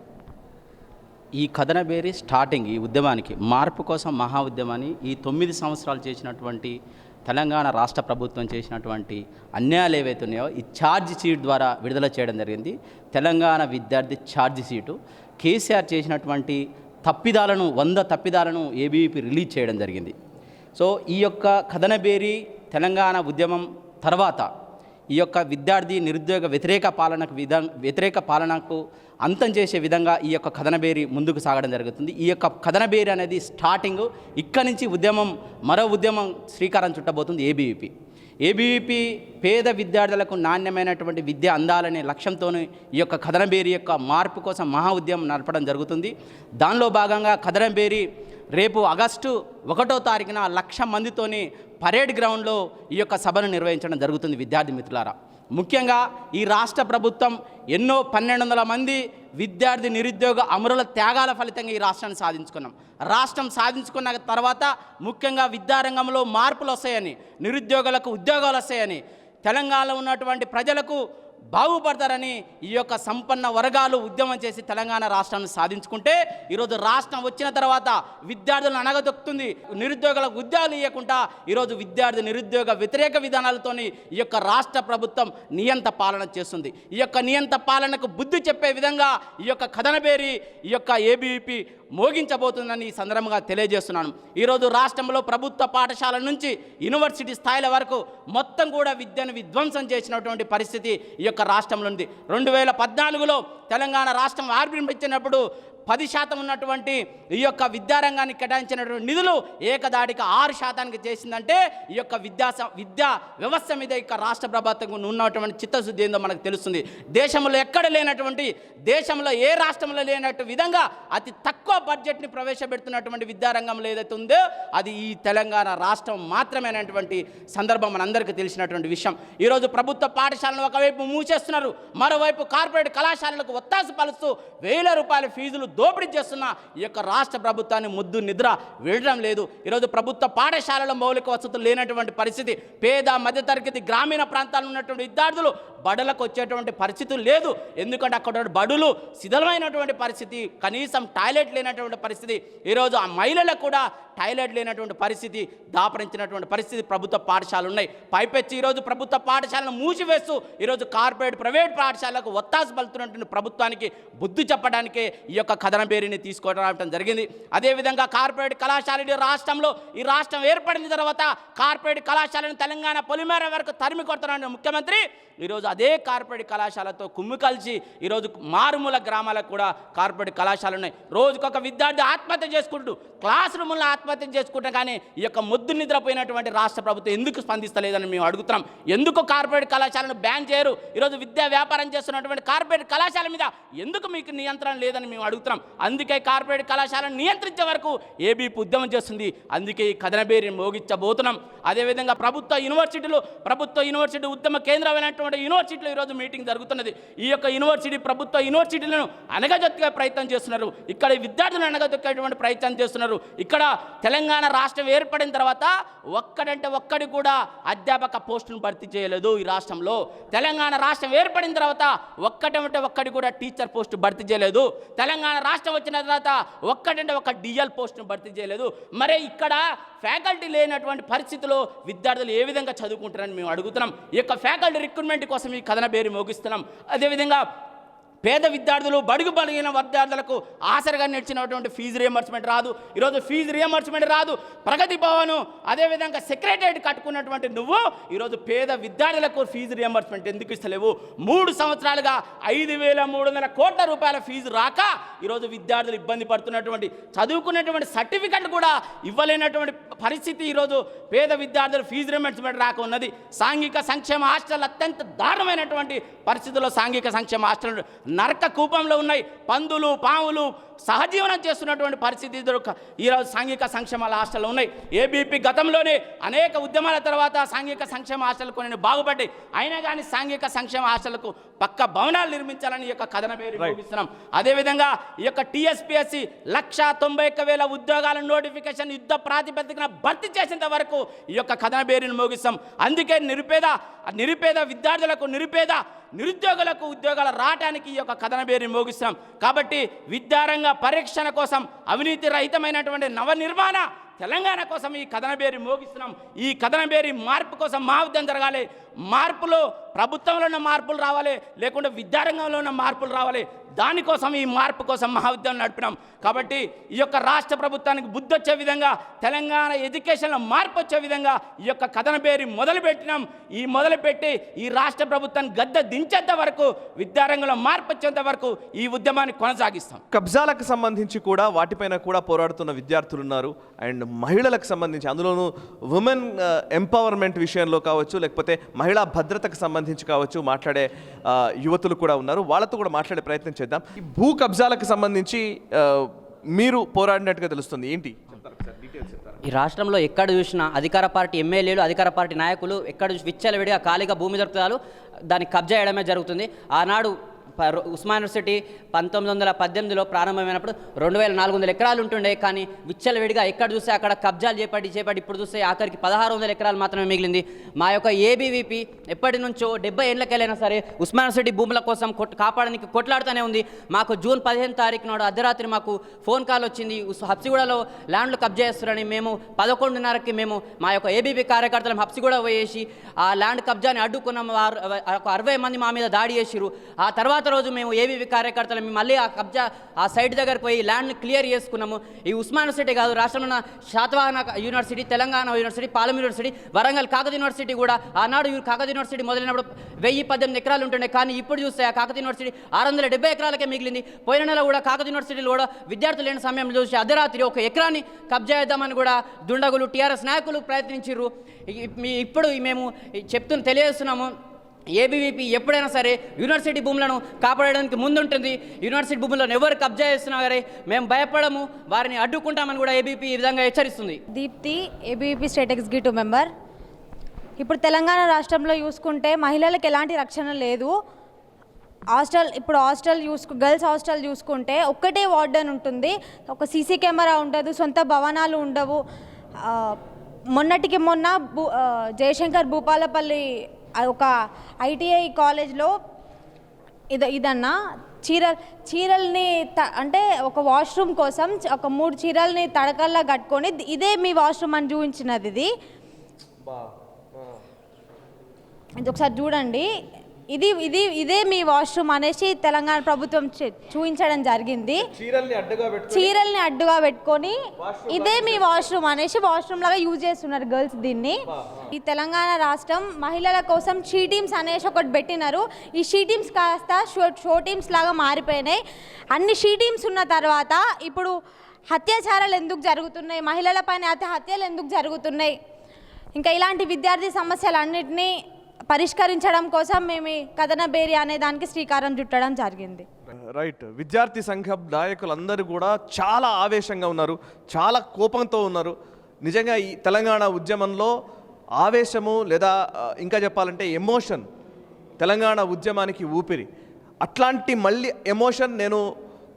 ఈ కథనబేరి స్టార్టింగ్ ఈ ఉద్యమానికి మార్పు కోసం మహా ఉద్యమాన్ని ఈ 9 సంవత్సరాలు చేసినటువంటి తెలంగాణ రాష్ట్ర ప్రభుత్వం చేసినటువంటి అన్యాయాలు ఏవైతే ఉన్నాయో ఈ ఛార్జ్ షీట్ ద్వారా విడుదల చేయడం జరిగింది. తెలంగాణ విద్యార్థి ఛార్జ్ షీటు కేసీఆర్ చేసినటువంటి 100 తప్పిదాలను ఏబీవీపీ రిలీజ్ చేయడం జరిగింది. సో ఈ యొక్క కథనబేరి తెలంగాణ ఉద్యమం తర్వాత ఈ యొక్క విద్యార్థి నిరుద్యోగ వ్యతిరేక పాలనకు అంతం చేసే విధంగా ఈ యొక్క కథనబేరి ముందుకు సాగడం జరుగుతుంది. ఈ యొక్క కథనబేరి అనేది స్టార్టింగ్ ఇక్కడి నుంచి మరో ఉద్యమం శ్రీకారం చుట్టబోతుంది ఏబీవీపీ. ఏబీవీపీ పేద విద్యార్థులకు నాణ్యమైనటువంటి విద్య అందాలనే లక్ష్యంతో ఈ యొక్క కథనబేరి యొక్క మార్పు కోసం మహా ఉద్యమం నడపడం జరుగుతుంది. దానిలో భాగంగా కథనబేరి రేపు ఆగస్టు 1వ తారీఖున 1,00,000 మందితోని పరేడ్ గ్రౌండ్లో ఈ యొక్క సభను నిర్వహించడం జరుగుతుంది. విద్యార్థి మిత్రులారా, ముఖ్యంగా ఈ రాష్ట్ర ప్రభుత్వం ఎన్నో 1,200 మంది విద్యార్థి నిరుద్యోగ అమరుల త్యాగాల ఫలితంగా ఈ రాష్ట్రాన్ని సాధించుకున్నాం. రాష్ట్రం సాధించుకున్న తర్వాత ముఖ్యంగా విద్యారంగంలో మార్పులు వస్తాయని, నిరుద్యోగులకు ఉద్యోగాలు వస్తాయని, తెలంగాణలో ఉన్నటువంటి ప్రజలకు బాగుపడతారని ఈ యొక్క సంపన్న వర్గాలు ఉద్యమం చేసి తెలంగాణ రాష్ట్రాన్ని సాధించుకుంటే ఈరోజు రాష్ట్రం వచ్చిన తర్వాత విద్యార్థులను అనగదొక్కుతుంది. నిరుద్యోగులకు ఉద్యోగాలు ఇవ్వకుండా ఈరోజు విద్యార్థి నిరుద్యోగ వ్యతిరేక విధానాలతోని ఈ యొక్క రాష్ట్ర ప్రభుత్వం నియంత పాలన చేస్తుంది. ఈ యొక్క నియంత పాలనకు బుద్ధి చెప్పే విధంగా ఈ యొక్క కథనబేరి ఈ యొక్క ఏబీవీపీ మోగించబోతుందని ఈ సందర్భంగా తెలియజేస్తున్నాను. ఈరోజు రాష్ట్రంలో ప్రభుత్వ పాఠశాల నుంచి యూనివర్సిటీ స్థాయిల వరకు మొత్తం కూడా విద్యను విధ్వంసం చేసినటువంటి పరిస్థితి ఈ యొక్క రాష్ట్రంలో ఉంది. 2014లో తెలంగాణ రాష్ట్రం ఆవిర్భవించినప్పుడు 10% ఉన్నటువంటి ఈ యొక్క విద్యారంగానికి కేటాయించినటువంటి నిధులు ఏకదాటికి 6% చేసిందంటే ఈ యొక్క విద్యా వ్యవస్థ మీద ఇక రాష్ట్ర ప్రభుత్వం ఉన్నటువంటి చిత్తశుద్ధి ఏందో మనకు తెలుస్తుంది. దేశంలో ఎక్కడ లేనటువంటి, దేశంలో ఏ రాష్ట్రంలో లేనట్టు విధంగా అతి తక్కువ బడ్జెట్ని ప్రవేశపెడుతున్నటువంటి విద్యారంగంలో ఏదైతే ఉందో అది ఈ తెలంగాణ రాష్ట్రం మాత్రమేనటువంటి సందర్భం మనందరికీ తెలిసినటువంటి విషయం. ఈరోజు ప్రభుత్వ పాఠశాలను ఒకవైపు మూసేస్తున్నారు, మరోవైపు కార్పొరేట్ కళాశాలలకు ఒత్తాసు పలుస్తూ వేల రూపాయల ఫీజులు దోపిడీ చేస్తున్న ఈ యొక్క రాష్ట్ర ప్రభుత్వాన్ని ముద్దు నిద్ర వేయడం లేదు. ఈరోజు ప్రభుత్వ పాఠశాలలో మౌలిక వసతులు లేనటువంటి పరిస్థితి, పేద మధ్యతరగతి గ్రామీణ ప్రాంతాల్లో ఉన్నటువంటి విద్యార్థులు బడులకు వచ్చేటువంటి పరిస్థితులు లేదు. ఎందుకంటే అక్కడ బడులు శిథిలమైనటువంటి పరిస్థితి, కనీసం టాయిలెట్ లేనటువంటి పరిస్థితి, ఈరోజు ఆ మహిళలకు కూడా టాయిలెట్ లేనటువంటి పరిస్థితి, దాపరించినటువంటి పరిస్థితి ప్రభుత్వ పాఠశాలలు ఉన్నాయి. పైపెచ్చి ఈరోజు ప్రభుత్వ పాఠశాలను మూసివేస్తూ ఈరోజు కార్పొరేట్ ప్రైవేట్ పాఠశాలకు ఒత్తాసు పలుతున్నటువంటి ప్రభుత్వానికి బుద్ధి చెప్పడానికే ఈ యొక్క కథనబేరిని తీసుకోవడం జరిగింది. అదేవిధంగా కార్పొరేట్ కళాశాల రాష్ట్రంలో ఈ రాష్ట్రం ఏర్పడిన తర్వాత కార్పొరేట్ కళాశాలను తెలంగాణ పొలిమేర వరకు తరిమి కొడుతున్న ముఖ్యమంత్రి ఈరోజు అదే కార్పొరేట్ కళాశాలతో కుమ్మి కలిసి ఈరోజు మారుమూల గ్రామాలకు కూడా కార్పొరేట్ కళాశాలలు ఉన్నాయి. రోజుకొక విద్యార్థి ఆత్మహత్య చేసుకుంటూ, క్లాస్ రూముల్లో ఆత్మహత్య చేసుకుంటే కానీ ఈ యొక్క ముద్దు నిద్రపోయినటువంటి రాష్ట్ర ప్రభుత్వం ఎందుకు స్పందిస్తలేదని మేము అడుగుతున్నాం. ఎందుకు కార్పొరేట్ కళాశాలను బ్యాన్ చేయరు? ఈరోజు విద్యా వ్యాపారం చేస్తున్నటువంటి కార్పొరేట్ కళాశాల మీద ఎందుకు మీకు నియంత్రణ లేదని మేము అడుగుతున్నాం. అందుకే కార్పొరేట్ కళాశాలను నియంత్రించే వరకు ఏబీపీ ఉద్యమం చేస్తుంది. అందుకే ఈ కథనబేరిని మోగించబోతున్నాం. అదేవిధంగా ప్రభుత్వ యూనివర్సిటీ ఉద్యమ కేంద్రమైనటువంటి యూనివర్సిటీలో ఈరోజు మీటింగ్ జరుగుతున్నది. ఈ యొక్క ప్రభుత్వ యూనివర్సిటీలను అనగదొక్కే ప్రయత్నం చేస్తున్నారు. ఇక్కడ విద్యార్థులను అనగదొక్కేటువంటి ప్రయత్నం చేస్తున్నారు. ఇక్కడ తెలంగాణ రాష్ట్రం ఏర్పడిన తర్వాత ఒక్కడి కూడా అధ్యాపక పోస్టును భర్తీ చేయలేదు. ఈ రాష్ట్రంలో తెలంగాణ రాష్ట్రం ఏర్పడిన తర్వాత ఒక్కడి కూడా టీచర్ పోస్టు భర్తీ చేయలేదు. తెలంగాణ రాష్ట్రం వచ్చిన తర్వాత ఒక్క డిఎల్ పోస్టును భర్తీ చేయలేదు. మరి ఇక్కడ ఫ్యాకల్టీ లేనటువంటి పరిస్థితుల్లో విద్యార్థులు ఏ విధంగా చదువుకుంటారని మేము అడుగుతున్నాం. ఈ యొక్క ఫ్యాకల్టీ రిక్రూట్మెంట్ కోసం ఈ కథనబేరి మోగిస్తున్నాం. అదేవిధంగా పేద విద్యార్థులు, బడుగు బలిగిన విద్యార్థులకు ఆసరగా నిలిచినటువంటి ఫీజు రియంబర్స్మెంట్ రాదు. ఈరోజు ఫీజు రియంబర్స్మెంట్ రాదు. ప్రగతి భవను అదేవిధంగా సెక్రటరియట్ కట్టుకున్నటువంటి నువ్వు ఈరోజు పేద విద్యార్థులకు ఫీజు రియంబర్స్మెంట్ ఎందుకు ఇస్తలేవు? 3 సంవత్సరాలుగా 5,300 కోట్ల రూపాయల ఫీజు రాక ఈరోజు విద్యార్థులు ఇబ్బంది పడుతున్నటువంటి, చదువుకున్నటువంటి సర్టిఫికెట్ కూడా ఇవ్వలేనటువంటి పరిస్థితి ఈరోజు పేద విద్యార్థులు ఫీజు రియంబర్స్మెంట్ రాక ఉన్నది. సాంఘిక సంక్షేమ హాస్టల్ అత్యంత దారుణమైనటువంటి పరిస్థితుల్లో సాంఘిక సంక్షేమ హాస్టల్ నరక కూపంలో ఉన్నాయి. పందులు, పాములు సహజీవనం చేస్తున్నటువంటి పరిస్థితి ఈరోజు సాంఘిక సంక్షేమ హాస్టల్లో ఉన్నాయి. ఏబీపీ గతంలోనే అనేక ఉద్యమాల తర్వాత సాంఘిక సంక్షేమ హాస్టల్ కొన్ని బాగుపడ్డాయి. అయినా కానీ సాంఘిక సంక్షేమ హాస్టళ్లకు పక్క భవనాలు నిర్మించాలని ఈ యొక్క కథనబేరి మోగిస్తున్నాం. అదేవిధంగా ఈ యొక్క టీఎస్పీఎస్సీ 191,000 ఉద్యోగాల నోటిఫికేషన్ యుద్ధ ప్రాతిపదికన భర్తీ చేసేంత వరకు ఈ యొక్క కథనబేరిని మోగిస్తాం. అందుకే నిరుపేద విద్యార్థులకు, నిరుద్యోగులకు ఉద్యోగాలు రావడానికి ఈ యొక్క కథనబేరిని మోగిస్తాం. కాబట్టి విద్యారంగ పరీక్షణ కోసం అవినీతి రహితమైనటువంటి నవనిర్మాణ తెలంగాణ కోసం ఈ కథనబేరి మోగిస్తున్నాం. ఈ కథనబేరి మార్పు కోసం మహా ఉద్యమం జరగాలి. మార్పులు ప్రభుత్వంలో ఉన్న మార్పులు రావాలి, లేకుంటే విద్యారంగంలో ఉన్న మార్పులు రావాలి. దానికోసం ఈ మార్పు కోసం మహావిద్యాలయం నడిపినాం. కాబట్టి ఈ యొక్క రాష్ట్ర ప్రభుత్వానికి బుద్ధి వచ్చే విధంగా, తెలంగాణ ఎడ్యుకేషన్లో మార్పు వచ్చే విధంగా ఈ యొక్క కథన పేరు మొదలుపెట్టినాం. ఈ మొదలుపెట్టి ఈ రాష్ట్ర ప్రభుత్వాన్ని గద్దె దించేంత వరకు, విద్యారంగంలో మార్పు వచ్చేంత వరకు ఈ ఉద్యమాన్ని కొనసాగిస్తాం. కబ్జాలకు సంబంధించి కూడా వాటిపైన కూడా పోరాడుతున్న విద్యార్థులు ఉన్నారు. అండ్ మహిళలకు సంబంధించి, అందులోనూ ఉమెన్ ఎంపవర్మెంట్ విషయంలో కావచ్చు, లేకపోతే మహిళా భద్రతకు సంబంధించి కావచ్చు మాట్లాడే యువతులు కూడా ఉన్నారు. వాళ్ళతో కూడా మాట్లాడే ప్రయత్నం చేద్దాం. ఈ భూ కబ్జాలకు సంబంధించి మీరు పోరాడినట్టుగా తెలుస్తుంది, ఏంటి ఈ రాష్ట్రంలో ఎక్కడ చూసినా అధికార పార్టీ ఎమ్మెల్యేలు, అధికార పార్టీ నాయకులు ఎక్కడ విచ్చలవిడిగా ఖాళీగా భూమి దొరుకుతారు, దాన్ని కబ్జా చేయడమే జరుగుతుంది. ఆనాడు ఉస్మాన్ యూనివర్సిటీ 1918లో ప్రారంభమైనప్పుడు 2400 ఎకరాలు ఉంటుండే, కానీ విచ్చలవిడిగా ఎక్కడ చూస్తే అక్కడ కబ్జాలు చేపట్టి ఇప్పుడు చూస్తే ఆఖరికి 1600 ఎకరాలు మాత్రమే మిగిలింది. మా యొక్క ఏబీవీపీ ఎప్పటి నుంచో 70 ఏళ్ళకెళ్ళైనా సరే ఉస్మాన్ యూనివర్సిటీ భూముల కోసం కాపాడడానికి కొట్లాడుతూనే ఉంది. మాకు జూన్ 15 తారీఖు నాడు అర్ధరాత్రి మాకు ఫోన్ కాల్ వచ్చింది, హబ్సిగూడలో ల్యాండ్లు కబ్జా చేస్తున్నారని. మేము 11:30కి మేము మా యొక్క ఏబీవీ కార్యకర్తలు హబ్సిగూడ పోయేసి ఆ ల్యాండ్ కబ్జాని అడ్డుకున్నాము. 60 మంది మా మీద దాడి చేసిరు. ఆ తర్వాత రోజు మేము ఏబీవీ కార్యకర్తలు మళ్ళీ ఆ కబ్జా ఆ సైట్ దగ్గరకు పోయి ల్యాండ్ని క్లియర్ చేసుకున్నాము. ఈ ఉస్మాన్ యూనివర్సిటీ కాదు, రాష్ట్రంలో ఉన్న Satavahana university, Telangana university, Palem university, Warangal Kakatiya university కూడా ఆనాడు కాకతీయ యూనివర్సిటీ మొదలైనప్పుడు 1018 ఎకరాలు ఉంటుండే, కానీ ఇప్పుడు చూస్తే ఆ కాకతీయ యూనివర్సిటీ 670 ఎకరాలకే మిగిలింది. పోయిన నెల కూడా కాకతీయ యూనివర్సిటీలో కూడా విద్యార్థులు లేని సమయంలో చూసి అర్ధరాత్రి 1 ఎకరాన్ని కబ్జా చేద్దామని కూడా దుండగులు, టీఆర్ఎస్ నాయకులు ప్రయత్నించారు. ఇప్పుడు మేము తెలియజేస్తున్నాము, ఏబీవీపీ ఎప్పుడైనా సరే యూనివర్సిటీ భూములను కాపాడడానికి ముందుంటుంది. యూనివర్సిటీ భూములను ఎవరు కబ్జా చేస్తున్నా సరే మేము భయపడము, వారిని అడ్డుకుంటామని కూడా ఏబీవీపీ ఈ విధంగా హెచ్చరిస్తుంది. Deepti, ABVP state executive member. ఇప్పుడు తెలంగాణ రాష్ట్రంలో చూసుకుంటే మహిళలకు ఎలాంటి రక్షణ లేదు. గర్ల్స్ హాస్టల్ చూసుకుంటే ఒక్కటే వార్డెన్ ఉంటుంది, ఒక సీసీ కెమెరా ఉండదు, సొంత భవనాలు ఉండవు. మొన్నటికి మొన్న జయశంకర్ భూపాలపల్లి ఒక ఐటీఐ కాలేజ్లో ఇదన్నా చీరల్ని అంటే ఒక వాష్రూమ్ కోసం ఒక 3 చీరల్ని తడకల్లా కట్టుకొని ఇదే మీ వాష్రూమ్ అని చూపించినది. ఇది ఒకసారి చూడండి, ఇదే మీ వాష్రూమ్ అనేసి తెలంగాణ ప్రభుత్వం చూపించడం జరిగింది. చీరల్ని అడ్డుగా పెట్టుకొని ఇదే మీ వాష్రూమ్ అనేసి వాష్రూమ్ లాగా యూజ్ చేస్తున్నారు గర్ల్స్ దీన్ని. ఈ తెలంగాణ రాష్ట్రం మహిళల కోసం షీ టీమ్స్ అనేసి ఒకటి పెట్టినారు. ఈ షీ టీమ్స్ కాస్త షో టీమ్స్ లాగా మారిపోయినాయి. అన్ని షీ టీమ్స్ ఉన్న తర్వాత ఇప్పుడు అత్యాచారాలు ఎందుకు జరుగుతున్నాయి, మహిళల పైన హత్యలు ఎందుకు జరుగుతున్నాయి, ఇంకా ఇలాంటి విద్యార్థి సమస్యలన్నింటినీ పరిష్కరించడం కోసం మేము కథన బేరి అనే దానికి శ్రీకారం చుట్టడం జరిగింది. రైట్. విద్యార్థి సంఘం నాయకులందరూ కూడా చాలా ఆవేశంగా ఉన్నారు, చాలా కోపంతో ఉన్నారు. నిజంగా ఈ తెలంగాణ ఉద్యమంలో ఆవేశము లేదా ఇంకా చెప్పాలంటే ఎమోషన్ తెలంగాణ ఉద్యమానికి ఊపిరి. అట్లాంటి మళ్ళీ ఎమోషన్ నేను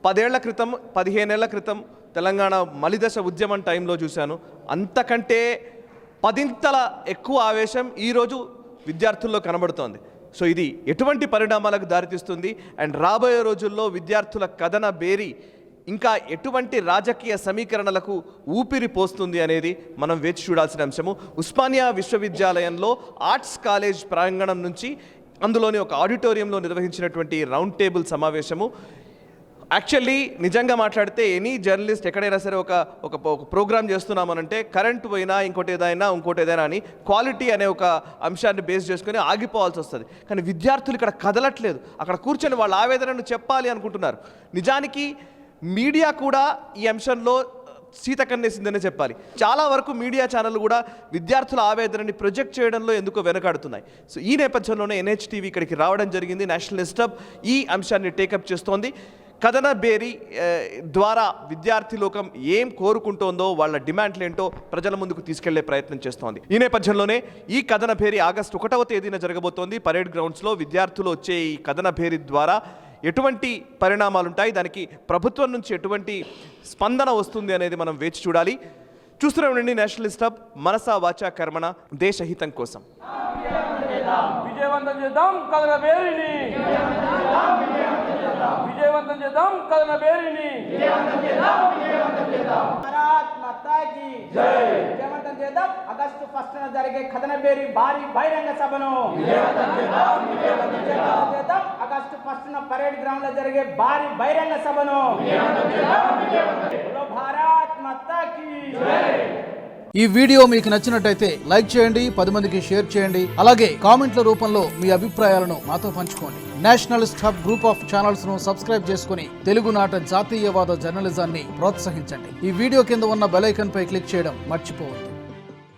10 ఏళ్ల క్రితం 15 ఏళ్ల క్రితం తెలంగాణ మలిదశ ఉద్యమం టైంలో చూశాను. అంతకంటే 10ంతల ఎక్కువ ఆవేశం ఈరోజు విద్యార్థుల్లో కనబడుతోంది. సో ఇది ఎటువంటి పరిణామాలకు దారితీస్తుంది అండ్ రాబోయే రోజుల్లో విద్యార్థుల కథన బేరి ఇంకా ఎటువంటి రాజకీయ సమీకరణలకు ఊపిరి పోస్తుంది అనేది మనం వేచి చూడాల్సిన అంశము. ఉస్మానియా విశ్వవిద్యాలయంలో ఆర్ట్స్ కాలేజ్ ప్రాంగణం నుంచి అందులోని ఒక ఆడిటోరియంలో నిర్వహించినటువంటి రౌండ్ టేబుల్ సమావేశము. యాక్చువల్లీ నిజంగా మాట్లాడితే ఎనీ జర్నలిస్ట్ ఎక్కడైనా సరే ఒక ప్రోగ్రామ్ చేస్తున్నామనంటే కరెంట్ పోయినా ఇంకోటి ఏదైనా అని క్వాలిటీ అనే ఒక అంశాన్ని బేస్ చేసుకొని ఆగిపోవాల్సి వస్తుంది. కానీ విద్యార్థులు ఇక్కడ కదలట్లేదు, అక్కడ కూర్చొని వాళ్ళ ఆవేదనను చెప్పాలి అనుకుంటున్నారు. నిజానికి మీడియా కూడా ఈ అంశంలో సీతకన్నేసిందనే చెప్పాలి. చాలా వరకు మీడియా ఛానళ్ళు కూడా విద్యార్థుల ఆవేదనని ప్రొజెక్ట్ చేయడంలో ఎందుకో వెనకాడుతున్నాయి. సో ఈ నేపథ్యంలోనే NHTV ఇక్కడికి రావడం జరిగింది. నేషనలిస్ట్ హబ్ ఈ అంశాన్ని టేకప్ చేస్తోంది. కథన బేరీ ద్వారా విద్యార్థి లోకం ఏం కోరుకుంటోందో, వాళ్ళ డిమాండ్లు ఏంటో ప్రజల ముందుకు తీసుకెళ్లే ప్రయత్నం చేస్తోంది. ఈ నేపథ్యంలోనే ఈ కథన భేరీ ఆగస్టు 1వ తేదీన జరగబోతోంది పరేడ్ గ్రౌండ్స్లో. విద్యార్థులు వచ్చే ఈ కథన భేరీ ద్వారా ఎటువంటి పరిణామాలు ఉంటాయి, దానికి ప్రభుత్వం నుంచి ఎటువంటి స్పందన వస్తుంది అనేది మనం వేచి చూడాలి. చూస్తూనే ఉండండి నేషనలిస్ట్ హబ్, మనసా వాచా కర్మణ, దేశహితం కోసం. విజయవంతం చేద్దాం కథన బేరీని. విజయవంతం చేద్దాం కథన బేరీని. భారత్ మాతాకి జై. విజయవంతం చేద్దాం ఆగస్టు 1న జరిగే కథనబేరి భారీ బహిరంగ సభను. విజయవంతం చేద్దాం ఆగస్టు 1న పరేడ్ గ్రౌండ్ లో జరిగే భారీ బహిరంగ సభను. భారత్ మాతాకి జై. ఈ వీడియో మీకు నచ్చినట్టయితే లైక్ చేయండి, 10 మందికి షేర్ చేయండి. అలాగే కామెంట్ల రూపంలో మీ అభిప్రాయాలను మాతో పంచుకోండి. Nationalist hub group of channels ను సబ్స్క్రైబ్ చేసుకుని తెలుగునాట జాతీయవాద జర్నలిజాన్ని ప్రోత్సహించండి. ఈ వీడియో కింద ఉన్న బెల్ ఐకాన్ పై క్లిక్ చేయడం మర్చిపోవద్దు.